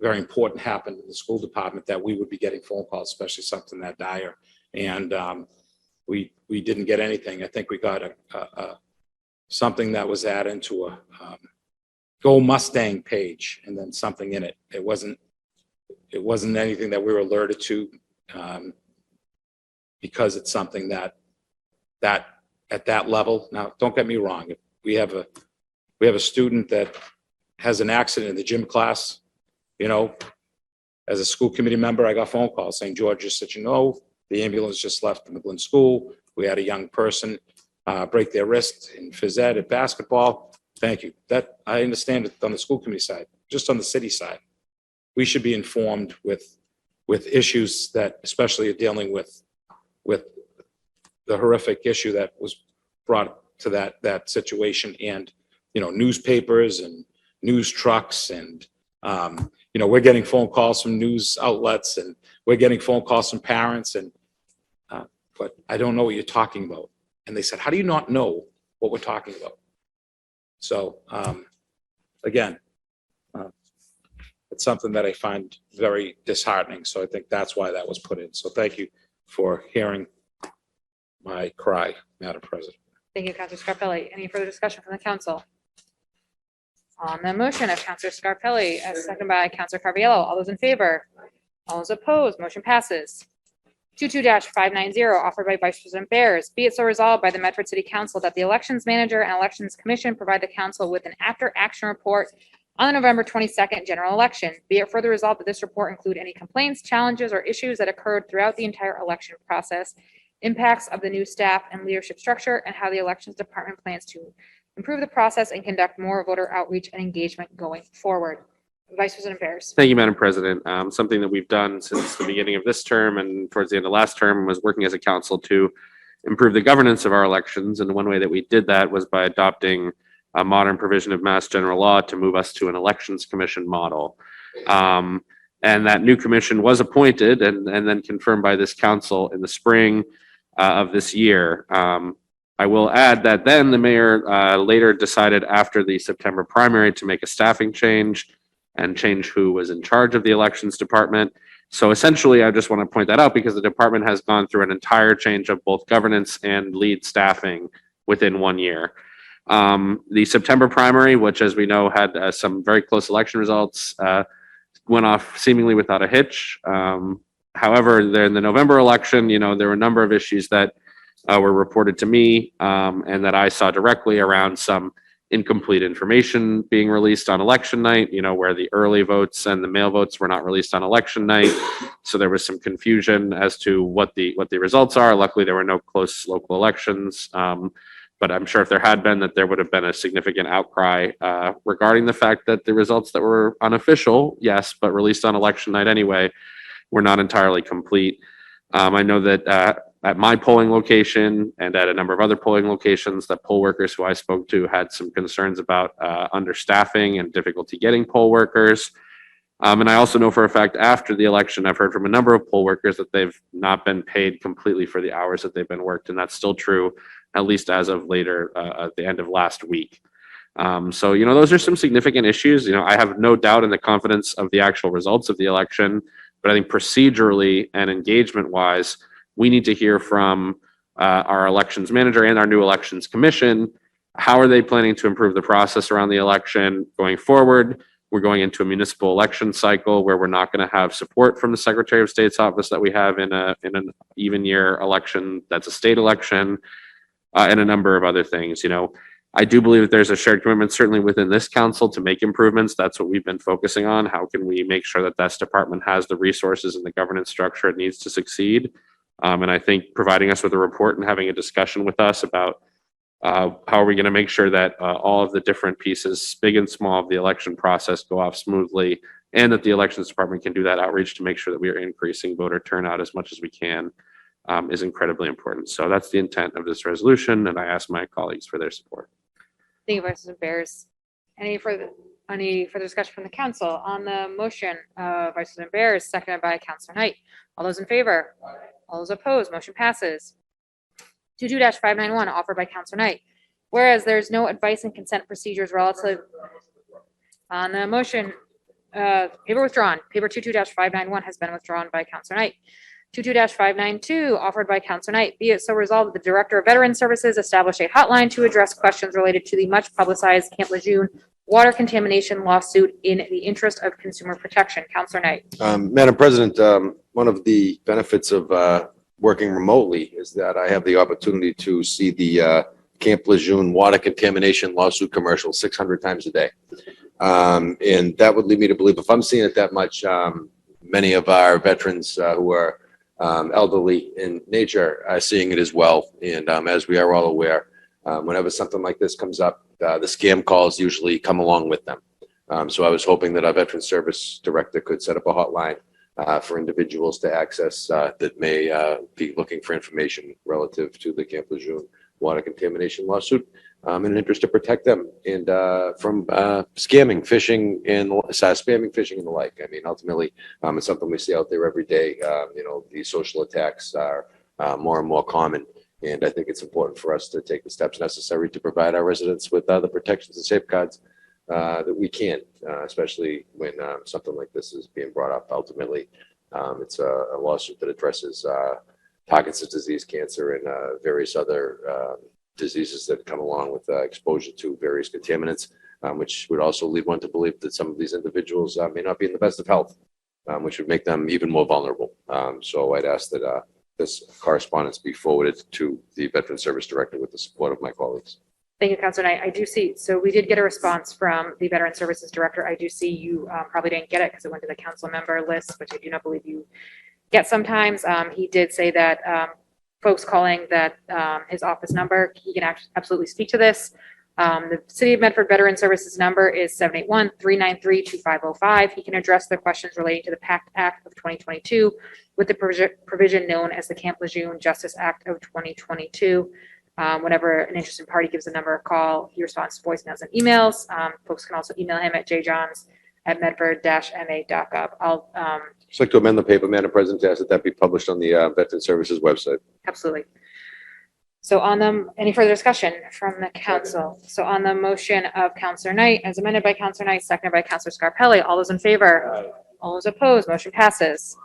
very important happened in the school department, that we would be getting phone calls, especially something that dire. And we didn't get anything. I think we got something that was added into a Go Mustang page and then something in it. It wasn't anything that we were alerted to because it's something that at that level. Now, don't get me wrong. If we have a student that has an accident in the gym class, as a school committee member, I got phone calls saying, George, just that the ambulance just left the Midland School. We had a young person break their wrist in phys ed at basketball. Thank you. That I understand it on the school committee side, just on the city side. We should be informed with issues that especially are dealing with the horrific issue that was brought to that situation, and newspapers and news trucks, and we're getting phone calls from news outlets, and we're getting phone calls from parents, and but I don't know what you're talking about. And they said, how do you not know what we're talking about? So again, it's something that I find very disheartening. So I think that's why that was put in. So thank you for hearing my cry, Madam President. Thank you, Councilor Scarpelli. Any further discussion from the council? On the motion of Councilor Scarpelli, as seconded by Councilor Carviallo, all those in favor? All those opposed? Motion passes. 22-590, offered by Vice President Bears. Be it so resolved by the Medford City Council that the Elections Manager and Elections Commission provide the council with an after-action report on the November 22nd general election. Be it further resolved that this report include any complaints, challenges, or issues that occurred throughout the entire election process, impacts of the new staff and leadership structure, and how the Elections Department plans to improve the process and conduct more voter outreach and engagement going forward. Vice President Bears. Thank you, Madam President. Something that we've done since the beginning of this term and towards the end of last term was working as a council to improve the governance of our elections. And one way that we did that was by adopting a modern provision of Mass General Law to move us to an elections commission model. And that new commission was appointed and then confirmed by this council in the spring of this year. I will add that then the mayor later decided after the September primary to make a staffing change and change who was in charge of the elections department. So essentially, I just want to point that out because the department has gone through an entire change of both governance and lead staffing within 1 year. The September primary, which as we know had some very close election results, went off seemingly without a hitch. However, there in the November election, there were a number of issues that were reported to me and that I saw directly around some incomplete information being released on election night, where the early votes and the mail votes were not released on election night. So there was some confusion as to what the results are. Luckily, there were no close local elections. But I'm sure if there had been, that there would have been a significant outcry regarding the fact that the results that were unofficial, yes, but released on election night anyway, were not entirely complete. I know that at my polling location and at a number of other polling locations, that poll workers who I spoke to had some concerns about understaffing and difficulty getting poll workers. And I also know for a fact after the election, I've heard from a number of poll workers that they've not been paid completely for the hours that they've been worked. And that's still true, at least as of later, at the end of last week. So, those are some significant issues. I have no doubt in the confidence of the actual results of the election, but I think procedurally and engagement wise, we need to hear from our elections manager and our new elections commission. How are they planning to improve the process around the election going forward? We're going into a municipal election cycle where we're not going to have support from the Secretary of State's office that we have in an even year election that's a state election, and a number of other things. I do believe that there's a shared commitment, certainly within this council, to make improvements. That's what we've been focusing on. How can we make sure that this department has the resources and the governance structure it needs to succeed? And I think providing us with a report and having a discussion with us about how are we going to make sure that all of the different pieces, big and small, of the election process go off smoothly, and that the elections department can do that outreach to make sure that we are increasing voter turnout as much as we can, is incredibly important. So that's the intent of this resolution, and I ask my colleagues for their support. Thank you, Vice President Bears. Any further discussion from the council on the motion of Vice President Bears, seconded by Councilor Knight? All those in favor? All those opposed? Motion passes. 22-591 offered by Councilor Knight. Whereas there's no advice and consent procedures relative on the motion, paper withdrawn. Paper 22-591 has been withdrawn by Councilor Knight. 22-592 offered by Councilor Knight. Be it so resolved that the Director of Veteran Services establish a hotline to address questions related to the much publicized Camp Lejeune water contamination lawsuit in the interest of consumer protection. Councilor Knight. Madam President, one of the benefits of working remotely is that I have the opportunity to see the Camp Lejeune water contamination lawsuit commercial 600 times a day. And that would lead me to believe if I'm seeing it that much, many of our veterans who are elderly in nature are seeing it as well. And as we are all aware, whenever something like this comes up, the scam calls usually come along with them. So I was hoping that our Veteran Service Director could set up a hotline for individuals to access that may be looking for information relative to the Camp Lejeune water contamination lawsuit, in an interest to protect them and from spamming, phishing, and the like. I mean, ultimately, it's something we see out there every day. These social attacks are more and more common. And I think it's important for us to take the steps necessary to provide our residents with the protections and safeguards that we can, especially when something like this is being brought up. Ultimately, it's a lawsuit that addresses Parkinson's disease, cancer, and various other diseases that come along with exposure to various contaminants, which would also lead one to believe that some of these individuals may not be in the best of health, which would make them even more vulnerable. So I'd ask that this correspondence be forwarded to the Veteran Service Director with the support of my colleagues. Thank you, Councilor Knight. I do see, so we did get a response from the Veteran Services Director. I do see you probably didn't get it because it went to the council member list, which I do not believe you get sometimes. He did say that folks calling that his office number, he can absolutely speak to this. The City of Medford Veteran Services number is 781-393-2505. He can address the questions relating to the PACT Act of 2022 with the provision known as the Camp Lejeune Justice Act of 2022. Whenever an interested party gives a number a call, he responds to voicemails and emails. Folks can also email him at jjohns@medford-ma.gov. I'll Just like to amend the paper, Madam President, to ask that be published on the Veteran Services website. absolutely. So on them, any further discussion from the council? So on the motion of Councilor Knight, as amended by Councilor Knight, seconded by Councilor Scarpelli, all those in favor? All those opposed, motion passes.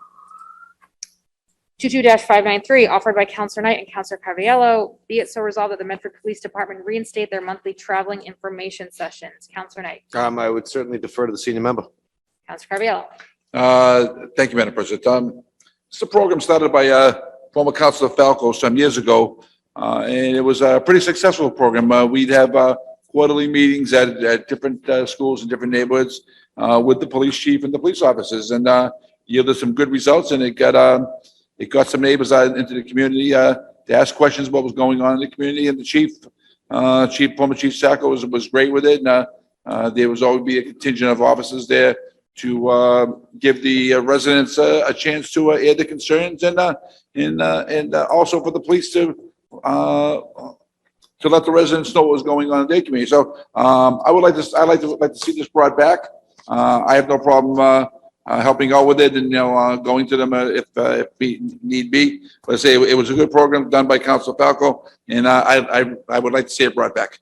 22-593, offered by Councilor Knight and Councilor Carviallo. Be it so resolved that the Medford Police Department reinstate their monthly traveling information sessions. Councilor Knight. I would certainly defer to the senior member. Councilor Carviallo. Thank you, Madam President. It's a program started by former Councilor Falco some years ago, and it was a pretty successful program. We'd have quarterly meetings at different schools in different neighborhoods with the police chief and the police officers, and yielded some good results. And it got some neighbors out into the community to ask questions about what was going on in the community. And the former Chief Sacco was great with it. And there was always be a contingent of officers there to give the residents a chance to air their concerns. And and also for the police to let the residents know what's going on in their community. So, I'd like to see this brought back. I have no problem, helping out with it and, going to them if need be. But I say it was a good program done by Council Falco, and I would like to see it brought back.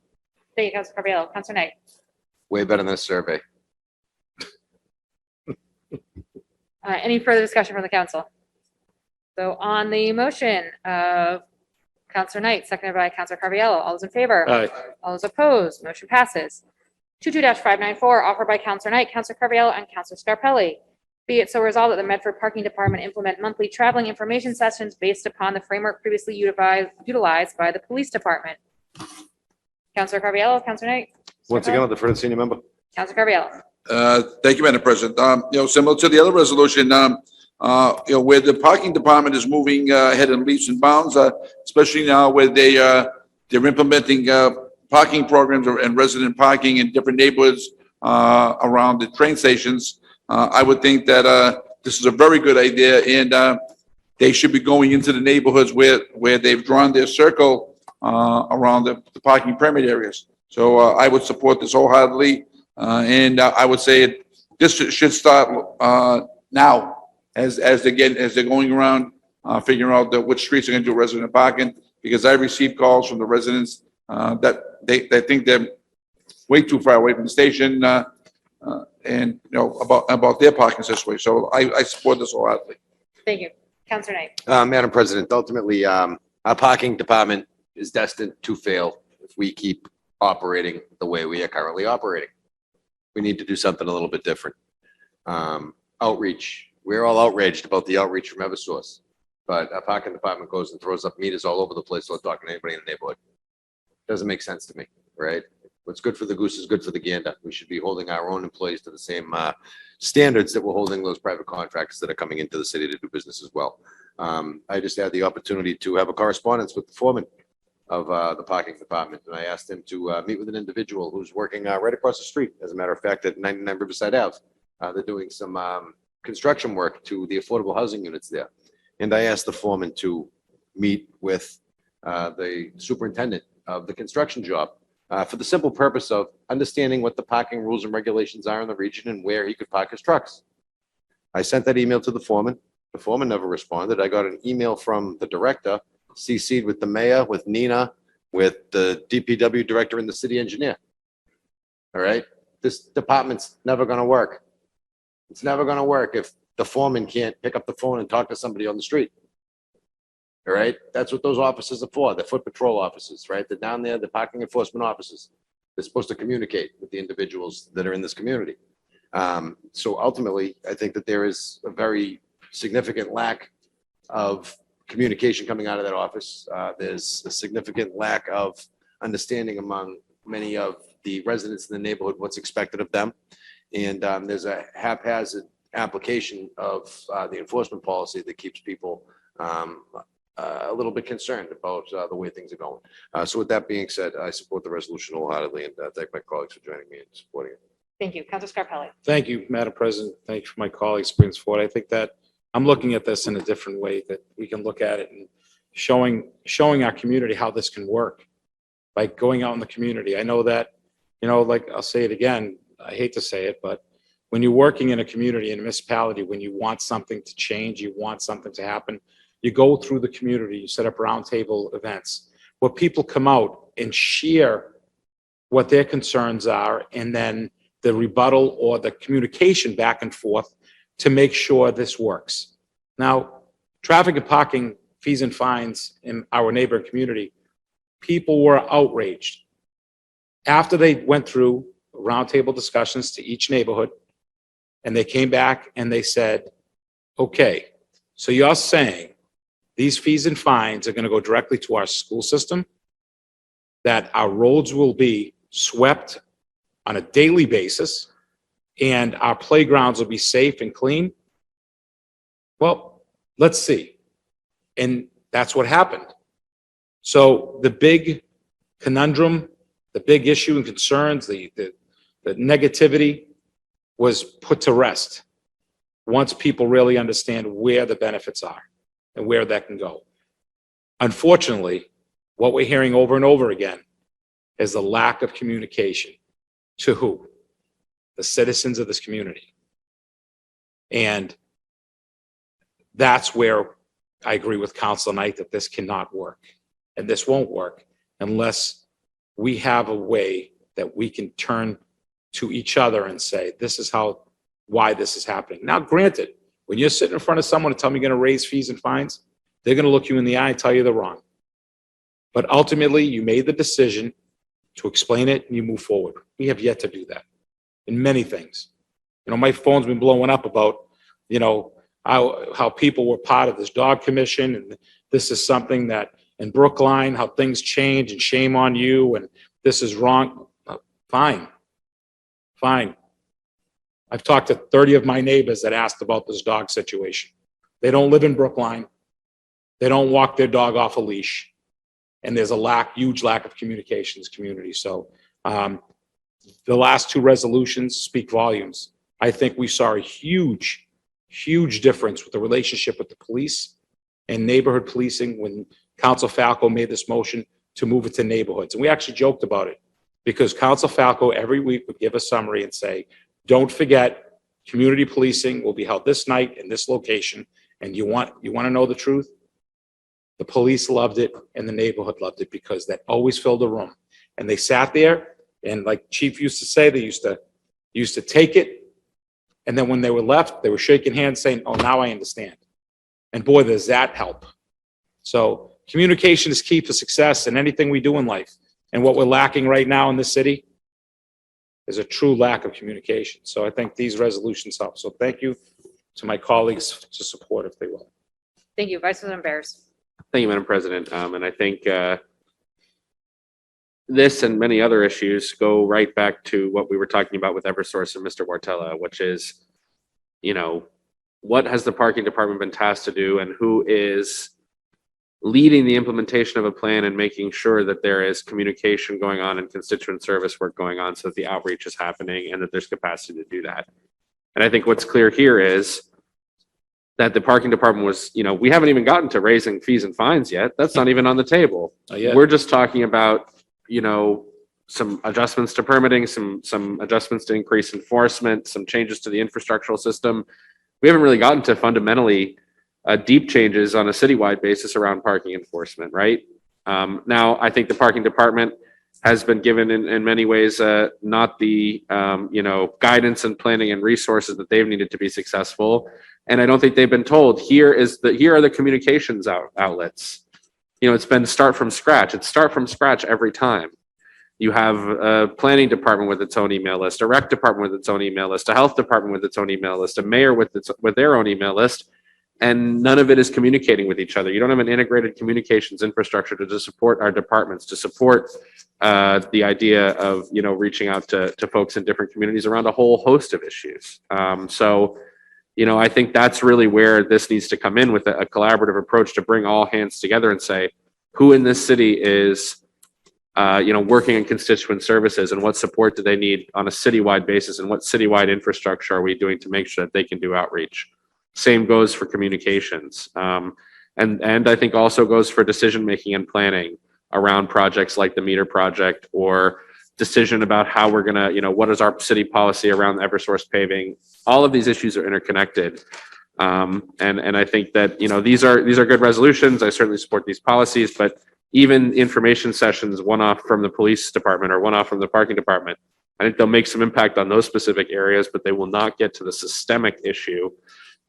Thank you, Council Carviallo. Council Knight. Way better than this survey. Any further discussion from the council? So on the motion of Councilor Knight, seconded by Councilor Carviallo, all those in favor? Aye. All those opposed, motion passes. 22-594, offered by Councilor Knight, Councilor Carviallo, and Councilor Scarpelli. Be it so resolved that the Medford Parking Department implement monthly traveling information sessions based upon the framework previously utilized by the Police Department. Councilor Carviallo, Councilor Knight, Once again, I'll defer to the senior member. Councilor Carviallo. Thank you, Madam President. Similar to the other resolution, where the parking department is moving ahead in leaps and bounds, especially now where they're implementing parking programs and resident parking in different neighborhoods around the train stations. I would think that this is a very good idea, and they should be going into the neighborhoods where they've drawn their circle around the parking permit areas. So I would support this wholeheartedly, and I would say this should start now as they're going around figuring out which streets are going to do resident parking, because I received calls from the residents that they think they're way too far away from the station, and about their parking situation. So I support this wholeheartedly. Thank you. Councilor Knight. Madam President, ultimately, our parking department is destined to fail if we keep operating the way we are currently operating. We need to do something a little bit different. Outreach. We're all outraged about the outreach from Eversource, but our parking department goes and throws up meters all over the place without talking to anybody in the neighborhood. Doesn't make sense to me, right? What's good for the goose is good for the gander. We should be holding our own employees to the same standards that we're holding those private contractors that are coming into the city to do business as well. I just had the opportunity to have a correspondence with the foreman of the parking department, and I asked him to meet with an individual who's working right across the street. As a matter of fact, at 99 Riverside Ave, they're doing some construction work to the affordable housing units there. And I asked the foreman to meet with the superintendent of the construction job for the simple purpose of understanding what the parking rules and regulations are in the region and where he could park his trucks. I sent that email to the foreman. The foreman never responded. I got an email from the director, CC'd with the mayor, with Nina, with the DPW director and the city engineer. All right. This department's never going to work. It's never going to work if the foreman can't pick up the phone and talk to somebody on the street. All right. That's what those officers are for. They're foot patrol officers, right? They're down there, the parking enforcement officers. They're supposed to communicate with the individuals that are in this community. So ultimately, I think that there is a very significant lack of communication coming out of that office. There's a significant lack of understanding among many of the residents in the neighborhood what's expected of them. And there's a haphazard application of the enforcement policy that keeps people a little bit concerned about the way things are going. So with that being said, I support the resolution wholeheartedly and thank my colleagues for joining me in supporting it. Thank you. Councilor Scarpelli. Thank you, Madam President. Thank you for my colleagues bringing this forward. I think that I'm looking at this in a different way, that we can look at it and showing our community how this can work by going out in the community. I know that, like I'll say it again, I hate to say it, but when you're working in a community, in a municipality, when you want something to change, you want something to happen, you go through the community, you set up roundtable events where people come out and share what their concerns are, and then the rebuttal or the communication back and forth to make sure this works. Now, traffic and parking fees and fines in our neighboring community, people were outraged. After they went through roundtable discussions to each neighborhood, and they came back and they said, okay, so you're saying these fees and fines are going to go directly to our school system, that our roads will be swept on a daily basis, and our playgrounds will be safe and clean? Well, let's see. And that's what happened. So the big conundrum, the big issue and concerns, the negativity was put to rest once people really understand where the benefits are. and where that can go. Unfortunately, what we're hearing over and over again is the lack of communication to who? The citizens of this community. And that's where I agree with Council Knight that this cannot work. And this won't work unless we have a way that we can turn to each other and say, this is why this is happening. Now, granted, when you're sitting in front of someone and tell them you're going to raise fees and fines, they're going to look you in the eye and tell you they're wrong. But ultimately, you made the decision to explain it and you move forward. We have yet to do that in many things. You know, my phone's been blowing up about, you know, how people were part of this dog commission, and this is something that in Brookline, how things change and shame on you, and this is wrong. Fine. I've talked to 30 of my neighbors that asked about this dog situation. They don't live in Brookline. They don't walk their dog off a leash. And there's a huge lack of communication in this community. So the last two resolutions speak volumes. I think we saw a huge difference with the relationship with the police and neighborhood policing when Council Falco made this motion to move it to neighborhoods. And we actually joked about it because Council Falco every week would give a summary and say, don't forget, community policing will be held this night in this location. And you want to know the truth? The police loved it and the neighborhood loved it because that always filled the room. And they sat there, and like Chief used to say, they used to take it. And then when they were left, they were shaking hands saying, oh, now I understand. And boy, does that help. So communication is key for success in anything we do in life. And what we're lacking right now in this city is a true lack of communication. So I think these resolutions help. So thank you to my colleagues to support if they will. Thank you. Vice President Bears. Thank you, Madam President. And I think this and many other issues go right back to what we were talking about with Eversource and Mr. Wartella, which is, you know, what has the parking department been tasked to do, and who is leading the implementation of a plan and making sure that there is communication going on and constituent service work going on so that the outreach is happening and that there's capacity to do that. And I think what's clear here is that the parking department was, you know, we haven't even gotten to raising fees and fines yet. That's not even on the table. We're just talking about, you know, some adjustments to permitting, some adjustments to increase enforcement, some changes to the infrastructural system. We haven't really gotten to fundamentally deep changes on a citywide basis around parking enforcement, right? Now, I think the parking department has been given in many ways not the you know, guidance and planning and resources that they've needed to be successful. And I don't think they've been told, here are the communications outlets. You know, it's been start from scratch. It's start from scratch every time. You have a planning department with its own email list, a rec department with its own email list, a health department with its own email list, a mayor with their own email list, and none of it is communicating with each other. You don't have an integrated communications infrastructure to support our departments, to support the idea of, you know, reaching out to folks in different communities around a whole host of issues. So, you know, I think that's really where this needs to come in, with a collaborative approach to bring all hands together and say, who in this city is, you know, working in constituent services, and what support do they need on a citywide basis, and what citywide infrastructure are we doing to make sure that they can do outreach. Same goes for communications. And I think also goes for decision-making and planning around projects like the meter project, or decision about how we're gonna, you know, what is our city policy around Eversource paving. All of these issues are interconnected. And I think that, you know, these are good resolutions. I certainly support these policies, but even information sessions, one-off from the police department or one-off from the parking department, I think they'll make some impact on those specific areas, but they will not get to the systemic issue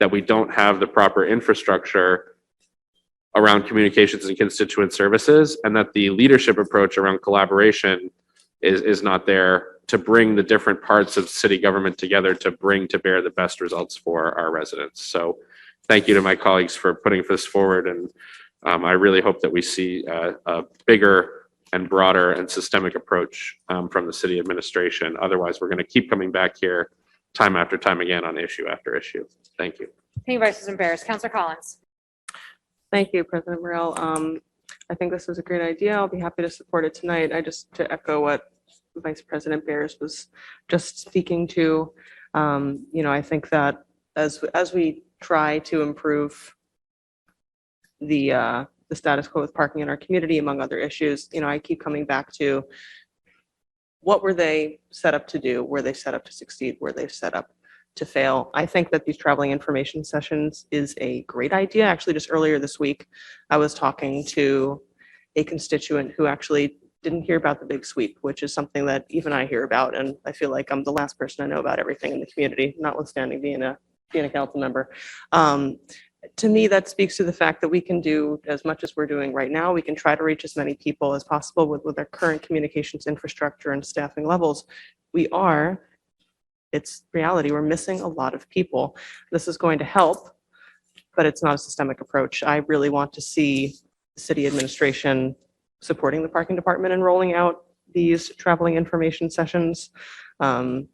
that we don't have the proper infrastructure around communications and constituent services, and that the leadership approach around collaboration is not there to bring the different parts of city government together to bring to bear the best results for our residents. So thank you to my colleagues for putting this forward. And I really hope that we see a bigger and broader and systemic approach from the city administration. Otherwise, we're going to keep coming back here time after time again on issue after issue. Thank you. Thank you, Vice President Bears. Councilor Collins. Thank you, President Morrell. I think this is a great idea. I'll be happy to support it tonight. To echo what Vice President Bears was just speaking to, you know, I think that as we try to improve the status quo with parking in our community, among other issues. You know, I keep coming back to what were they set up to do? Were they set up to succeed? Were they set up to fail? I think that these traveling information sessions is a great idea. Actually, just earlier this week, I was talking to a constituent who actually didn't hear about the big sweep, which is something that even I hear about. And I feel like I'm the last person to know about everything in the community, notwithstanding being a council member. To me, that speaks to the fact that we can do as much as we're doing right now. We can try to reach as many people as possible with our current communications infrastructure and staffing levels. It's reality. We're missing a lot of people. This is going to help, but it's not a systemic approach. I really want to see the city administration supporting the parking department and rolling out these traveling information sessions. No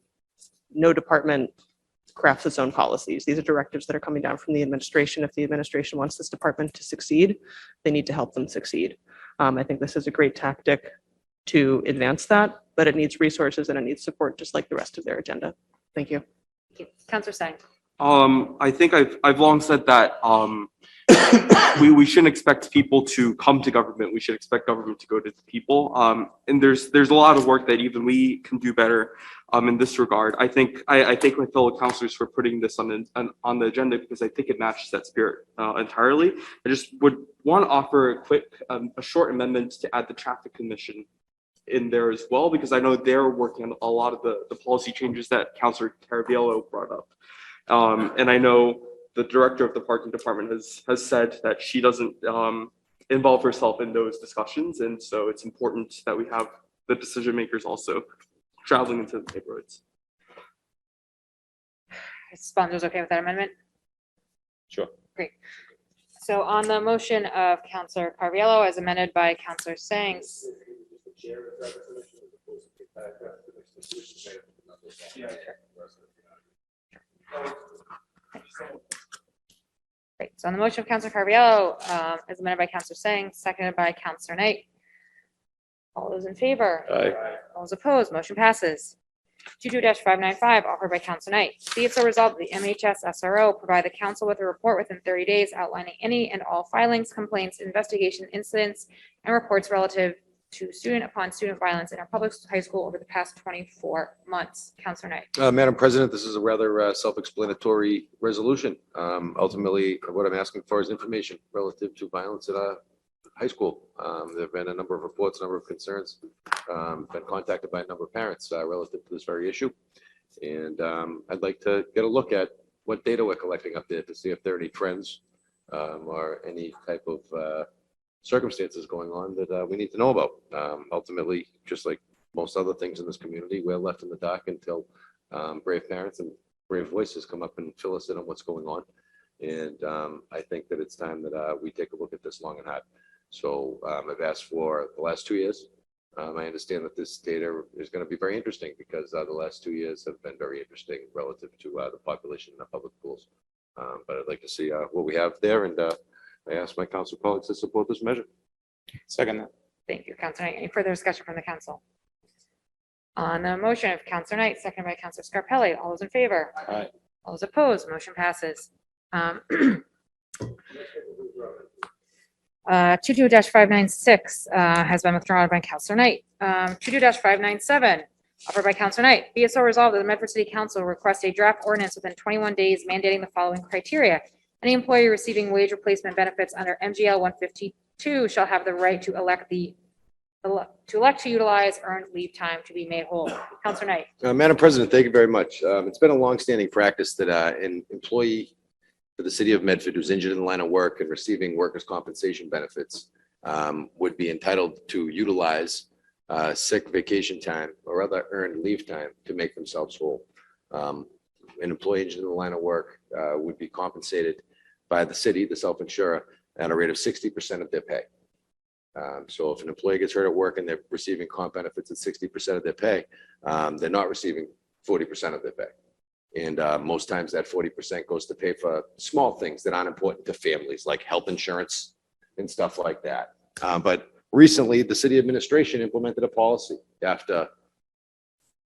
department crafts its own policies. These are directives that are coming down from the administration. If the administration wants this department to succeed, they need to help them succeed. I think this is a great tactic to advance that, but it needs resources and it needs support just like the rest of their agenda. Thank you. Counselor Sang. I think I've long said that we shouldn't expect people to come to government. We should expect government to go to the people. And there's a lot of work that even we can do better in this regard. I thank my fellow councilors for putting this on the agenda because I think it matches that spirit entirely. I just would want to offer a short amendment to add the traffic commission in there as well, because I know they're working on a lot of the policy changes that Councilor Caraviello brought up. And I know the director of the parking department has said that she doesn't involve herself in those discussions. And so it's important that we have the decision makers also traveling into the neighborhoods. Sponsor's okay with that amendment? Sure. Great. So on the motion of Counselor Carviallo as amended by Counselor Sangs. Great. So on the motion of Counselor Carviallo, as amended by Counselor Sang, seconded by Counselor Knight. All those in favor? Aye. All those opposed, motion passes. 22-595, offered by Counselor Knight. Be it so resolved that the MHS SRO provide the council with a report within 30 days outlining any and all filings, complaints, investigation, incidents, and reports relative to student violence in our public high school over the past 24 months. Counselor Knight. Madam President, this is a rather self-explanatory resolution. Ultimately, what I'm asking for is information relative to violence at a high school. There have been a number of reports, a number of concerns, been contacted by a number of parents relative to this very issue. And I'd like to get a look at what data we're collecting up there to see if there are any trends or any type of circumstances going on that we need to know about. Ultimately, just like most other things in this community, we're left in the dark until brave parents and brave voices come up and fill us in on what's going on. And I think that it's time that we take a look at this long and hard. So I've asked for the last 2 years. I understand that this data is going to be very interesting because the last 2 years have been very interesting relative to the population in the public schools. But I'd like to see what we have there, and I ask my council colleagues to support this measure. Second. Thank you, Counselor Knight. Any further discussion from the council? On the motion of Counselor Knight, seconded by Counselor Scarpelli, all those in favor? Aye. All those opposed, motion passes. 22-596 has been withdrawn by Counselor Knight. 22-597, offered by Counselor Knight. Be it so resolved that the Medford City Council request a draft ordinance within 21 days mandating the following criteria. Any employee receiving wage replacement benefits under MGL 152 shall have the right to elect to utilize earned leave time to be made whole. Counselor Knight. Madam President, thank you very much. It's been a longstanding practice that an employee for the city of Medford who's injured in the line of work and receiving workers' compensation benefits would be entitled to utilize sick vacation time or other earned leave time to make themselves whole. An employee injured in the line of work would be compensated by the city, the self-insurer, at a rate of 60% of their pay. So if an employee gets hurt at work and they're receiving comp benefits at 60% of their pay, they're not receiving 40% of their pay. And most times that 40% goes to pay for small things that aren't important to families, like health insurance and stuff like that. But recently, the city administration implemented a policy after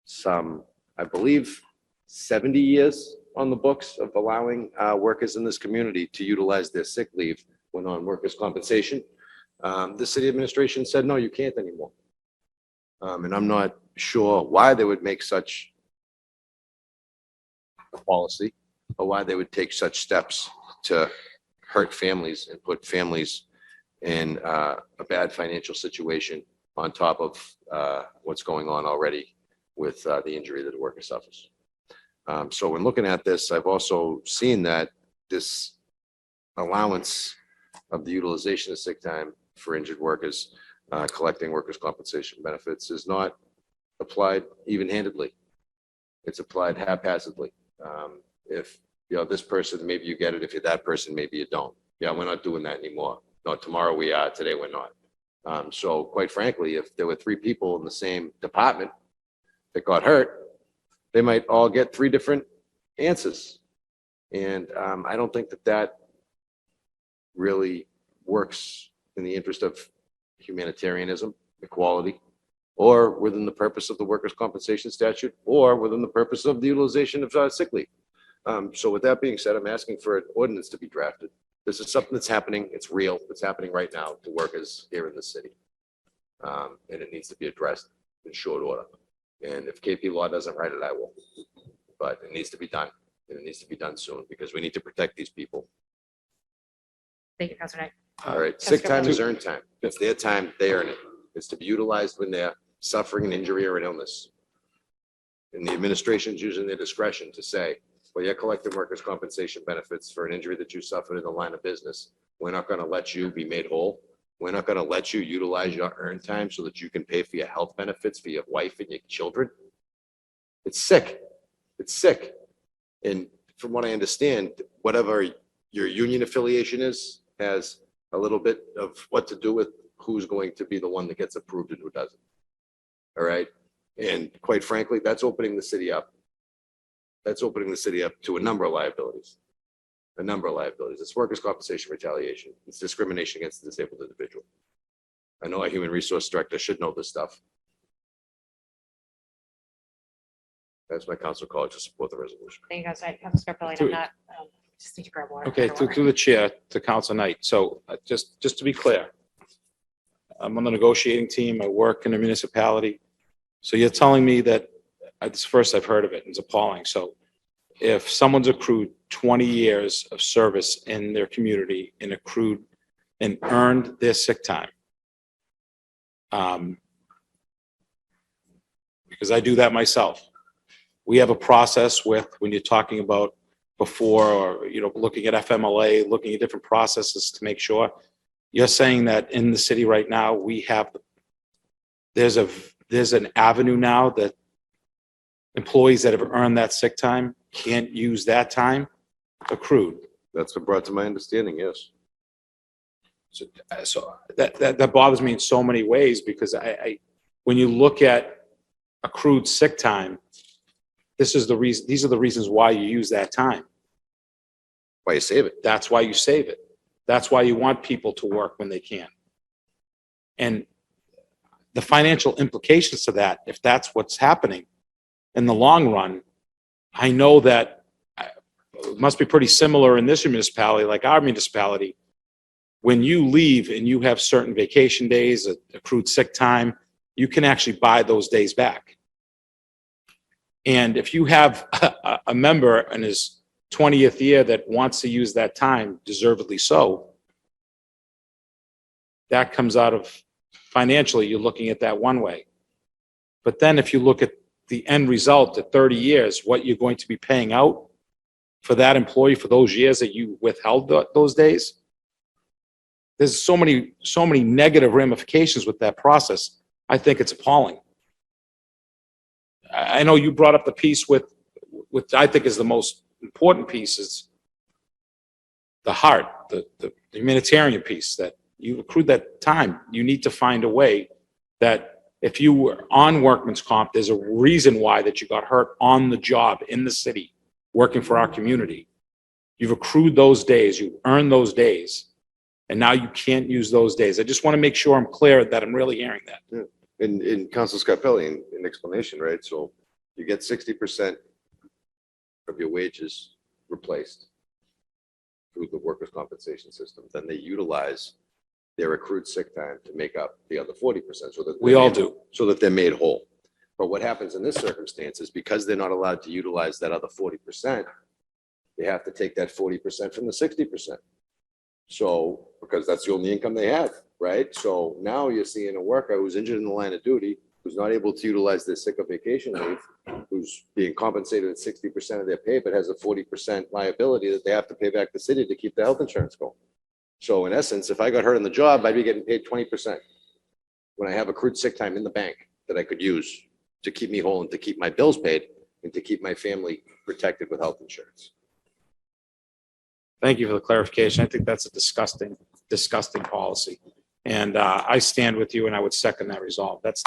some, I believe, 70 years on the books of allowing workers in this community to utilize their sick leave went on workers' compensation. The city administration said, no, you can't anymore. And I'm not sure why they would make such a policy or why they would take such steps to hurt families and put families in a bad financial situation on top of what's going on already with the injury that the worker suffers. So when looking at this, I've also seen that this allowance of the utilization of sick time for injured workers collecting workers' compensation benefits is not applied even-handedly. It's applied haphazardly. If this person, maybe you get it. If you're that person, maybe you don't. Yeah, we're not doing that anymore. No, tomorrow we are. Today we're not. So quite frankly, if there were 3 people in the same department that got hurt, they might all get 3 different answers. And I don't think that really works in the interest of humanitarianism, equality, or within the purpose of the workers' compensation statute, or within the purpose of the utilization of sick leave. So with that being said, I'm asking for an ordinance to be drafted. This is something that's happening. It's real. It's happening right now to workers here in the city. And it needs to be addressed in short order. And if KP Law doesn't write it, I will. But it needs to be done. And it needs to be done soon because we need to protect these people. Thank you, Councilor Knight. All right, sick time is earned time. It's their time, they earn it. It's to be utilized when they're suffering an injury or an illness. And the administration's using their discretion to say, well, you're collecting workers' compensation benefits for an injury that you suffered in the line of business. We're not going to let you be made whole. We're not going to let you utilize your earned time so that you can pay for your health benefits for your wife and your children. It's sick. It's sick. And from what I understand, whatever your union affiliation is, has a little bit of what to do with who's going to be the one that gets approved and who doesn't. All right. And quite frankly, that's opening the city up. That's opening the city up to a number of liabilities. A number of liabilities. It's workers' compensation retaliation. It's discrimination against the disabled individual. I know our human resource director should know this stuff. That's my council call to support the resolution. Thank you, Councilor Knight. Councilor Scarpelli, I'm not, just need to grab water. Okay, to the chair, to Council Knight. So just to be clear, I'm on the negotiating team. I work in a municipality. So you're telling me that, it's the first I've heard of it. It's appalling. So if someone's accrued 20 years of service in their community and accrued and earned their sick time, because I do that myself. We have a process with, when you're talking about before, or, looking at FMLA, looking at different processes to make sure. You're saying that in the city right now, we have, there's an avenue now that employees that have earned that sick time can't use that time accrued. That's what brought to my understanding, yes. So that bothers me in so many ways because when you look at accrued sick time, these are the reasons why you use that time. Why you save it. That's why you save it. That's why you want people to work when they can. And the financial implications to that, if that's what's happening in the long run, I know that it must be pretty similar in this municipality, like our municipality. When you leave and you have certain vacation days, accrued sick time, you can actually buy those days back. And if you have a member in his 20th year that wants to use that time, deservedly so, that comes out of financially, you're looking at that one way. But then if you look at the end result at 30 years, what you're going to be paying out for that employee for those years that you withheld those days, there's so many negative ramifications with that process. I think it's appalling. I know you brought up the piece with I think is the most important piece is the heart, the humanitarian piece, that you accrued that time. You need to find a way that if you were on workman's comp, there's a reason why that you got hurt on the job in the city, working for our community. You've accrued those days, you earned those days, and now you can't use those days. I just want to make sure I'm clear that I'm really hearing that. Yeah. In Council Scarpelli, in explanation, right? So you get 60% of your wages replaced through the workers' compensation system, then they utilize their accrued sick time to make up the other 40%. So that We all do. So that they're made whole. But what happens in this circumstance is because they're not allowed to utilize that other 40%, they have to take that 40% from the 60%. So, because that's the only income they have, right? So now you're seeing a worker who's injured in the line of duty, who's not able to utilize their sick or vacation leave, who's being compensated at 60% of their pay, but has a 40% liability that they have to pay back the city to keep the health insurance going. So in essence, if I got hurt on the job, I'd be getting paid 20% when I have accrued sick time in the bank that I could use to keep me whole and to keep my bills paid and to keep my family protected with health insurance. Thank you for the clarification. I think that's a disgusting, disgusting policy. And I stand with you and I would second that resolve. That's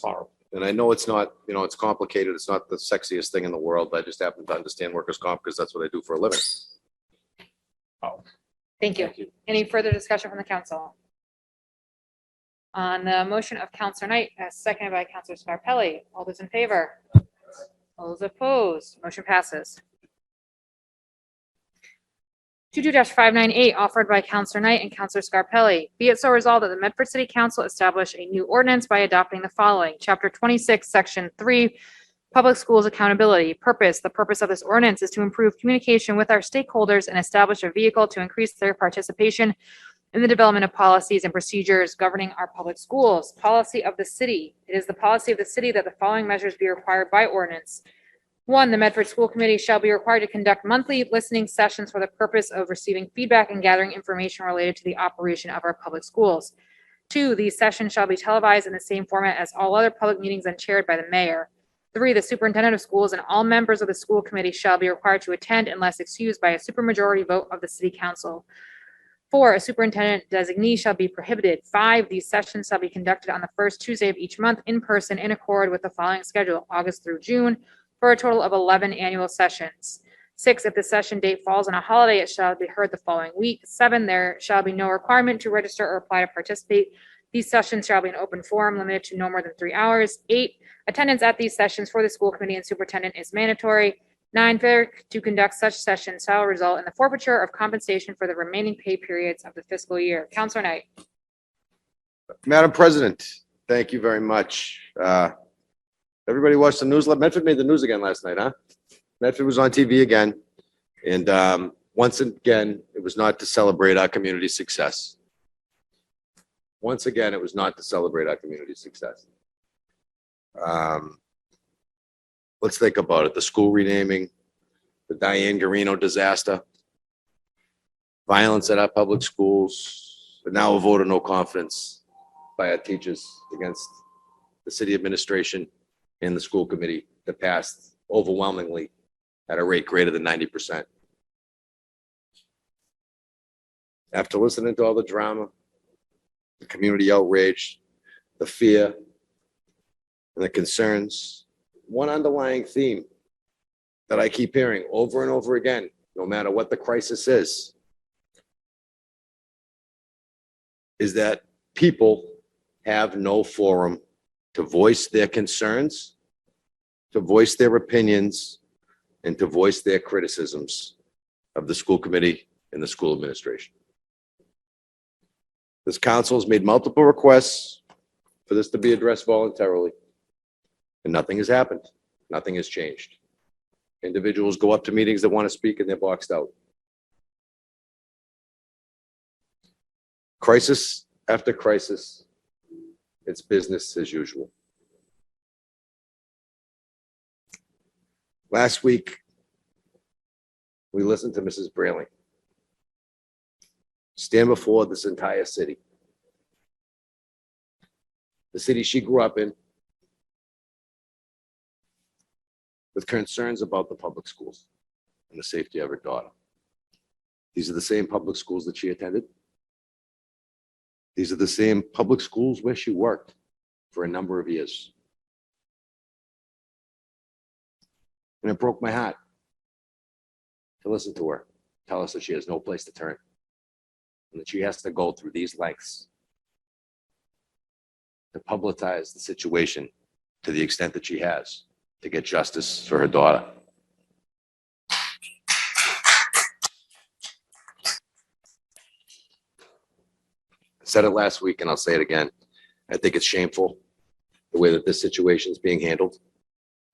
horrible. And I know it's not, you know, it's complicated. It's not the sexiest thing in the world. I just happen to understand workers' comp because that's what I do for a living. Thank you. Any further discussion from the council? On the motion of Counselor Knight, as seconded by Counselor Scarpelli, all those in favor? All those opposed? Motion passes. 22-598, offered by Counselor Knight and Counselor Scarpelli. Be it so resolved that the Medford City Council establish a new ordinance by adopting the following. Chapter 26, Section 3, Public Schools Accountability. Purpose. The purpose of this ordinance is to improve communication with our stakeholders and establish a vehicle to increase their participation in the development of policies and procedures governing our public schools. Policy of the city. It is the policy of the city that the following measures be required by ordinance. 1, the Medford School Committee shall be required to conduct monthly listening sessions for the purpose of receiving feedback and gathering information related to the operation of our public schools. 2, these sessions shall be televised in the same format as all other public meetings and chaired by the mayor. 3, the superintendent of schools and all members of the school committee shall be required to attend unless excused by a supermajority vote of the city council. 4, a superintendent designee shall be prohibited. 5, these sessions shall be conducted on the first Tuesday of each month in person in accord with the following schedule, August through June, for a total of 11 annual sessions. 6, if the session date falls on a holiday, it shall be heard the following week. 7, there shall be no requirement to register or apply to participate. These sessions shall be an open forum limited to no more than 3 hours. 8, attendance at these sessions for the school committee and superintendent is mandatory. 9, failure to conduct such sessions shall result in the forfeiture of compensation for the remaining pay periods of the fiscal year. Counselor Knight. Madam President, thank you very much. Everybody watched the news. Medford made the news again last night, huh? Medford was on TV again. And once again, it was not to celebrate our community success. Once again, it was not to celebrate our community success. Let's think about it. The school renaming, the Diane Garino disaster, violence at our public schools, but now a vote of no confidence by our teachers against the city administration and the school committee that passed overwhelmingly at a rate greater than 90%. After listening to all the drama, the community outrage, the fear, and the concerns, one underlying theme that I keep hearing over and over again, no matter what the crisis is that people have no forum to voice their concerns, to voice their opinions, and to voice their criticisms of the school committee and the school administration. This council has made multiple requests for this to be addressed voluntarily, and nothing has happened. Nothing has changed. Individuals go up to meetings that want to speak and they're boxed out. Crisis after crisis, it's business as usual. Last week, we listened to Mrs. Brailing stand before this entire city. The city she grew up in, with concerns about the public schools and the safety of her daughter. These are the same public schools that she attended. These are the same public schools where she worked for a number of years. And it broke my heart to listen to her tell us that she has no place to turn and that she has to go through these lengths to publicize the situation to the extent that she has to get justice for her daughter. said it last week and I'll say it again. I think it's shameful the way that this situation is being handled.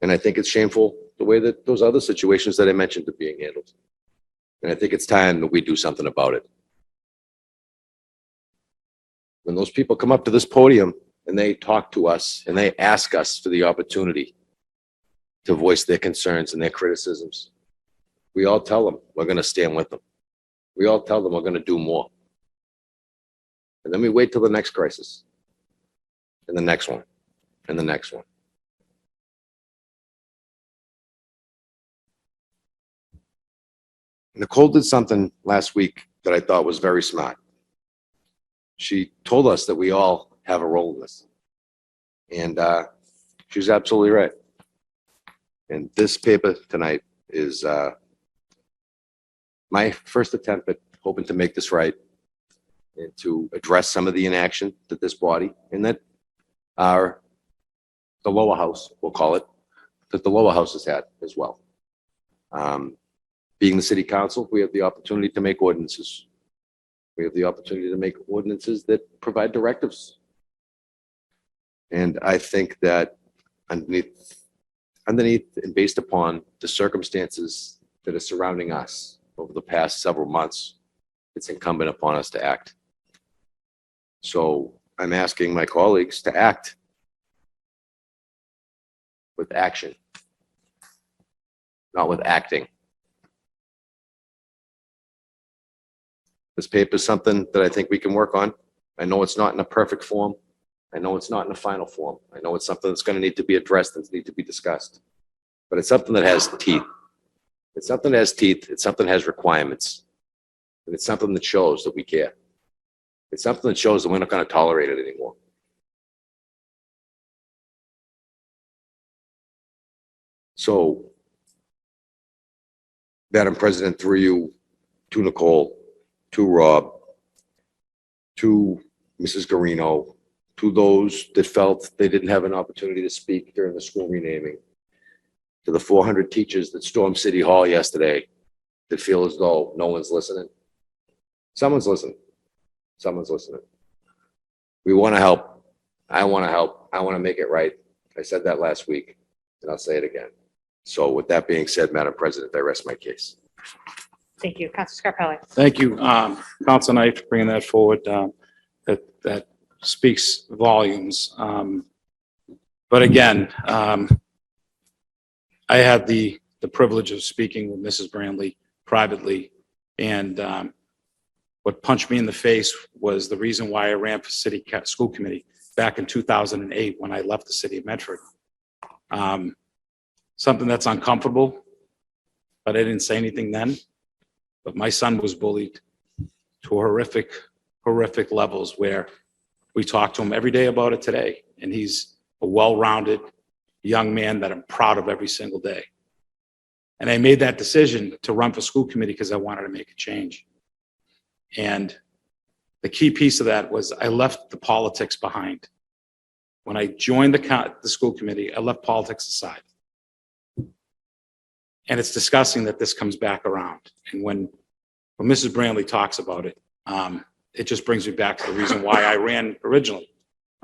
And I think it's shameful the way that those other situations that I mentioned are being handled. And I think it's time that we do something about it. When those people come up to this podium and they talk to us and they ask us for the opportunity to voice their concerns and their criticisms, we all tell them we're going to stand with them. We all tell them we're going to do more. And then we wait till the next crisis and the next one and the next one. Nicole did something last week that I thought was very smart. She told us that we all have a role in this. And she was absolutely right. And this paper tonight is my first attempt at hoping to make this right and to address some of the inaction that this body and that the lower house, we'll call it, that the lower house has had as well. Being the city council, we have the opportunity to make ordinances. We have the opportunity to make ordinances that provide directives. And I think that underneath and based upon the circumstances that are surrounding us over the past several months, it's incumbent upon us to act. So I'm asking my colleagues to act with action, not with acting. This paper is something that I think we can work on. I know it's not in a perfect form. I know it's not in a final form. I know it's something that's going to need to be addressed and need to be discussed. But it's something that has teeth. It's something that has teeth. It's something that has requirements. And it's something that shows that we care. It's something that shows that we're not going to tolerate it anymore. So, Madam President, through you, to Nicole, to Rob, to Mrs. Garino, to those that felt they didn't have an opportunity to speak during the school renaming, to the 400 teachers that stormed City Hall yesterday that feel as though no one's listening. Someone's listening. Someone's listening. We want to help. I want to help. I want to make it right. I said that last week, and I'll say it again. So with that being said, Madam President, I rest my case. Thank you. Councilor Scarpelli. Thank you, Council Knight, for bringing that forward. That speaks volumes. But again, I had the privilege of speaking with Mrs. Brandley privately, and what punched me in the face was the reason why I ran for school committee back in 2008 when I left the city of Medford. Something that's uncomfortable, but I didn't say anything then. But my son was bullied to horrific levels where we talk to him every day about it today. And he's a well-rounded young man that I'm proud of every single day. And I made that decision to run for school committee because I wanted to make a change. And the key piece of that was I left the politics behind. When I joined the school committee, I left politics aside. And it's disgusting that this comes back around. And when Mrs. Brandley talks about it, it just brings me back to the reason why I ran originally.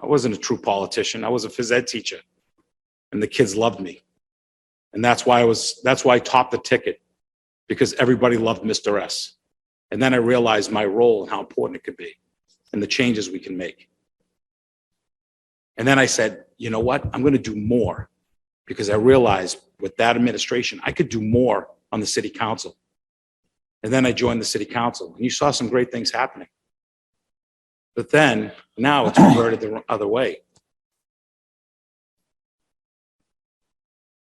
I wasn't a true politician. I was a phys ed teacher, and the kids loved me. And that's why I topped the ticket, because everybody loved Mr. S. And then I realized my role and how important it could be and the changes we can make. And then I said, you know what? I'm going to do more, because I realized with that administration, I could do more on the city council. And then I joined the city council, and you saw some great things happening. But then now it's reverted the other way.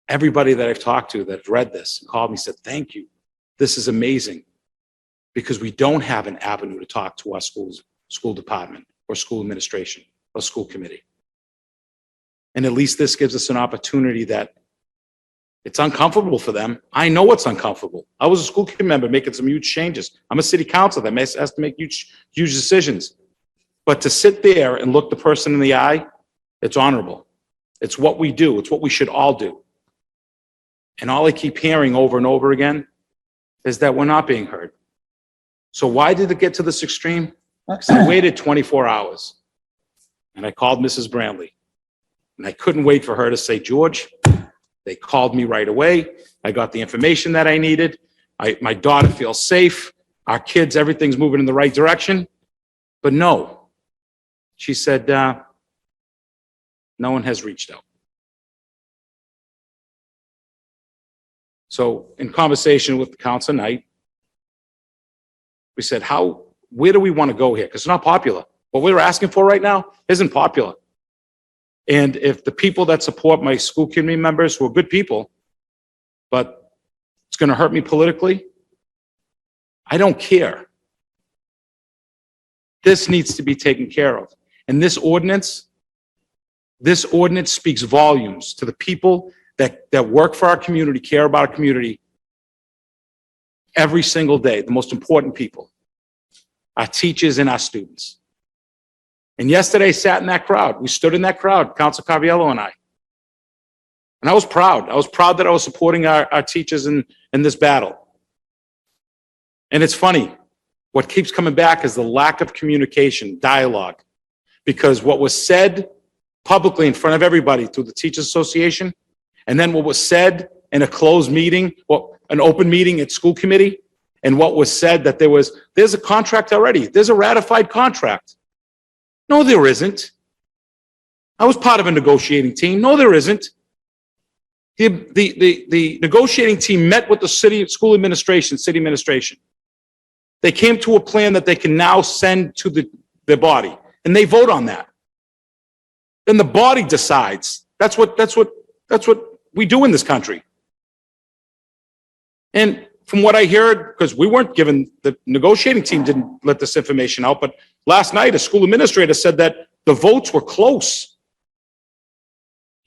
Everybody that I've talked to that read this called me and said, thank you. This is amazing, because we don't have an avenue to talk to our school department or school administration or school committee. And at least this gives us an opportunity that it's uncomfortable for them. I know it's uncomfortable. I was a school committee member making some huge changes. I'm a city council that has to make huge decisions. But to sit there and look the person in the eye, it's honorable. It's what we do. It's what we should all do. And all I keep hearing over and over again is that we're not being heard. So why did it get to this extreme? So I waited 24 hours and I called Mrs. Brantley and I couldn't wait for her to say, George, they called me right away. I got the information that I needed. My daughter feels safe. Our kids, everything's moving in the right direction. But no, she said, no one has reached out. So in conversation with the council tonight, we said, where do we want to go here? Because it's not popular. What we're asking for right now isn't popular. And if the people that support my school committee members, who are good people, but it's going to hurt me politically, I don't care. This needs to be taken care of. And this ordinance speaks volumes to the people that work for our community, care about our community every single day, the most important people, our teachers and our students. And yesterday I sat in that crowd. We stood in that crowd, Council Carviello and I. And I was proud. I was proud that I was supporting our teachers in this battle. And it's funny, what keeps coming back is the lack of communication, dialogue. Because what was said publicly in front of everybody through the Teachers Association, and then what was said in a closed meeting, well, an open meeting at school committee, and what was said that there's a contract already. There's a ratified contract. No, there isn't. I was part of a negotiating team. No, there isn't. The negotiating team met with the city school administration, city administration. They came to a plan that they can now send to their body, and they vote on that. Then the body decides. That's what we do in this country. And from what I heard, because we weren't given, the negotiating team didn't let this information out, but last night a school administrator said that the votes were close.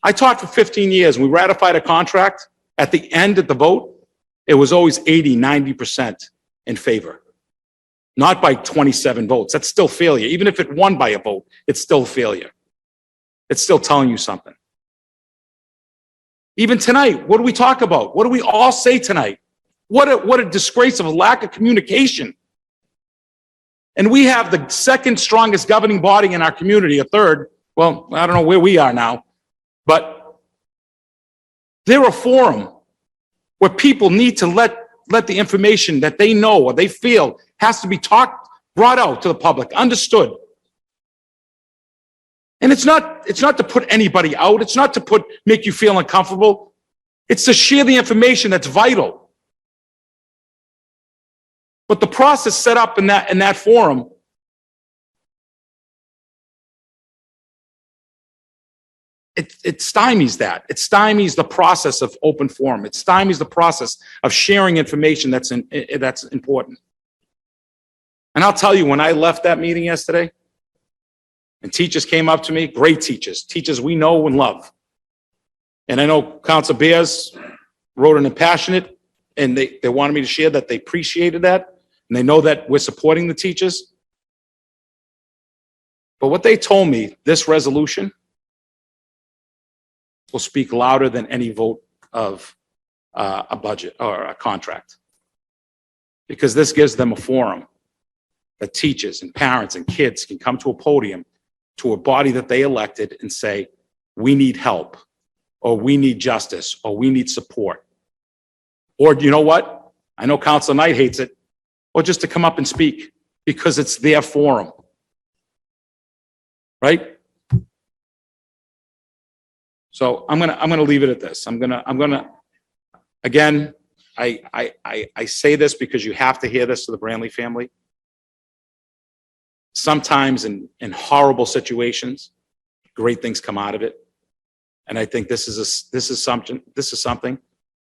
I taught for 15 years and we ratified a contract. At the end of the vote, it was always 80, 90% in favor. Not by 27 votes. That's still failure. Even if it won by a vote, it's still failure. It's still telling you something. Even tonight, what do we talk about? What do we all say tonight? What a disgrace of a lack of communication. And we have the second strongest governing body in our community, a third. Well, I don't know where we are now, but they're a forum where people need to let the information that they know or they feel has to be brought out to the public, understood. And it's not to put anybody out. It's not to make you feel uncomfortable. It's to share the information that's vital. But the process set up in that forum, it stymies that. It stymies the process of open forum. It stymies the process of sharing information that's important. And I'll tell you, when I left that meeting yesterday, and teachers came up to me, great teachers we know and love. And I know Council Bears wrote an impassionate, and they wanted me to share that they appreciated that, and they know that we're supporting the teachers. But what they told me, this resolution will speak louder than any vote of a budget or a contract. Because this gives them a forum that teachers and parents and kids can come to a podium, to a body that they elected and say, we need help, or we need justice, or we need support. Or you know what? I know Council Knight hates it, or just to come up and speak because it's their forum. Right? So I'm gonna leave it at this. I'm gonna again, I say this because you have to hear this to the Brantley family. Sometimes in horrible situations, great things come out of it. And I think this is something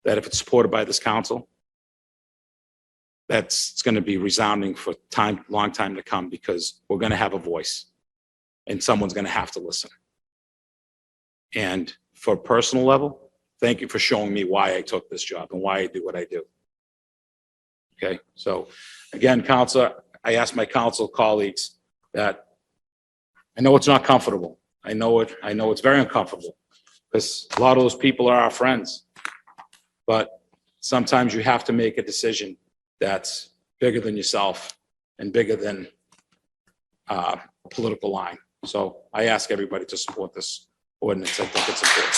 that if it's supported by this council, it's going to be resounding for long time to come, because we're going to have a voice and someone's going to have to listen. And for a personal level, thank you for showing me why I took this job and why I do what I do. Okay, so again, Council, I ask my council colleagues that I know it's not comfortable. I know it's very uncomfortable, because a lot of those people are our friends. But sometimes you have to make a decision that's bigger than yourself and bigger than political line. So I ask everybody to support this ordinance. I think it's important.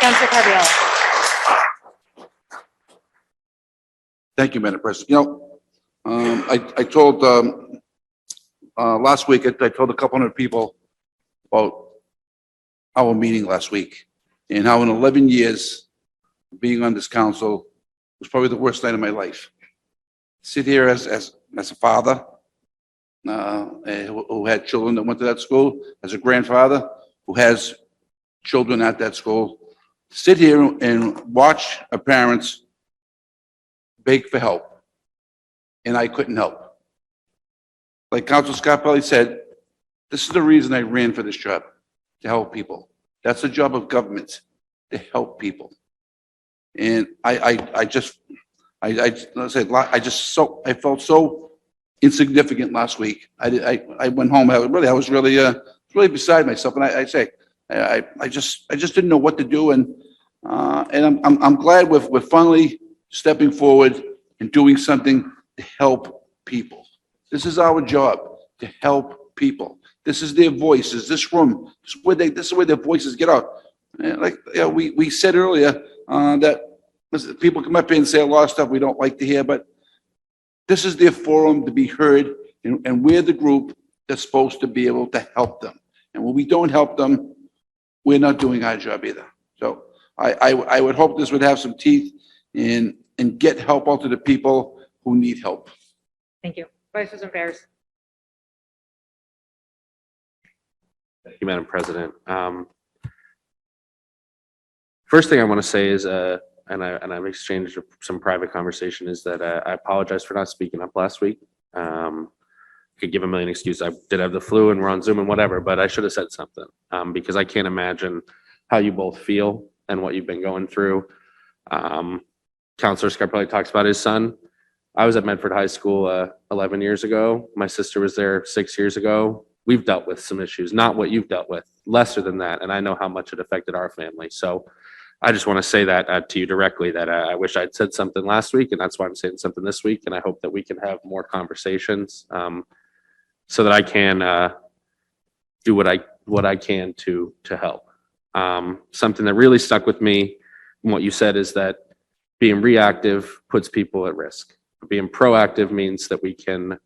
Counselor Carviallo. Thank you, Madam President. You know, I told, last week, I told a couple hundred people about our meeting last week and how in 11 years being on this council was probably the worst night of my life. Sit here as a father, who had children that went to that school, as a grandfather who has children at that school, sit here and watch our parents beg for help, and I couldn't help. Like Councilor Scarpelli said, this is the reason I ran for this job, to help people. That's the job of government, to help people. And I felt so insignificant last week. I went home. I was really beside myself. And I just didn't know what to do. And I'm glad we're finally stepping forward and doing something to help people. This is our job, to help people. This is their voices. This room, this is where their voices get out. And like we said earlier, that people come up here and say a lot of stuff we don't like to hear, but this is their forum to be heard, and we're the group that's supposed to be able to help them. And when we don't help them, we're not doing our job either. So I would hope this would have some teeth and get help out to the people who need help. Thank you. Vice President Ferris. Thank you, Madam President. First thing I want to say is, and I've exchanged some private conversation, is that I apologize for not speaking up last week. Could give a million excuses. I did have the flu and we're on Zoom and whatever, but I should have said something, because I can't imagine how you both feel and what you've been going through. Counselor Scarpelli talks about his son. I was at Medford High School 11 years ago. My sister was there 6 years ago. We've dealt with some issues, not what you've dealt with, lesser than that. And I know how much it affected our family. So I just want to say that to you directly, that I wish I'd said something last week, and that's why I'm saying something this week. And I hope that we can have more conversations, so that I can do what I can to help. Something that really stuck with me from what you said is that being reactive puts people at risk. Being proactive means that we can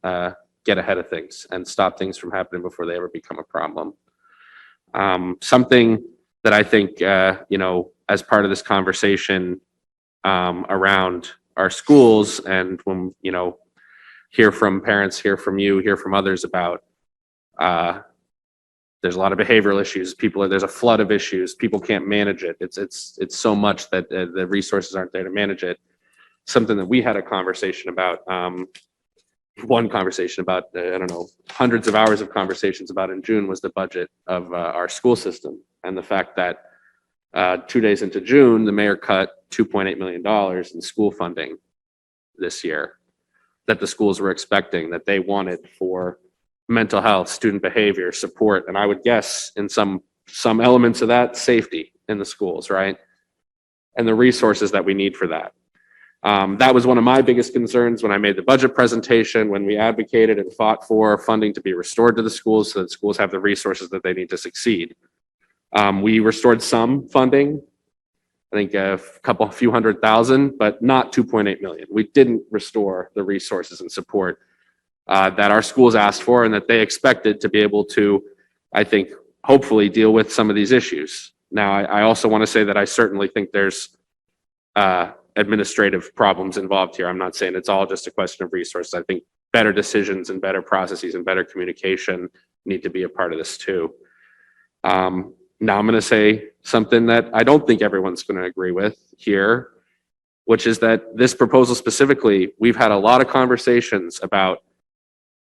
get ahead of things and stop things from happening before they ever become a problem. Something that I think, as part of this conversation around our schools, and when, hear from parents, hear from you, hear from others about, there's a lot of behavioral issues. There's a flood of issues. People can't manage it. It's so much that the resources aren't there to manage it. Something that we had a conversation about, hundreds of hours of conversations about in June, was the budget of our school system, and the fact that 2 days into June, the mayor cut $2.8 million in school funding this year that the schools were expecting, that they wanted for mental health, student behavior, support, and I would guess in some elements of that, safety in the schools, right? And the resources that we need for that. That was one of my biggest concerns when I made the budget presentation, when we advocated and fought for funding to be restored to the schools so that schools have the resources that they need to succeed. We restored some funding, I think a few hundred thousand, but not 2.8 million. We didn't restore the resources and support that our schools asked for and that they expected to be able to, I think, hopefully deal with some of these issues. Now, I also want to say that I certainly think there's administrative problems involved here. I'm not saying it's all just a question of resources. I think better decisions and better processes and better communication need to be a part of this too. Now I'm going to say something that I don't think everyone's going to agree with here, which is that this proposal specifically, we've had a lot of conversations about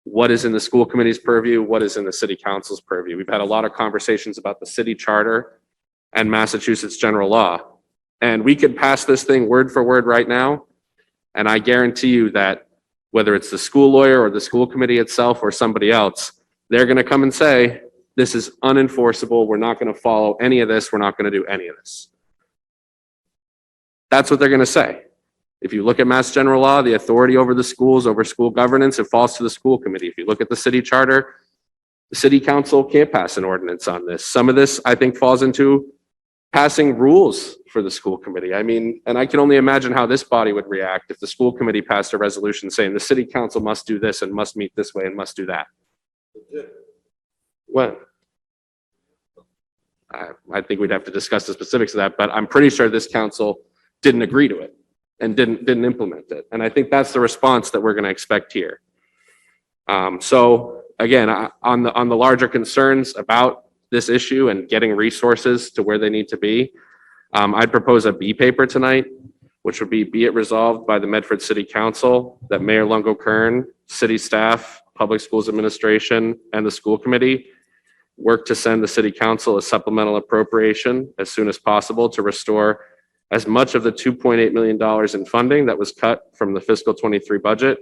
what is in the school committee's purview, what is in the city council's purview. We've had a lot of conversations about the city charter and Massachusetts general law. And we could pass this thing word for word right now. And I guarantee you that whether it's the school lawyer or the school committee itself or somebody else, they're going to come and say, this is unenforceable. We're not going to follow any of this. We're not going to do any of this. That's what they're going to say. If you look at Mass General Law, the authority over the schools, over school governance, it falls to the school committee. If you look at the city charter, the city council can't pass an ordinance on this. Some of this, I think, falls into passing rules for the school committee. I mean, and I can only imagine how this body would react if the school committee passed a resolution saying the city council must do this and must meet this way and must do that. What? I think we'd have to discuss the specifics of that, but I'm pretty sure this council didn't agree to it and didn't implement it. And I think that's the response that we're going to expect here. So again, on the larger concerns about this issue and getting resources to where they need to be, I'd propose a B paper tonight, which would be it resolved by the Medford City Council that Mayor Longo-Kern, city staff, public schools administration, and the school committee work to send the city council a supplemental appropriation as soon as possible to restore as much of the $2.8 million in funding that was cut from the fiscal 23 budget,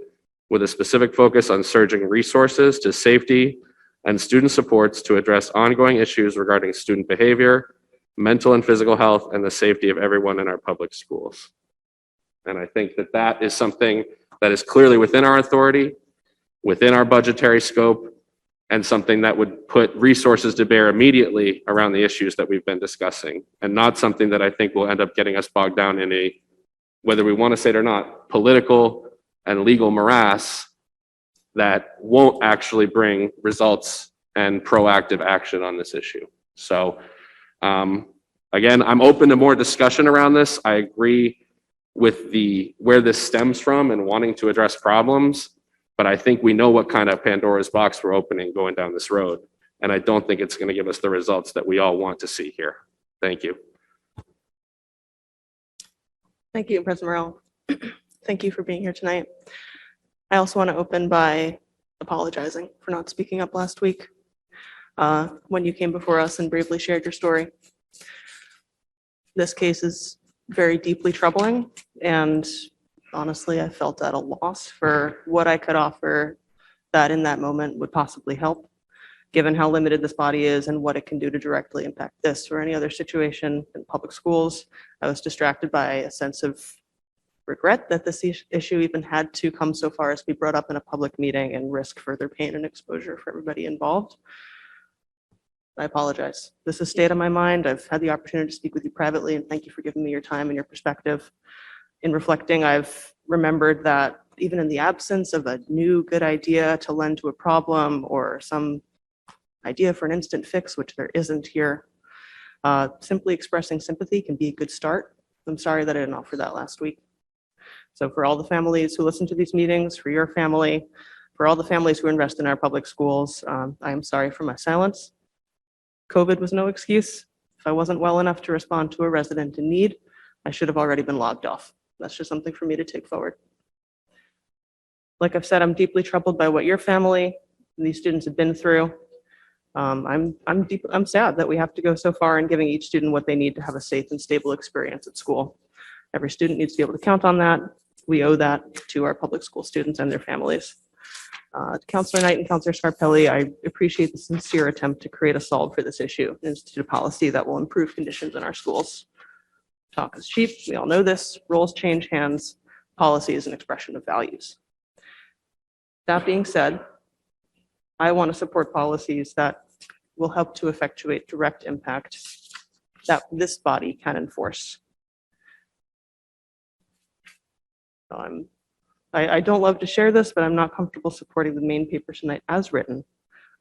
with a specific focus on surging resources to safety and student supports to address ongoing issues regarding student behavior, mental and physical health, and the safety of everyone in our public schools. And I think that that is something that is clearly within our authority, within our budgetary scope, and something that would put resources to bear immediately around the issues that we've been discussing, and not something that I think will end up getting us bogged down in a, whether we want to say it or not, political and legal morass that won't actually bring results and proactive action on this issue. So again, I'm open to more discussion around this. I agree with where this stems from and wanting to address problems, but I think we know what kind of Pandora's box we're opening going down this road. And I don't think it's going to give us the results that we all want to see here. Thank you. Thank you, President Morrell. Thank you for being here tonight. I also want to open by apologizing for not speaking up last week when you came before us and bravely shared your story. This case is very deeply troubling, and honestly, I felt at a loss for what I could offer that in that moment would possibly help, given how limited this body is and what it can do to directly impact this or any other situation in public schools. I was distracted by a sense of regret that this issue even had to come so far as be brought up in a public meeting and risk further pain and exposure for everybody involved. I apologize. This has stayed on my mind. I've had the opportunity to speak with you privately, and thank you for giving me your time and your perspective. In reflecting, I've remembered that even in the absence of a new good idea to lend to a problem or some idea for an instant fix, which there isn't here, simply expressing sympathy can be a good start. I'm sorry that I didn't offer that last week. So for all the families who listen to these meetings, for your family, for all the families who invest in our public schools, I am sorry for my silence. COVID was no excuse. If I wasn't well enough to respond to a resident in need, I should have already been logged off. That's just something for me to take forward. Like I've said, I'm deeply troubled by what your family and these students have been through. I'm sad that we have to go so far in giving each student what they need to have a safe and stable experience at school. Every student needs to be able to count on that. We owe that to our public school students and their families. Councilor Knight and Councilor Scarpelli, I appreciate the sincere attempt to create a solve for this issue and institute a policy that will improve conditions in our schools. Talk is cheap. We all know this. Roles change hands. Policy is an expression of values. That being said, I want to support policies that will help to effectuate direct impact that this body can enforce. So I don't love to share this, but I'm not comfortable supporting the main paper tonight as written.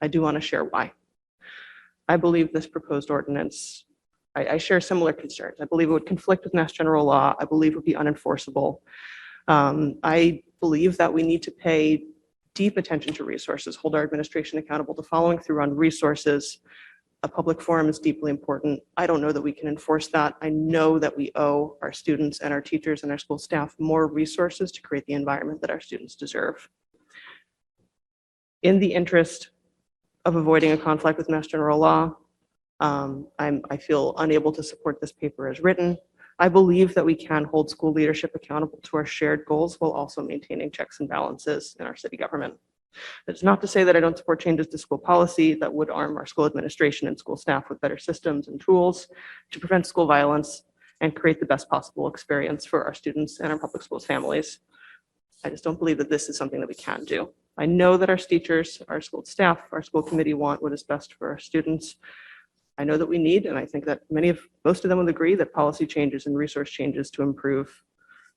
I do want to share why. I believe this proposed ordinance, I share similar concerns. I believe it would conflict with Mass General Law. I believe it would be unenforceable. I believe that we need to pay deep attention to resources, hold our administration accountable to following through on resources. A public forum is deeply important. I don't know that we can enforce that. I know that we owe our students and our teachers and our school staff more resources to create the environment that our students deserve. In the interest of avoiding a conflict with Mass General Law, I feel unable to support this paper as written. I believe that we can hold school leadership accountable to our shared goals while also maintaining checks and balances in our city government. That's not to say that I don't support changes to school policy that would arm our school administration and school staff with better systems and tools to prevent school violence and create the best possible experience for our students and our public schools families. I just don't believe that this is something that we can do. I know that our teachers, our school staff, our school committee want what is best for our students. I know that we need, and I think that most of them would agree, that policy changes and resource changes to improve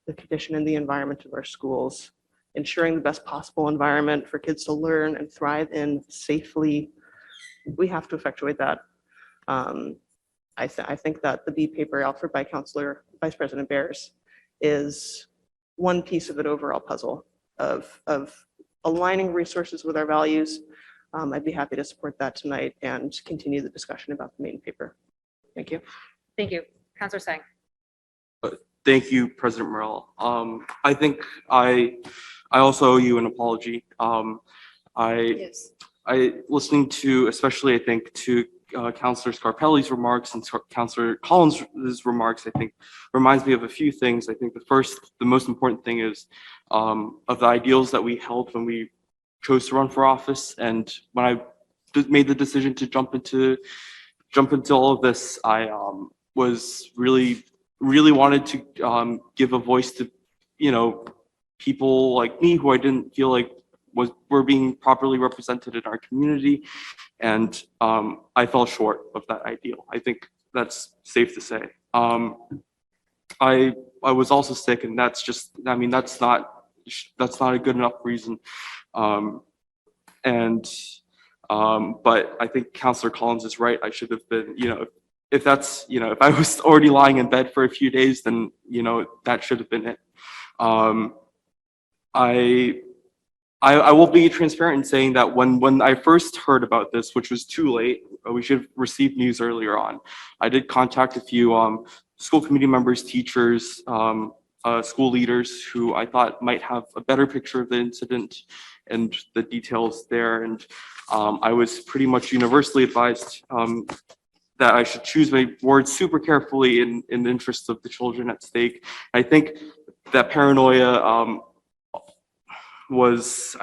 the condition and the environment of our schools, ensuring the best possible environment for kids to learn and thrive in safely. We have to effectuate that. I think that the B paper offered by Vice President Bears is one piece of an overall puzzle of aligning resources with our values. I'd be happy to support that tonight and continue the discussion about the main paper. Thank you. Thank you. Counselor Sang. Thank you, President Morrell. I think I also owe you an apology. Listening to, especially I think to Councilor Scarpelli's remarks and Councilor Collins' remarks, I think reminds me of a few things. I think the most important thing is of the ideals that we held when we chose to run for office. And when I made the decision to jump into all of this, I was really wanted to give a voice to, people like me who I didn't feel like were being properly represented in our community. And I fell short of that ideal. I think that's safe to say. I was also sick, and that's not a good enough reason. But I think Councilor Collins is right. I should have been, if I was already lying in bed for a few days, then, that should have been it. I will be transparent in saying that when I first heard about this, which was too late, we should have received news earlier on. I did contact a few school committee members, teachers, school leaders who I thought might have a better picture of the incident and the details there. And I was pretty much universally advised that I should choose my words super carefully in the interests of the children at stake. I think that paranoia was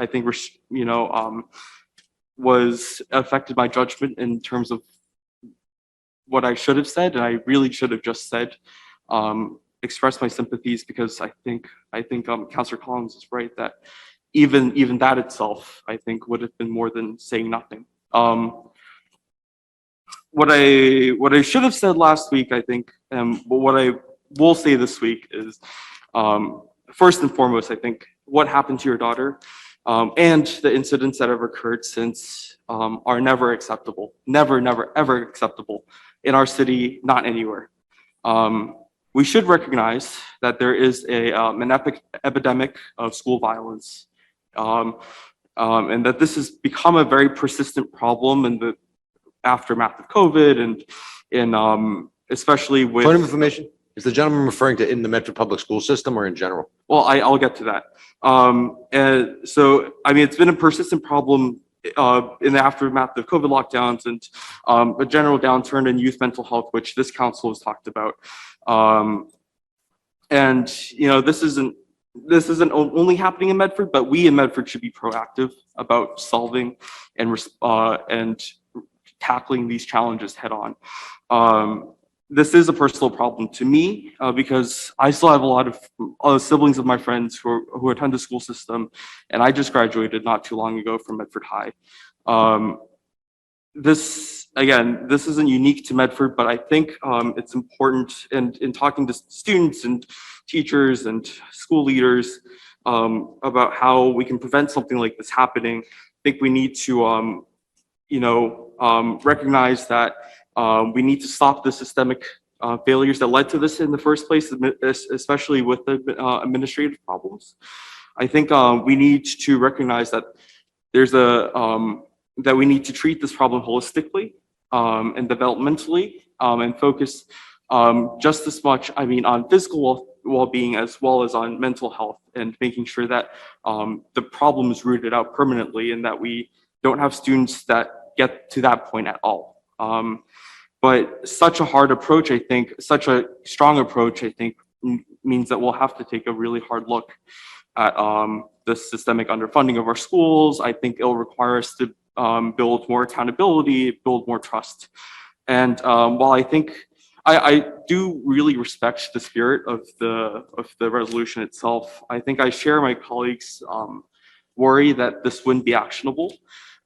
affected my judgment in terms of what I should have said, and I really should have just said, express my sympathies, because I think Councilor Collins is right that even that itself, I think, would have been more than saying nothing. What I should have said last week, I think, but what I will say this week is, first and foremost, I think what happened to your daughter and the incidents that have occurred since are never acceptable. Never, ever acceptable in our city, not anywhere. We should recognize that there is an epidemic of school violence, and that this has become a very persistent problem in the aftermath of COVID, and especially with— Point of information, is the gentleman referring to in the Medford Public School System or in general? Well, I'll get to that. And so, it's been a persistent problem in the aftermath of COVID lockdowns and a general downturn in youth mental health, which this council has talked about. And this isn't only happening in Medford, but we in Medford should be proactive about solving and tackling these challenges head on. This is a personal problem to me because I still have a lot of siblings of my friends who attend the school system, and I just graduated not too long ago from Medford High. This isn't unique to Medford, but I think it's important, and in talking to students and teachers and school leaders about how we can prevent something like this happening, I think we need to recognize that we need to stop the systemic failures that led to this in the first place, especially with the administrative problems. I think we need to recognize that that we need to treat this problem holistically and developmentally, and focus just as much, on physical well-being as well as on mental health, and making sure that the problem is rooted out permanently and that we don't have students that get to that point at all. But such a hard approach, I think, such a strong approach, I think, means that we'll have to take a really hard look at the systemic underfunding of our schools. I think it'll require us to build more accountability, build more trust. And while I think I do really respect the spirit of the resolution itself. I think I share my colleagues' worry that this wouldn't be actionable,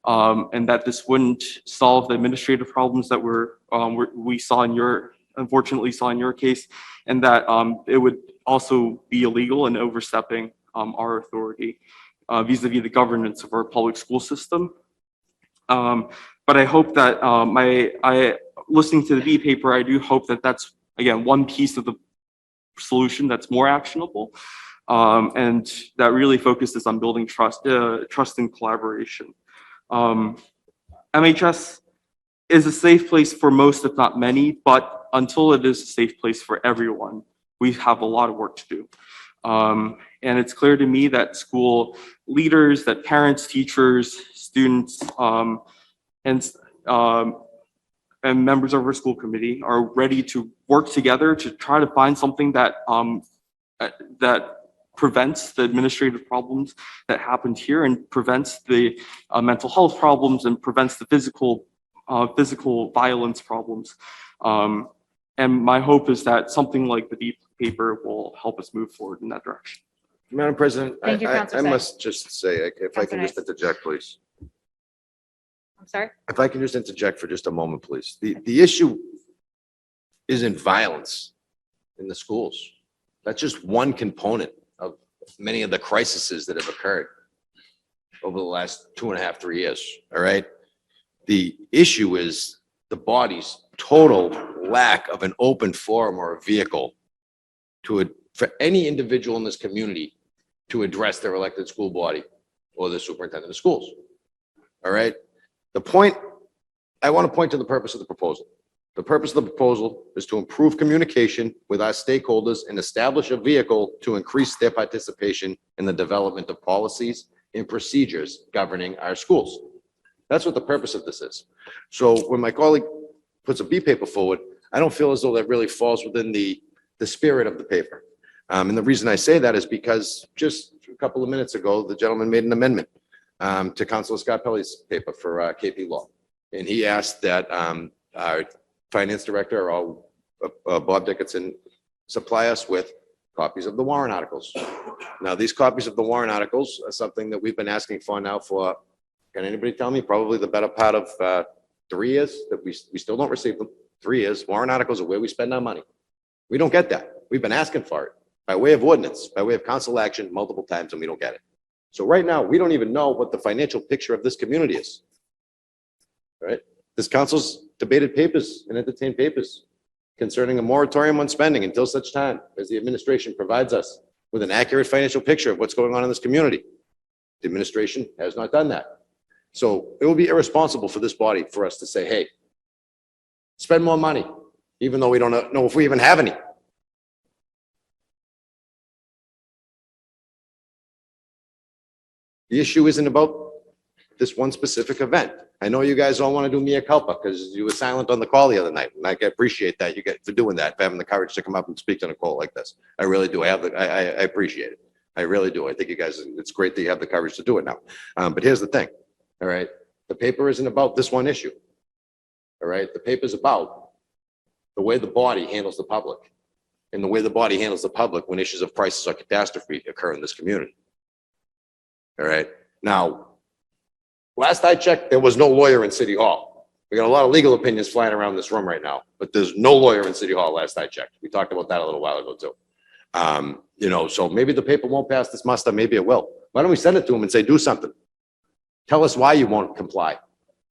and that this wouldn't solve the administrative problems that we saw in unfortunately saw in your case, and that it would also be illegal and overstepping our authority vis-a-vis the governance of our public school system. But I hope that listening to the B paper, I do hope that that's, again, one piece of the solution that's more actionable, and that really focuses on building trust and collaboration. MHS is a safe place for most, if not many, but until it is a safe place for everyone, we have a lot of work to do. And it's clear to me that school leaders, that parents, teachers, students, and members of our school committee are ready to work together to try to find something that prevents the administrative problems that happened here and prevents the mental health problems and prevents the physical violence problems. And my hope is that something like the deep paper will help us move forward in that direction. Madam President, Thank you, I Councilor Say. must just say, if I can just Councilor interject, please. I'm sorry? If I can just interject for just a moment, please. The issue isn't violence in the schools. That's just one component of many of the crises that have occurred over the last 2.5, 3 years, all right? The issue is the body's total lack of an open forum or a vehicle for any individual in this community to address their elected school body or the superintendent of schools, all right? I want to point to the purpose of the proposal. The purpose of the proposal is to improve communication with our stakeholders and establish a vehicle to increase their participation in the development of policies and procedures governing our schools. That's what the purpose of this is. So when my colleague puts a B paper forward, I don't feel as though that really falls within the spirit of the paper. And the reason I say that is because just a couple of minutes ago, the gentleman made an amendment to Councilor Scarpelli's paper for KP Law. And he asked that our finance director or Bob Dickinson supply us with copies of the warrant articles. Now, these copies of the warrant articles are something that we've been asking for now for, can anybody tell me, probably the better part of 3 years that we still don't receive them. 3 years. Warrant articles are where we spend our money. We don't get that. We've been asking for it by way of ordinance, by way of council action multiple times, and we don't get it. So right now, we don't even know what the financial picture of this community is. Right? This council's debated papers and entertained papers concerning a moratorium on spending until such time as the administration provides us with an accurate financial picture of what's going on in this community. The administration has not done that. So it would be irresponsible for this body for us to say, hey, spend more money, even though we don't know if we even have any. The issue isn't about this one specific event. I know you guys all want to do mea culpa because you were silent on the call the other night. And I appreciate that you get for doing that, for having the courage to come up and speak on a call like this. I really do. I appreciate it. I really do. I think you guys, it's great that you have the courage to do it now. But here's the thing. All right. The paper isn't about this one issue. All right. The paper's about the way the body handles the public and the way the body handles the public when issues of crisis or catastrophe occur in this community. All right. Now, last I checked, there was no lawyer in City Hall. We got a lot of legal opinions flying around this room right now, but there's no lawyer in City Hall last I checked. We talked about that a little while ago too. So maybe the paper won't pass this muster, maybe it will. Why don't we send it to them and say, do something? Tell us why you won't comply.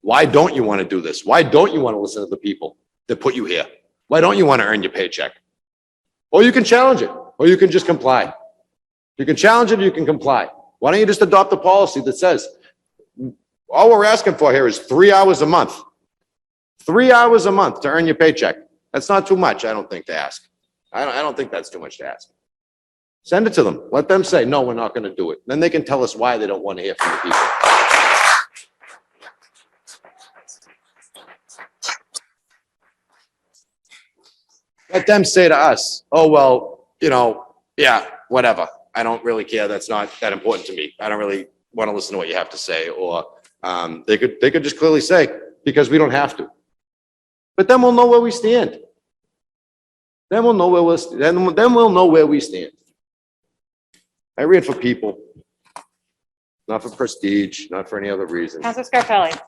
Why don't you want to do this? Why don't you want to listen to the people that put you here? Why don't you want to earn your paycheck? Or you can challenge it, or you can just comply. You can challenge it, or you can comply. Why don't you just adopt a policy that says, all we're asking for here is 3 hours a month. 3 hours a month to earn your paycheck. That's not too much, I don't think, to ask. I don't think that's too much to ask. Send it to them. Let them say, no, we're not going to do it. Then they can tell us why they don't want to hear from the people. Let them say to us, oh, well, yeah, whatever. I don't really care. That's not that important to me. I don't really want to listen to what you have to say. Or they could just clearly say, because we don't have to. But then we'll know where we stand. Then we'll know where then we'll know where we stand. I ran for people, not for prestige, not for any other reason. Counselor Scarpelli.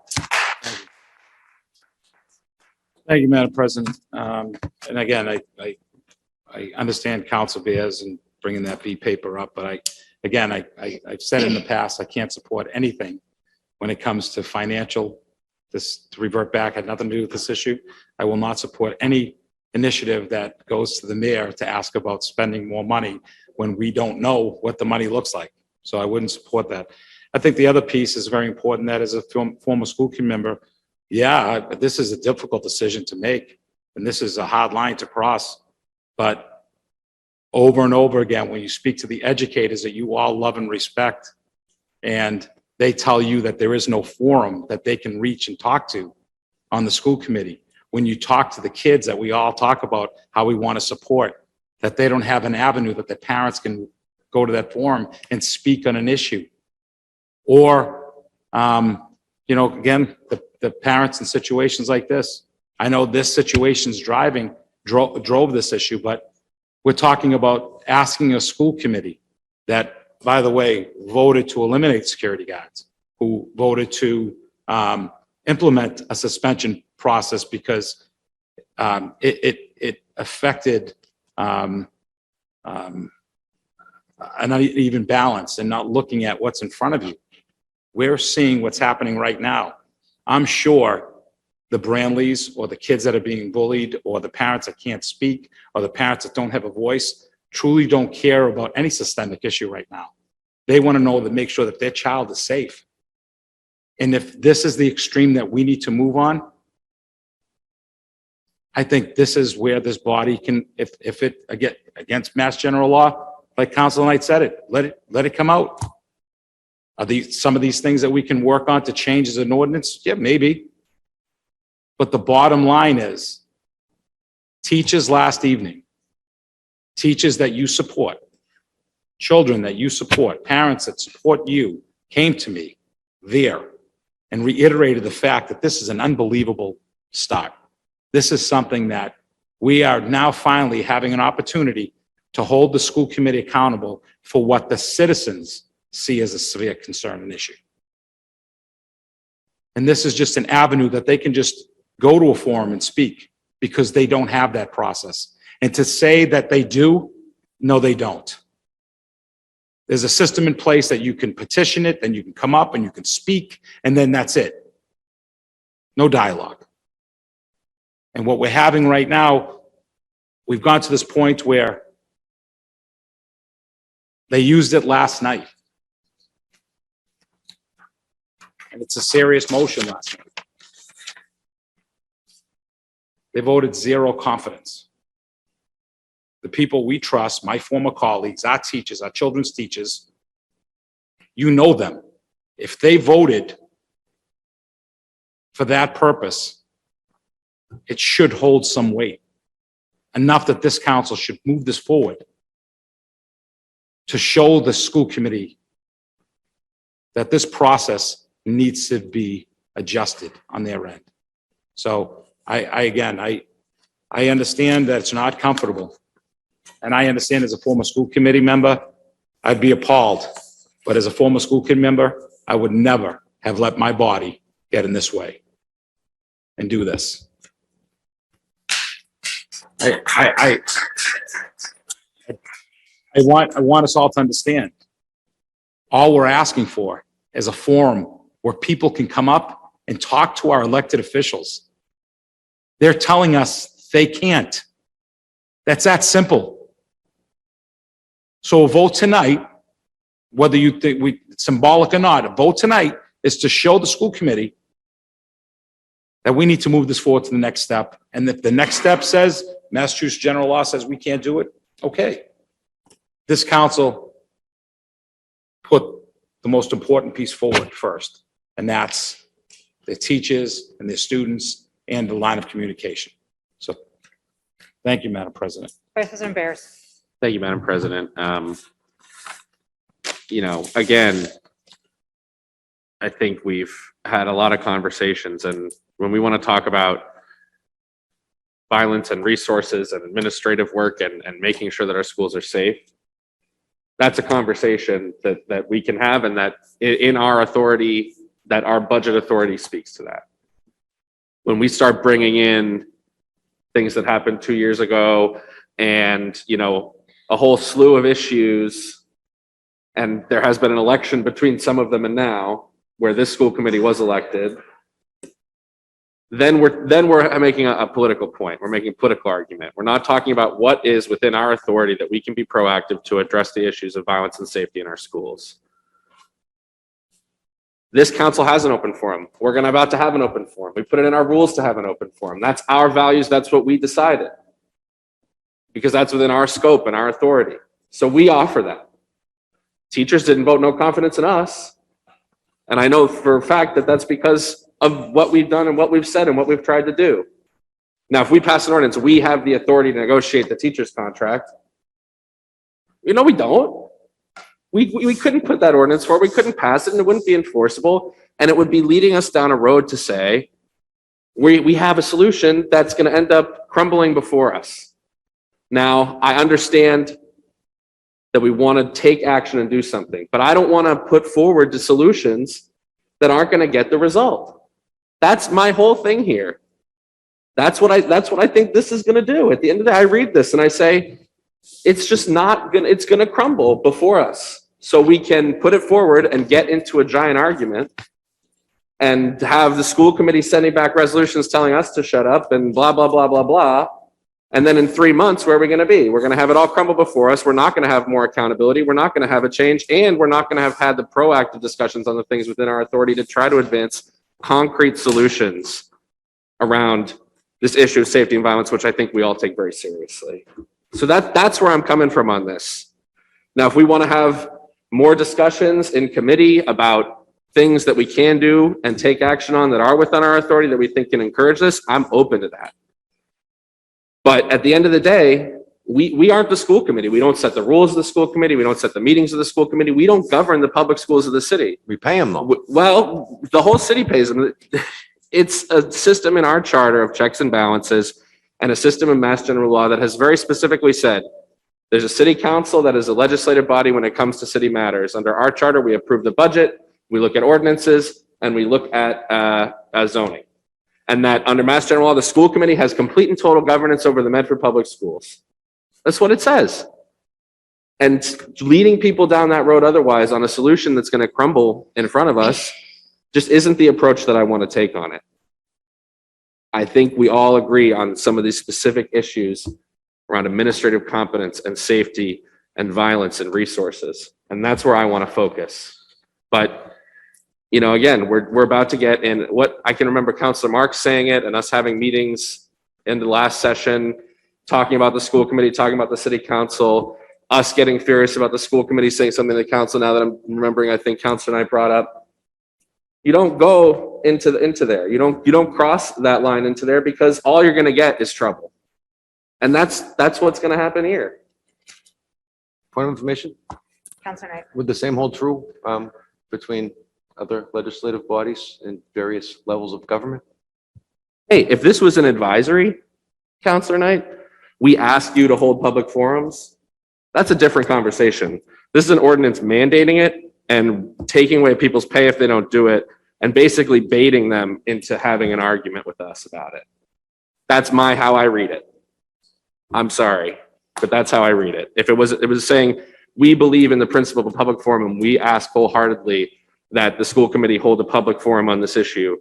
Thank you, Madam President. And again, I understand Council Bears and bringing that B paper up, but I've said in the past, I can't support anything when it comes to financial, this, to revert back, had nothing to do with this issue. I will not support any initiative that goes to the mayor to ask about spending more money when we don't know what the money looks like. So I wouldn't support that. I think the other piece is very important, that as a former school committee member, yeah, this is a difficult decision to make, and this is a hard line to cross. But over and over again, when you speak to the educators that you all love and respect, and they tell you that there is no forum that they can reach and talk to on the school committee, when you talk to the kids that we all talk about how we want to support, that they don't have an avenue that the parents can go to that forum and speak on an issue. Or, again, the parents in situations like this. I know this situation's drove this issue, but we're talking about asking a school committee that, by the way, voted to eliminate security guards, who voted to implement a suspension process because it affected an uneven balance and not looking at what's in front of you. We're seeing what's happening right now. I'm sure the Branleys or the kids that are being bullied or the parents that can't speak or the parents that don't have a voice truly don't care about any systemic issue right now. They want to know to make sure that their child is safe. And if this is the extreme that we need to move on, I think this is where this body can, if it against Mass General Law, like Council Knight said it, let it come out. Are these some of these things that we can work on to change as an ordinance? Yeah, maybe. But the bottom line is, teachers last evening, teachers that you support, children that you support, parents that support you, came to me there and reiterated the fact that this is an unbelievable start. This is something that we are now finally having an opportunity to hold the school committee accountable for what the citizens see as a severe concern and issue. And this is just an avenue that they can just go to a forum and speak because they don't have that process. And to say that they do, no, they don't. There's a system in place that you can petition it, then you can come up and you can speak, and then that's it. No dialogue. And what we're having right now, we've gone to this point where they used it last night. And it's a serious motion last night. They voted 0 confidence. The people we trust, my former colleagues, our teachers, our children's teachers, you know them. If they voted for that purpose, it should hold some weight. Enough that this council should move this forward to show the school committee that this process needs to be adjusted on their end. So I understand that it's not comfortable. And I understand as a former school committee member, I'd be appalled. But as a former school committee member, I would never have let my body get in this way and do this. I want us all to understand. All we're asking for is a forum where people can come up and talk to our elected officials. They're telling us they can't. That's that simple. So a vote tonight, whether you think it's symbolic or not, a vote tonight is to show the school committee that we need to move this forward to the next step. And if the next step says Massachusetts general law says we can't do it, okay. This council put the most important piece forward first, and that's the teachers and their students and the line of communication. So thank you, Madam President. Vice President Bears. Thank you, Madam President. Again, I think we've had a lot of conversations, and when we want to talk about violence and resources and administrative work and making sure that our schools are safe. That's a conversation that we can have, and that in our authority, that our budget authority speaks to that. When we start bringing in things that happened 2 years ago and, you know, a whole slew of issues, and there has been an election between some of them and now, where this school committee was elected, then we're making a political point. We're making a political argument. We're not talking about what is within our authority that we can be proactive to address the issues of violence and safety in our schools. This council has an open forum. We're about to have an open forum. We put it in our rules to have an open forum. That's our values. That's what we decided, because that's within our scope and our authority. So we offer that. Teachers didn't vote no confidence in us. And I know for a fact that that's because of what we've done and what we've said and what we've tried to do. Now, if we pass an ordinance, we have the authority to negotiate the teacher's contract. You know, we don't. We couldn't put that ordinance forward. We couldn't pass it, and it wouldn't be enforceable. And it would be leading us down a road to say, we have a solution that's going to end up crumbling before us. Now, I understand that we want to take action and do something, but I don't want to put forward the solutions that aren't going to get the result. That's my whole thing here. That's what I think this is going to do. At the end of the day, I read this and I say, it's just not going to, it's going to crumble before us. So we can put it forward and get into a giant argument and have the school committee sending back resolutions telling us to shut up and blah, blah, blah, blah, blah. And then in 3 months, where are we going to be? We're going to have it all crumble before us. We're not going to have more accountability. We're not going to have a change. And we're not going to have had the proactive discussions on the things within our authority to try to advance concrete solutions around this issue of safety and violence, which I think we all take very seriously. So that's where I'm coming from on this. Now, if we want to have more discussions in committee about things that we can do and take action on that are within our authority that we think can encourage this, I'm open to that. But at the end of the day, we aren't the school committee. We don't set the rules of the school committee. We don't set the meetings of the school committee. We don't govern the public schools of the city. We pay them though. Well, the whole city pays them. It's a system in our charter of checks and balances and a system in Mass General Law that has very specifically said there's a city council that is a legislative body when it comes to city matters. Under our charter, we approve the budget, we look at ordinances, and we look at zoning. And that under Mass General Law, the school committee has complete and total governance over the Medford Public Schools. That's what it says. And leading people down that road otherwise on a solution that's going to crumble in front of us just isn't the approach that I want to take on it. I think we all agree on some of these specific issues around administrative competence and safety and violence and resources. And that's where I want to focus. But you know, again, we're about to get in what I can remember Councilor Marks saying it and us having meetings in the last session, talking about the school committee, talking about the city council, us getting furious about the school committee saying something to the council. Now that I'm remembering, I think Councilor Knight brought up, you don't go into there. You don't cross that line into there, because all you're going to get is trouble. And that's what's going to happen here. Point of information, Councilor Knight. would the same hold true between other legislative bodies and various levels of government? Hey, if this was an advisory, Councilor Knight, we ask you to hold public forums, that's a different conversation. This is an ordinance mandating it and taking away people's pay if they don't do it, and basically baiting them into having an argument with us about it. That's how I read it. I'm sorry, but that's how I read it. If it was saying, we believe in the principle of a public forum and we ask wholeheartedly that the school committee hold a public forum on this issue,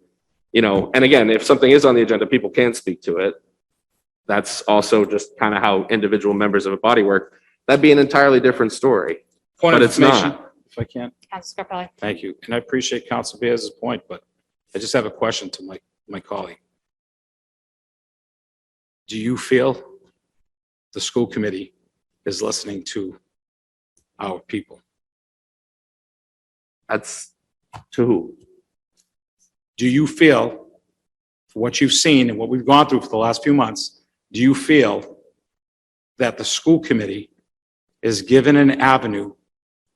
you know, and again, if something is on the agenda, people can speak to it. That's also just kind of how individual members of a body work. That'd be an entirely different story. Point But of it's information, not. if I can. Councilor Scarpelli. Thank you. And I appreciate Council Bears' point, but I just have a question to my colleague. Do you feel the school committee is listening to our people? That's to who? Do you feel, for what you've seen and what we've gone through for the last few months, do you feel that the school committee is given an avenue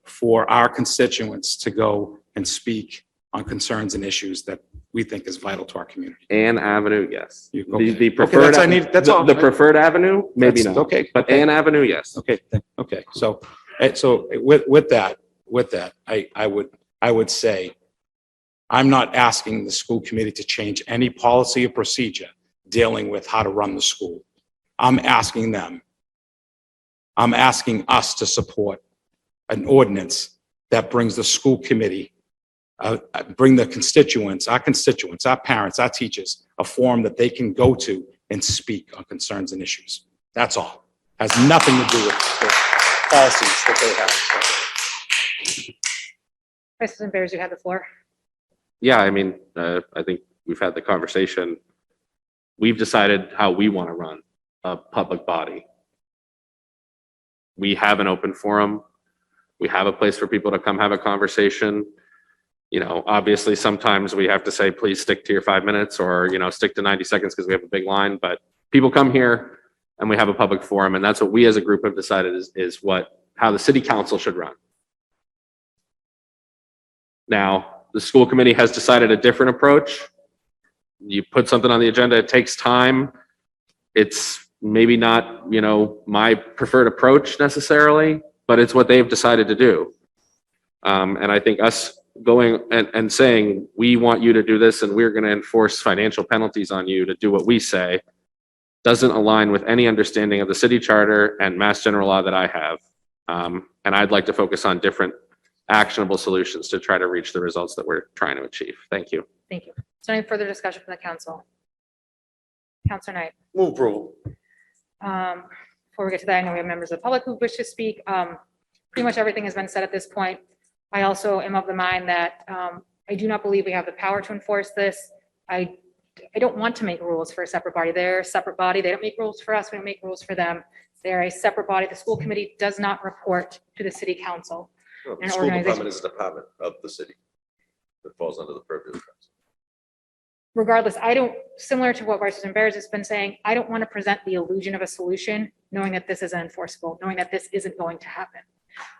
for our constituents to go and speak on concerns and issues that we think is vital to our community. Ann Avenue, yes. You- The, okay. the Okay, preferred, that's I need- that's the- all. The preferred avenue, maybe That's- not. okay, But okay. Ann Avenue, yes. Okay, okay, so with that, I would say, I'm not asking the school committee to change any policy or procedure dealing with how to run the school. I'm asking us to support an ordinance that brings the school committee, bring the constituents, our parents, our teachers, a forum that they can go to and speak on concerns and issues. That's all. Has nothing to do with the policies that they have. Vice President Bears, you have the floor. Yeah, I mean, I think we've had the conversation. We've decided how we want to run a public body. We have an open forum. We have a place for people to come have a conversation. You know, obviously, sometimes we have to say, please stick to your 5 minutes or, you know, stick to 90 seconds because we have a big line. But people come here and we have a public forum. And that's what we as a group have decided is how the city council should run. Now, the school committee has decided a different approach. You put something on the agenda, it takes time. It's maybe not, you know, my preferred approach necessarily, but it's what they've decided to do. And I think us going and saying, we want you to do this and we're going to enforce financial penalties on you to do what we say, doesn't align with any understanding of the city charter and mass general law that I have. And I'd like to focus on different actionable solutions to try to reach the results that we're trying to achieve. Thank you. Thank you. Is there any further discussion from the council? Councilor Knight. Move approval. Before we get to that, I know we have members of the public who wish to speak. Pretty much everything has been said at this point. I also am of the mind that I do not believe we have the power to enforce this. I don't want to make rules for a separate body. They're a separate body. They don't make rules for us. We don't make rules for them. They're a separate body. The school committee does not report to the city council. The An school organization. department is a department of the city that falls under the purview of the council. Regardless, similar to what Vice President Bears has been saying, I don't want to present the illusion of a solution, knowing that this isn't enforceable, knowing that this isn't going to happen.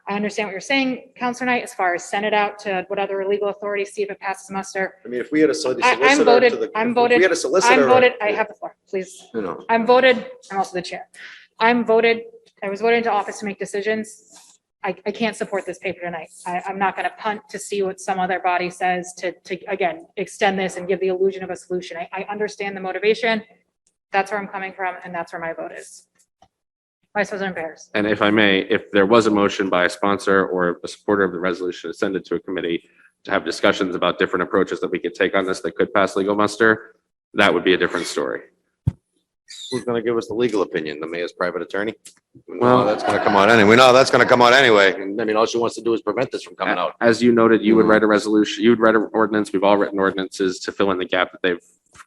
I understand what you're saying, Councilor Knight, as far as send it out to what other legal authorities, see if it passes muster. I mean, if we had a solicitor I'm to voted, the. I'm if voted, We had a solicitor. I'm voted, I have the floor, please. You know, I'm voted, I'm also the chair. I was voted into office to make decisions. I can't support this paper tonight. I'm not going to punt to see what some other body says to again, extend this and give the illusion of a solution. I understand the motivation. That's where I'm coming from, and that's where my vote is. Vice President Bears. And if I may, if there was a motion by a sponsor or a supporter of the resolution to send it to a committee to have discussions about different approaches that we could take on this that could pass legal muster, that would be a different story. who's going to give us the legal opinion? The mayor's private attorney? Well, That's going to come out anyway. We know that's going to come out anyway. And I mean, all she wants to do is prevent this from coming out. As you noted, you would write a resolution, you would write an ordinance. We've all written ordinances to fill in the gap that they've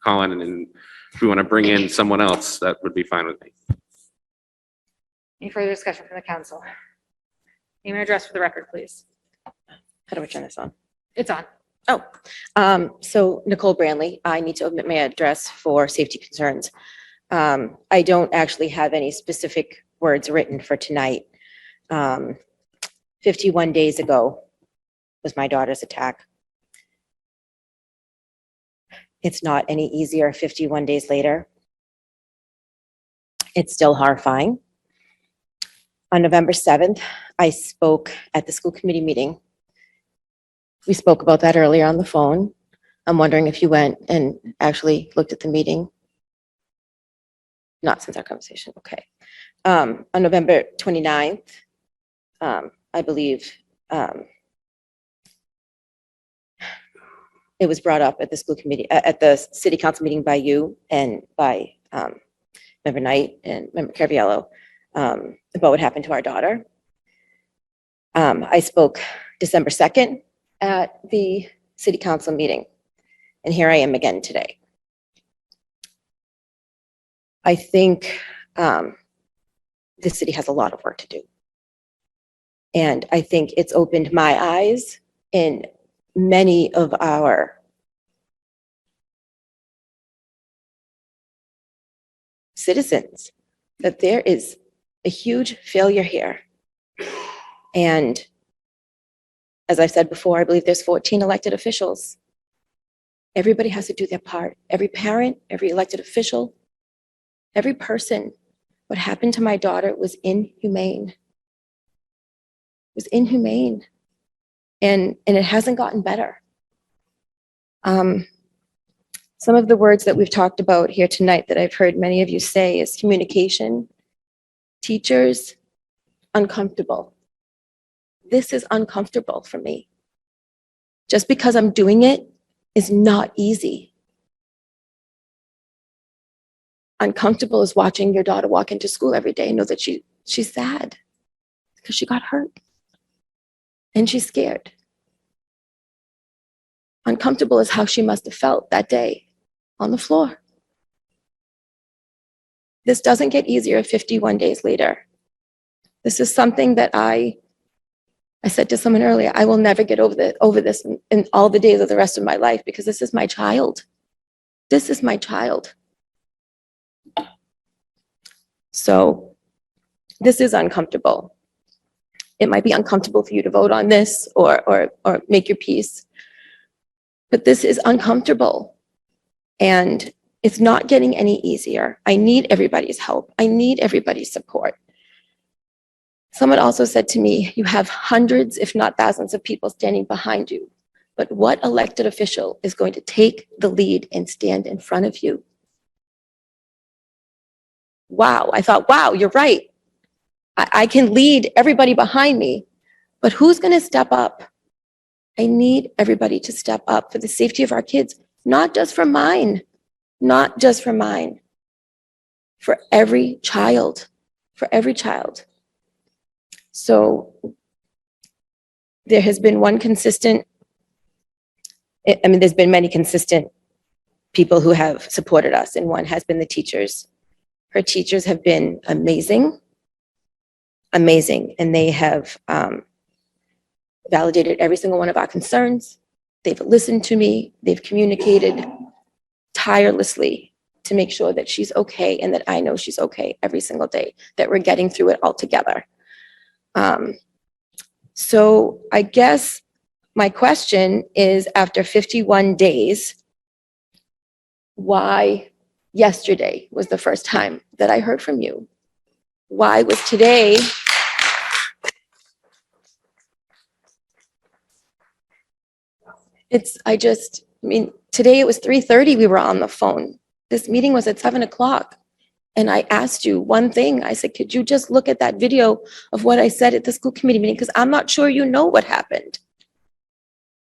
called in. And if we want to bring in someone else, that would be fine with me. Any further discussion from the council? Name and address for the record, please. How do I turn this on? It's on. So Nicole Branley, I need to omit my address for safety concerns. I don't actually have any specific words written for tonight. 51 days ago was my daughter's attack. It's not any easier 51 days later. It's still horrifying. On November 7th, I spoke at the school committee meeting. We spoke about that earlier on the phone. I'm wondering if you went and actually looked at the meeting. Not since our conversation, okay. On November 29th, I believe, it was brought up at the school committee, at the city council meeting by you and by Member Knight and Member Caraviallo, about what happened to our daughter. I spoke December 2nd at the city council meeting, and here I am again today. I think the city has a lot of work to do. And I think it's opened my eyes in many of our citizens that there is a huge failure here. And as I've said before, I believe there's 14 elected officials. Everybody has to do their part. Every parent, every elected official, every person. What happened to my daughter was inhumane. It was inhumane. And it hasn't gotten better. Some of the words that we've talked about here tonight that I've heard many of you say is communication, teachers, uncomfortable. This is uncomfortable for me. Just because I'm doing it is not easy. Uncomfortable is watching your daughter walk into school every day and know that she's sad because she got hurt and she's scared. Uncomfortable is how she must have felt that day on the floor. This doesn't get easier 51 days later. This is something that I said to someone earlier, I will never get over this in all the days of the rest of my life because this is my child. This is my child. So this is uncomfortable. It might be uncomfortable for you to vote on this or make your peace, but this is uncomfortable. And it's not getting any easier. I need everybody's help. I need everybody's support. Someone also said to me, you have hundreds, if not thousands of people standing behind you, but what elected official is going to take the lead and stand in front of you? Wow, I thought, wow, you're right. I can lead everybody behind me, but who's going to step up? I need everybody to step up for the safety of our kids, not just for mine, not just for mine, for every child, for every child. So there has been one consistent, there's been many consistent people who have supported us, and one has been the teachers. Her teachers have been amazing, amazing, and they have validated every single one of our concerns. They've listened to me. They've communicated tirelessly to make sure that she's okay and that I know she's okay every single day, that we're getting through it all together. So I guess my question is, after 51 days, why yesterday was the first time that I heard from you? Why was today? Today it was 3:30, we were on the phone. This meeting was at 7 o'clock. And I asked you one thing. I said, could you just look at that video of what I said at the school committee meeting? Because I'm not sure you know what happened.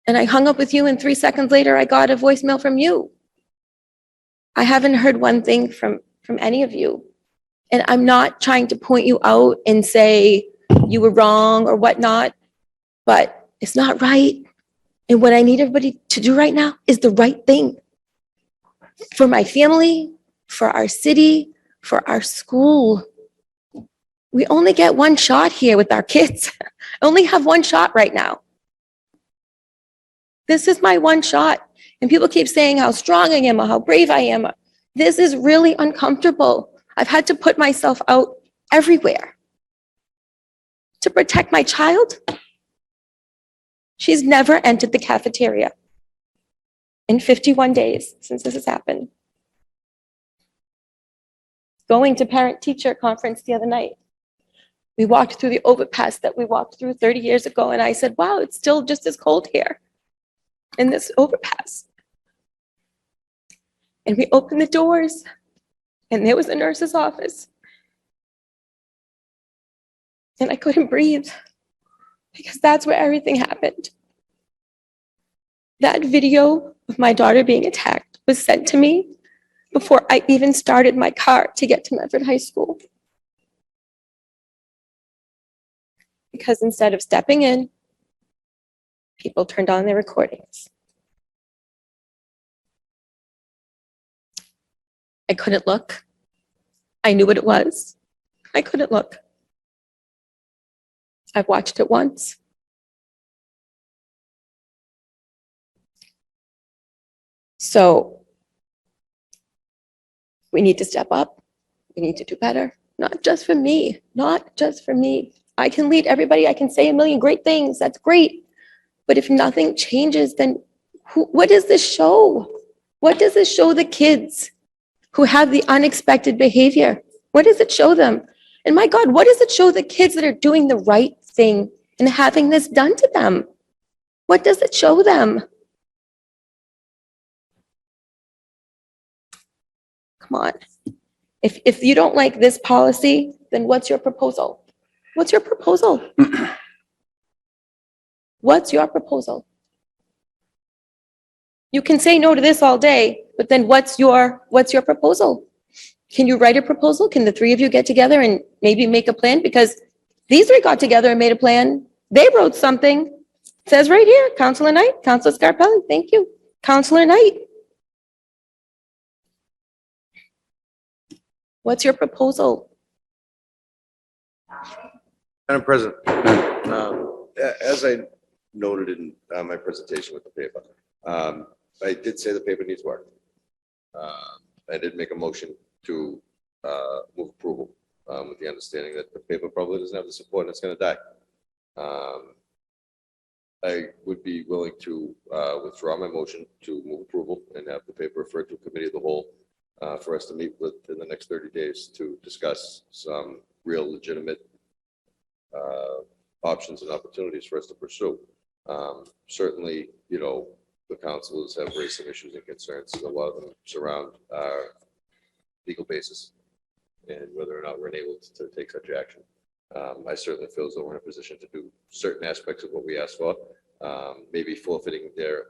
And I hung up with you, and 3 seconds later, I got a voicemail from you. I haven't heard one thing from any of you. And I'm not trying to point you out and say you were wrong or whatnot, but it's not right. And what I need everybody to do right now is the right thing for my family, for our city, for our school. We only get one shot here with our kids. I only have one shot right now. This is my one shot. And people keep saying how strong I am or how brave I am. This is really uncomfortable. I've had to put myself out everywhere to protect my child. She's never entered the cafeteria in 51 days since this has happened. Going to parent-teacher conference the other night. We walked through the overpass that we walked through 30 years ago, and I said, wow, it's still just as cold here in this overpass. And we opened the doors, and there was a nurse's office. And I couldn't breathe because that's where everything happened. That video of my daughter being attacked was sent to me before I even started my car to get to Medford High School. Because instead of stepping in, people turned on their recordings. I couldn't look. I knew what it was. I couldn't look. I've watched it once. So we need to step up. We need to do better. Not just for me, not just for me. I can lead everybody. I can say a million great things. That's great. But if nothing changes, then What does this show? What does it show the kids who have the unexpected behavior? What does it show them? And my God, what does it show the kids that are doing the right thing and having this done to them? What does it show them? Come on. If you don't like this policy, then what's your proposal? What's your proposal? What's your proposal? You can say no to this all day, but then what's your proposal? Can you write a proposal? Can the three of you get together and maybe make a plan? Because these three got together and made a plan. They wrote something. It says right here, Councilor Knight, Councilor Scarpelli, thank you. Councilor Knight. What's your proposal? Madam President, as I noted in my presentation with the paper, I did say the paper needs work. I did make a motion to move approval with the understanding that the paper probably doesn't have the support and it's going to die. I would be willing to withdraw my motion to move approval and have the paper referred to a committee of the whole for us to meet with in the next 30 days to discuss some real legitimate options and opportunities for us to pursue. Certainly, you know, the councilors have raised some issues and concerns. A lot of them surround our legal basis and whether or not we're able to take such action. I certainly feel as though we're in a position to do certain aspects of what we asked for. Maybe forfeiting their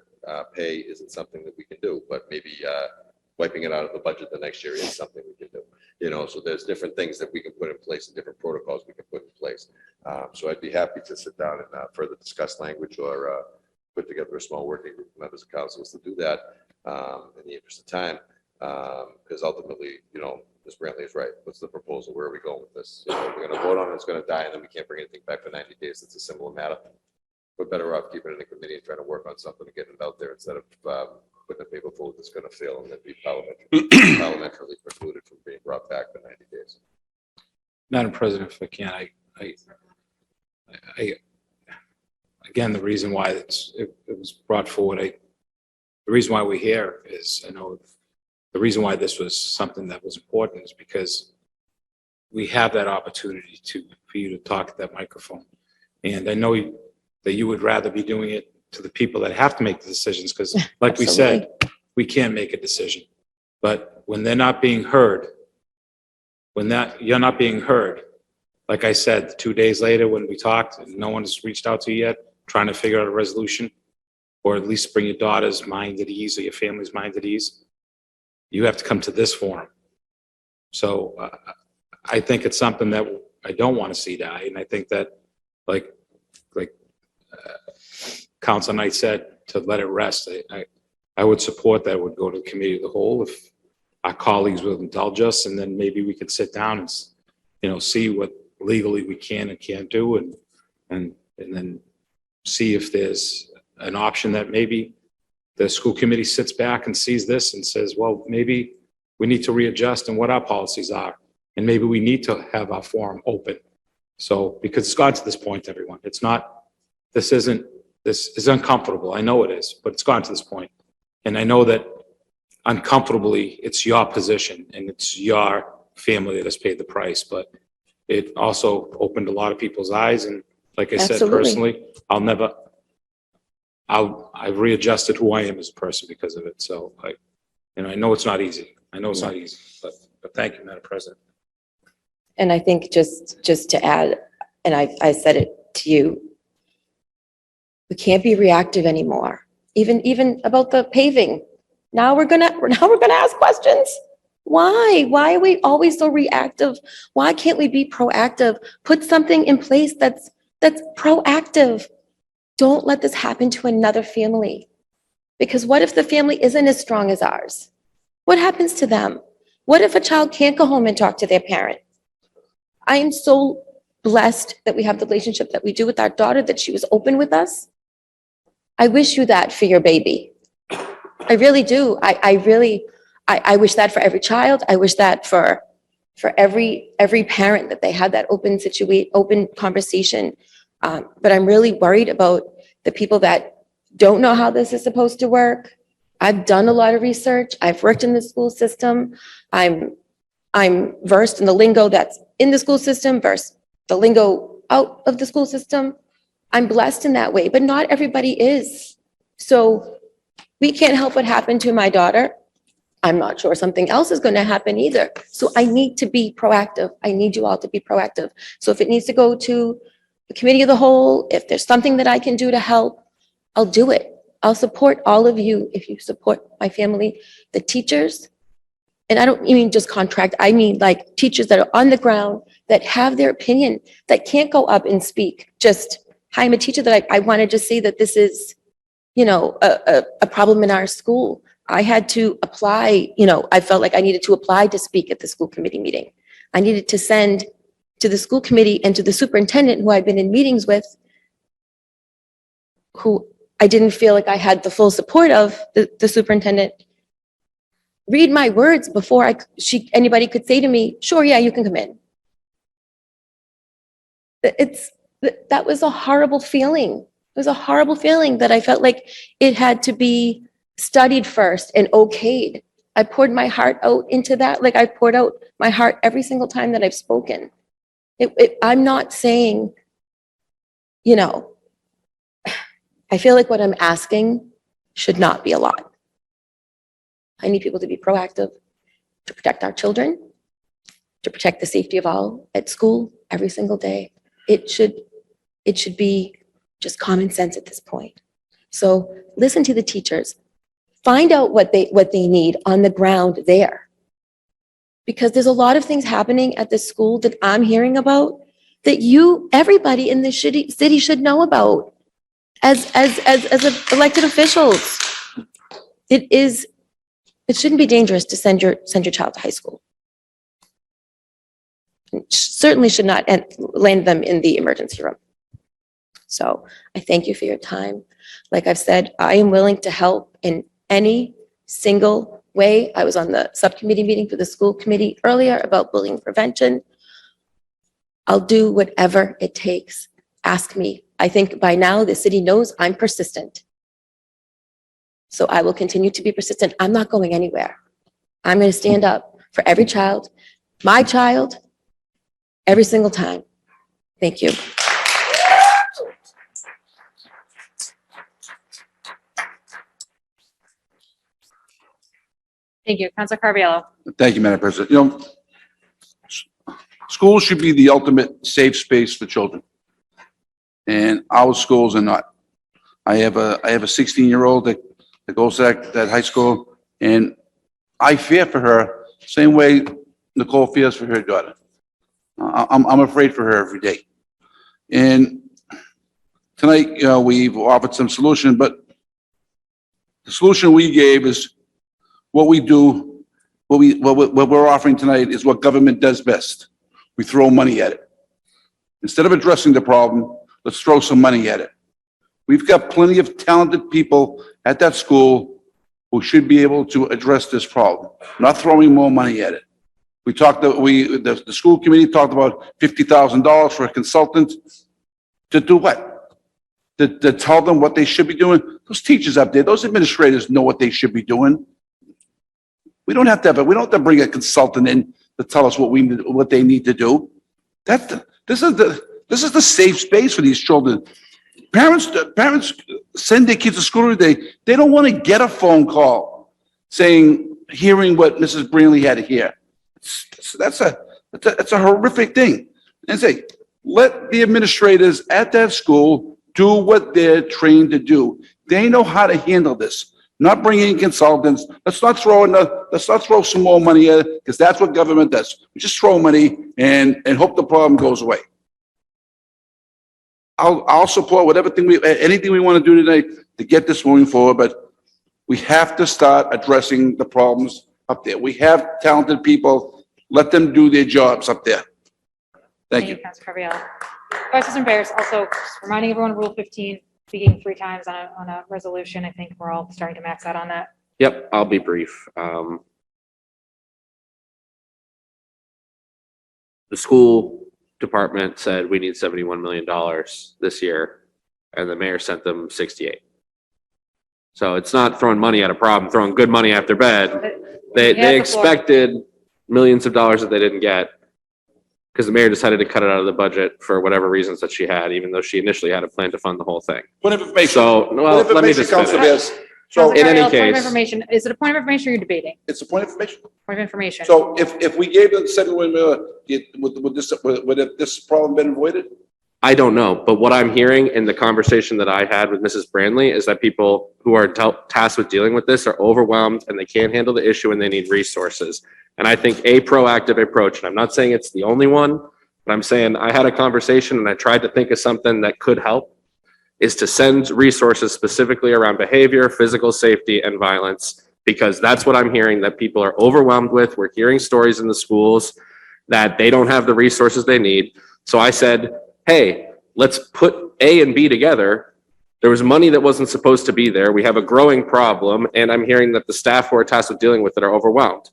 pay isn't something that we can do, but maybe wiping it out of the budget the next year is something we can do. You know, so there's different things that we can put in place and different protocols we can put in place. So I'd be happy to sit down and further discuss language or put together a small working group of members of councils to do that in the interest of time. Because ultimately, you know, Ms. Brantley is right. What's the proposal? Where are we going with this? You know, we're going to vote on it, it's going to die, and then we can't bring anything back for 90 days. It's a similar matter. We're better off keeping it in a committee and trying to work on something and getting it out there instead of putting a paper forward that's going to fail and then be parliamentarily precluded from being brought back for 90 days. Madam President, if I can, I again, the reason why it was brought forward, the reason why we're here is, I know the reason why this was something that was important is because we have that opportunity for you to talk at that microphone. And I know that you would rather be doing it to the people that have to make the decisions, because like we said, we can't make a decision. But when they're not being heard, you're not being heard, like I said, 2 days later when we talked and no one's reached out to you yet, trying to figure out a resolution, or at least bring your daughter's mind at ease or your family's mind at ease, you have to come to this forum. So I think it's something that I don't want to see die. And I think that like Council Knight said, to let it rest. I would support that. Would go to the committee of the whole if our colleagues will indulge us, and then maybe we could sit down and, you know, see what legally we can and can't do, and then see if there's an option that maybe the school committee sits back and sees this and says, well, maybe we need to readjust and what our policies are, and maybe we need to have our forum open. So, because it's gotten to this point, everyone, this is uncomfortable. I know it is, but it's gotten to this point. And I know that uncomfortably, it's your position and it's your family that has paid the price, but it also opened a lot of people's eyes. And like I said, personally, I've readjusted who I am as a person because of it. So I know it's not easy. I know it's not easy, but thank you, Madam President. And I think just to add, and I said it to you, we can't be reactive anymore. Even about the paving. Now we're gonna ask questions. Why? Why are we always so reactive? Why can't we be proactive? Put something in place that's proactive. Don't let this happen to another family. Because what if the family isn't as strong as ours? What happens to them? What if a child can't go home and talk to their parent? I am so blessed that we have the relationship that we do with our daughter, that she was open with us. I wish you that for your baby. I really do. I wish that for every child. I wish that for every parent, that they had that open conversation. But I'm really worried about the people that don't know how this is supposed to work. I've done a lot of research. I've worked in the school system. I'm versed in the lingo that's in the school system versus the lingo out of the school system. I'm blessed in that way, but not everybody is. So we can't help what happened to my daughter. I'm not sure something else is going to happen either. So I need to be proactive. I need you all to be proactive. So if it needs to go to the committee of the whole, if there's something that I can do to help, I'll do it. I'll support all of you if you support my family, the teachers. And I don't mean just contract, I mean like teachers that are on the ground, that have their opinion, that can't go up and speak. Just, hi, I'm a teacher that I wanted to say that this is, you know, a problem in our school. I had to apply, you know, I felt like I needed to apply to speak at the school committee meeting. I needed to send to the school committee and to the superintendent who I'd been in meetings with, who I didn't feel like I had the full support of, the superintendent, read my words before anybody could say to me, sure, yeah, you can come in. That was a horrible feeling. It was a horrible feeling that I felt like it had to be studied first and okayed. I poured my heart out into that. Like I poured out my heart every single time that I've spoken. I'm not saying, you know, I feel like what I'm asking should not be a lot. I need people to be proactive, to protect our children, to protect the safety of all at school every single day. It should be just common sense at this point. So listen to the teachers. Find out what they need on the ground there. Because there's a lot of things happening at the school that I'm hearing about that everybody in the city should know about as elected officials. It shouldn't be dangerous to send your child to high school. It certainly should not land them in the emergency room. So I thank you for your time. Like I've said, I am willing to help in any single way. I was on the subcommittee meeting for the school committee earlier about bullying prevention. I'll do whatever it takes. Ask me. I think by now the city knows I'm persistent. So I will continue to be persistent. I'm not going anywhere. I'm going to stand up for every child, my child, every single time. Thank you. Thank you. Councilor Carviallo. Thank you, Madam President. You know, schools should be the ultimate safe space for children. And our schools are not. I have a 16-year-old that goes to that high school, and I fear for her, same way Nicole fears for her daughter. I'm afraid for her every day. And tonight, you know, we've offered some solution, but the solution we gave is what we do, what we're offering tonight is what government does best. We throw money at it. Instead of addressing the problem, let's throw some money at it. We've got plenty of talented people at that school who should be able to address this problem, not throwing more money at it. The school committee talked about $50,000 for a consultant to do what? To tell them what they should be doing. Those teachers up there, those administrators know what they should be doing. We don't have to bring a consultant in to tell us what they need to do. This is the safe space for these children. Parents send their kids to school today. They don't want to get a phone call hearing what Mrs. Brantley had to hear. That's a horrific thing. And say, let the administrators at that school do what they're trained to do. They know how to handle this. Not bring in consultants. Let's not throw some more money at it, because that's what government does. We just throw money and hope the problem goes away. I'll support anything we want to do today to get this moving forward, but we have to start addressing the problems up there. We have talented people. Let them do their jobs up there. Thank you. Councilor Carviallo. Vice President Bears, also just reminding everyone, Rule 15, speaking 3 times on a resolution. I think we're all starting to max out on that. Yep, I'll be brief. The school department said we need $71 million this year, and the mayor sent them 68. So it's not throwing money at a problem, throwing good money after bad. They He has the floor. expected millions of dollars that they didn't get because the mayor decided to cut it out of the budget for whatever reasons that she had, even though she initially had a plan to fund the whole thing. Point of information. So, well, Point of let me information, just Councilor finish. Bears. So In any Counselor Carviallo, point of case- information. Is it a point of information or you're debating? it's a point of information. Point of information. So if we gave the second windmill, would this problem been avoided? I don't know, but what I'm hearing in the conversation that I had with Mrs. Brandley is that people who are tasked with dealing with this are overwhelmed and they can't handle the issue and they need resources. And I think a proactive approach, and I'm not saying it's the only one, but I'm saying I had a conversation and I tried to think of something that could help, is to send resources specifically around behavior, physical safety, and violence, because that's what I'm hearing that people are overwhelmed with. We're hearing stories in the schools that they don't have the resources they need. So I said, hey, let's put A and B together. There was money that wasn't supposed to be there. We have a growing problem, and I'm hearing that the staff who are tasked with dealing with it are overwhelmed.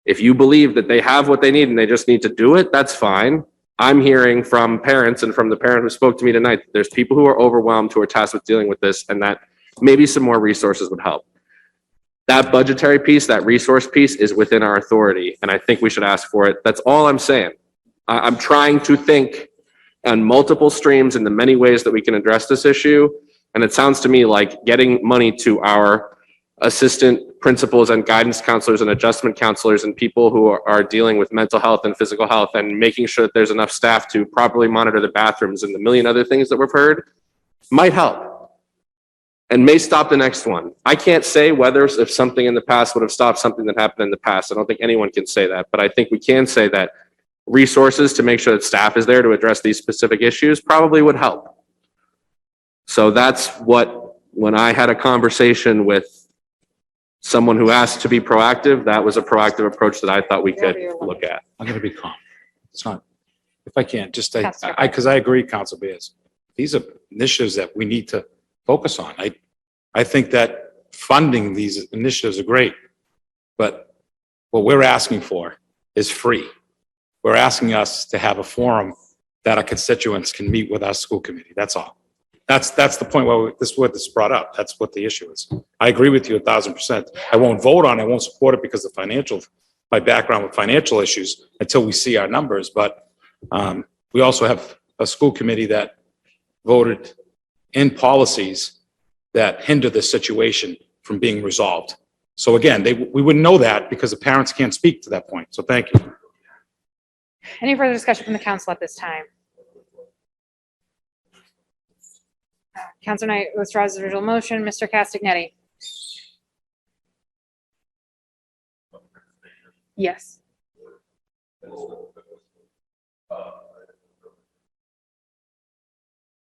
If you believe that they have what they need and they just need to do it, that's fine. I'm hearing from parents and from the parent who spoke to me tonight, that there's people who are overwhelmed who are tasked with dealing with this, and that maybe some more resources would help. That budgetary piece, that resource piece is within our authority, and I think we should ask for it. That's all I'm saying. I'm trying to think on multiple streams in the many ways that we can address this issue. And it sounds to me like getting money to our assistant principals and guidance counselors and adjustment counselors and people who are dealing with mental health and physical health and making sure that there's enough staff to properly monitor the bathrooms and the million other things that we've heard might help and may stop the next one. I can't say whether if something in the past would have stopped something that happened in the past. I don't think anyone can say that, but I think we can say that resources to make sure that staff is there to address these specific issues probably would help. So that's what, when I had a conversation with someone who asked to be proactive, that was a proactive approach that I thought we could look at. I'm gonna be calm. It's not, if I can't, just, because I agree, Council Bears. These are initiatives that we need to focus on. I think that funding these initiatives are great, but what we're asking for is free. We're asking us to have a forum that our constituents can meet with our school committee. That's all. That's the point where this is brought up. That's what the issue is. I agree with you 1,000%. I won't vote on it. I won't support it because of my background with financial issues until we see our numbers. But we also have a school committee that voted in policies that hinder this situation from being resolved. So again, we wouldn't know that because the parents can't speak to that point. So thank you. Any further discussion from the council at this time? Councilor Knight withdraws his original motion. Mr. Castagnetti? Yes.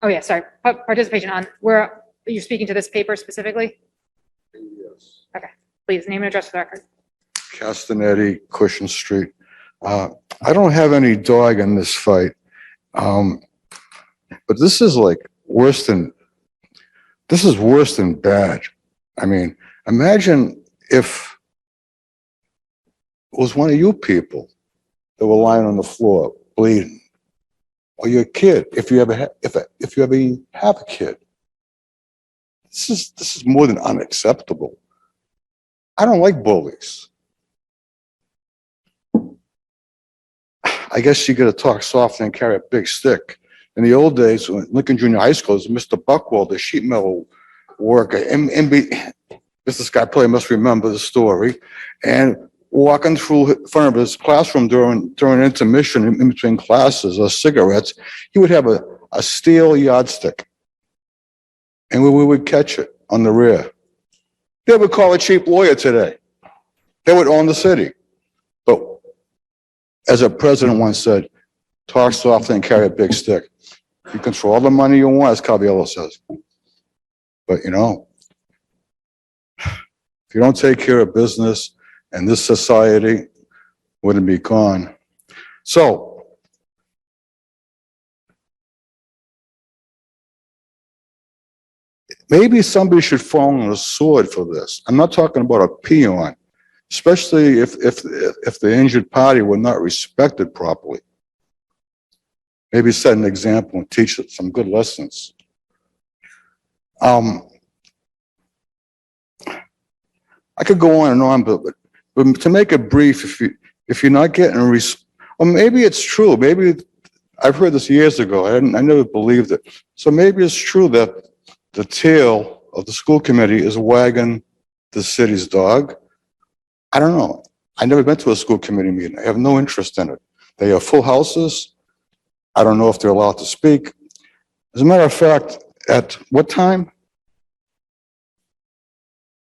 Oh, yeah, sorry. Participation on, where, you're speaking to this paper specifically? Yes. Okay, please name and address for the record. Castanetti, Cushion Street. I don't have any dog in this fight. But this is like worse than bad. I mean, imagine if it was one of you people that were lying on the floor bleeding, or your kid, if you ever have a kid. This is more than unacceptable. I don't like bullies. I guess you gotta talk soft and carry a big stick. In the old days, when Lincoln Junior High School, was Mr. Buckwell, the sheet metal worker. Mr. Scott Play must remember the story. And walking through front of his classroom during intermission in between classes or cigarettes, he would have a steel yardstick. And we would catch it on the rear. They would call a cheap lawyer today. They would own the city. But as a president once said, talk softly and carry a big stick. You control all the money you want, as Carviallo says. But you know, if you don't take care of business and this society wouldn't be gone. So maybe somebody should fall on the sword for this. I'm not talking about a peon, especially if the injured party were not respected properly. Maybe set an example and teach it some good lessons. I could go on and on, but to make it brief, if you're not getting or maybe it's true, maybe I've heard this years ago. I never believed it. So maybe it's true that the tail of the school committee is wagging the city's dog. I don't know. I never been to a school committee meeting. I have no interest in it. They have full houses. I don't know if they're allowed to speak. As a matter of fact, at what time?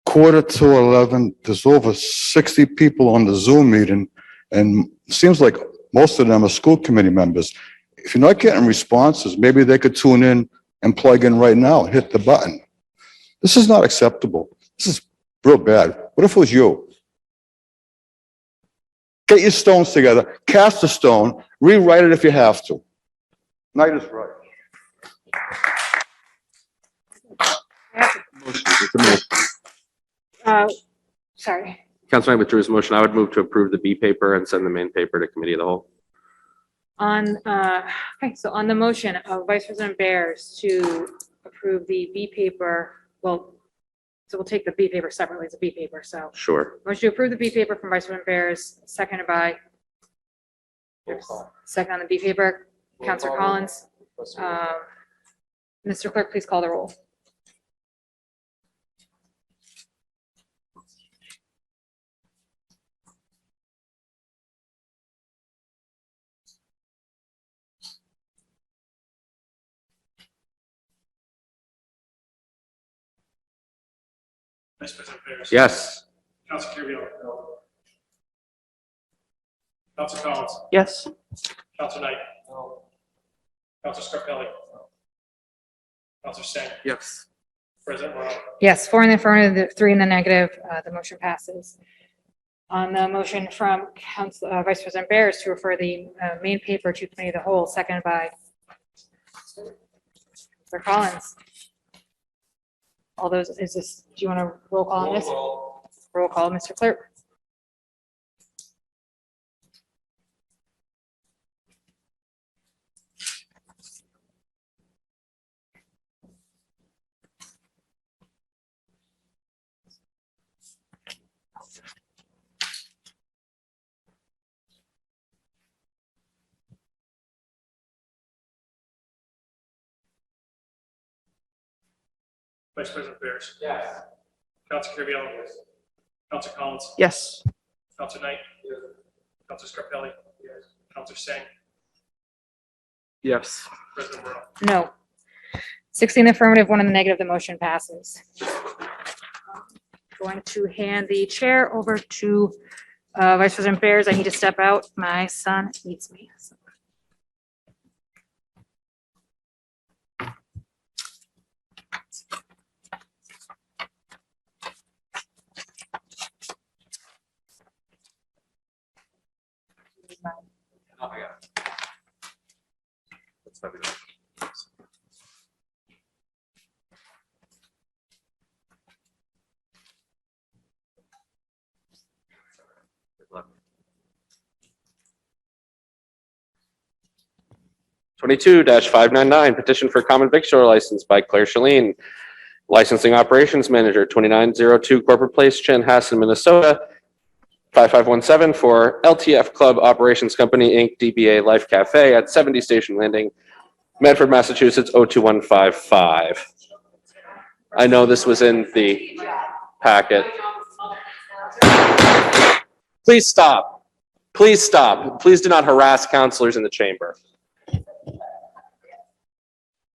11:15, there's over 60 people on the Zoom meeting, and it seems like most of them are school committee members. If you're not getting responses, maybe they could tune in and plug in right now and hit the button. This is not acceptable. This is real bad. What if it was you? Get your stones together, cast a stone, rewrite it if you have to. Night is right. Sorry. Councilor Knight withdrew his motion. I would move to approve the B paper and send the main paper to committee of the whole. Okay, so on the motion of Vice President Bears to approve the B paper, well, so we'll take the B paper separately. It's a B paper, so. Sure. Motion to approve the B paper from Vice President Bears, seconded by. Second on the B paper, Counselor Collins. Mr. Clerk, please call the roll. Vice President Bears. Yes. Council Carviallo. No. Council Collins. Yes. Council Knight. No. Council Scarpelli. No. Council Singh. Yes. President Morrell. Yes, 4 in the affirmative, 3 in the negative, the motion passes. On the motion from Vice President Bears to refer the main paper to committee of the whole, seconded by Mr. Collins. All those, do you want to roll call on this? Roll call, Mr. Clerk. Vice President Bears. Yes. Council Carviallo. Yes. Council Collins. Yes. Council Knight. Yes. Council Scarpelli. Yes. Council Singh. Yes. President Morrell. No. 16 in the affirmative, 1 in the negative, the motion passes. Going to hand the chair over to Vice President Bears. I need to step out. My son needs me. Twenty-two 599 petition for common victular license by Claire Shalene, licensing operations manager, 2902 Corporate Place, Chanhassen, Minnesota, 5517 for LTF Club Operations Company, Inc., DBA Life Cafe at 70 Station Landing, Medford, Massachusetts, 02155. I know this was in the packet. Please stop. Please stop. Please do not harass counselors in the chamber.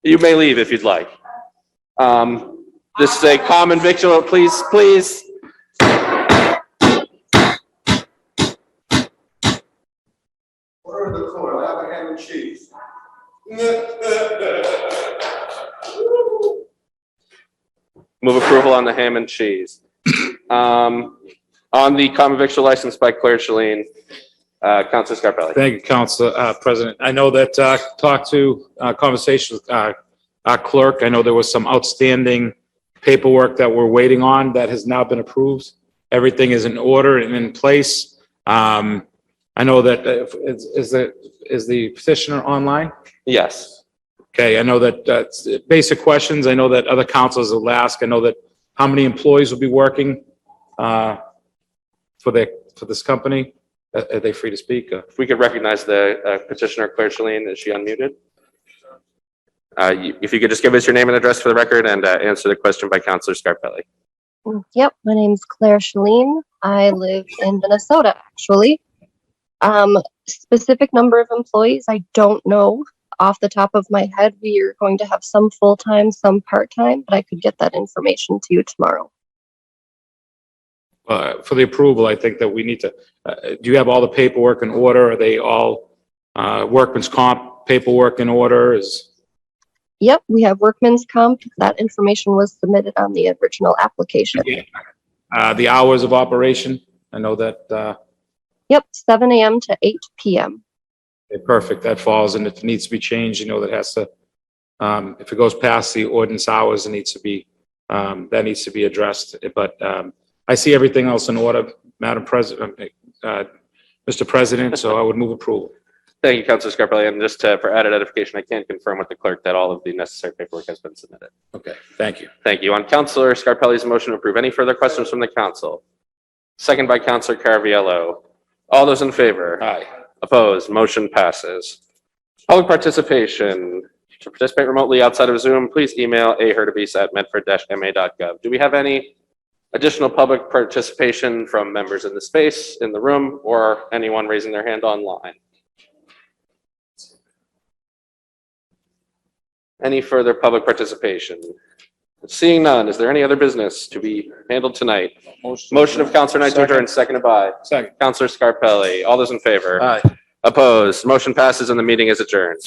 You may leave if you'd like. This is a common victular, please. Order in the corner, I have a ham and cheese. Move approval on the ham and cheese. On the common victual license by Claire Shalene, Councilor Scarpelli. Thank you, Council President. I know that conversation with our clerk, I know there was some outstanding paperwork that we're waiting on that has now been approved. Everything is in order and in place. I know that, is the petitioner online? Yes. Okay, I know that basic questions, I know that other councils will ask. I know that how many employees will be working for this company. Are they free to speak? If we could recognize the petitioner, Claire Shalene, is she unmuted? If you could just give us your name and address for the record and answer the question by Counselor Scarpelli. Yep, my name's Claire Shalene. I live in Minnesota, actually. Specific number of employees, I don't know off the top of my head. We are going to have some full-time, some part-time, but I could get that information to you tomorrow. For the approval, I think that we need to, do you have all the paperwork in order? Are they all workman's comp paperwork in order? Yep, we have workman's comp. That information was submitted on the original application. The hours of operation? I know that, Yep, 7 a.m. to 8 p.m. okay, perfect, that falls, and if it needs to be changed, that has to, if it goes past the ordinance hours, it needs to be, that needs to be addressed. But I see everything else in order, Madam President, Mr. President, so I would move approval. Thank you, Counselor Scarpelli. And just for added edification, I can confirm with the clerk that all of the necessary paperwork has been submitted. Okay, thank you. Thank you. On Counselor Scarpelli's motion to approve, any further questions from the council? Second by Counselor Caraviallo. All those in favor? Aye. Opposed? Motion passes. Public participation. To participate remotely outside of Zoom, please email ahurtubise@medford-ma.gov. Do we have any additional public participation from members in the space, in the room, or anyone raising their hand online? Any further public participation? Seeing none, is there any other business to be handled tonight? Motion of Counselor Knight to adjourn, seconded by Second. Counselor Scarpelli. All those in favor? Aye. Opposed? Motion passes and the meeting is adjourned.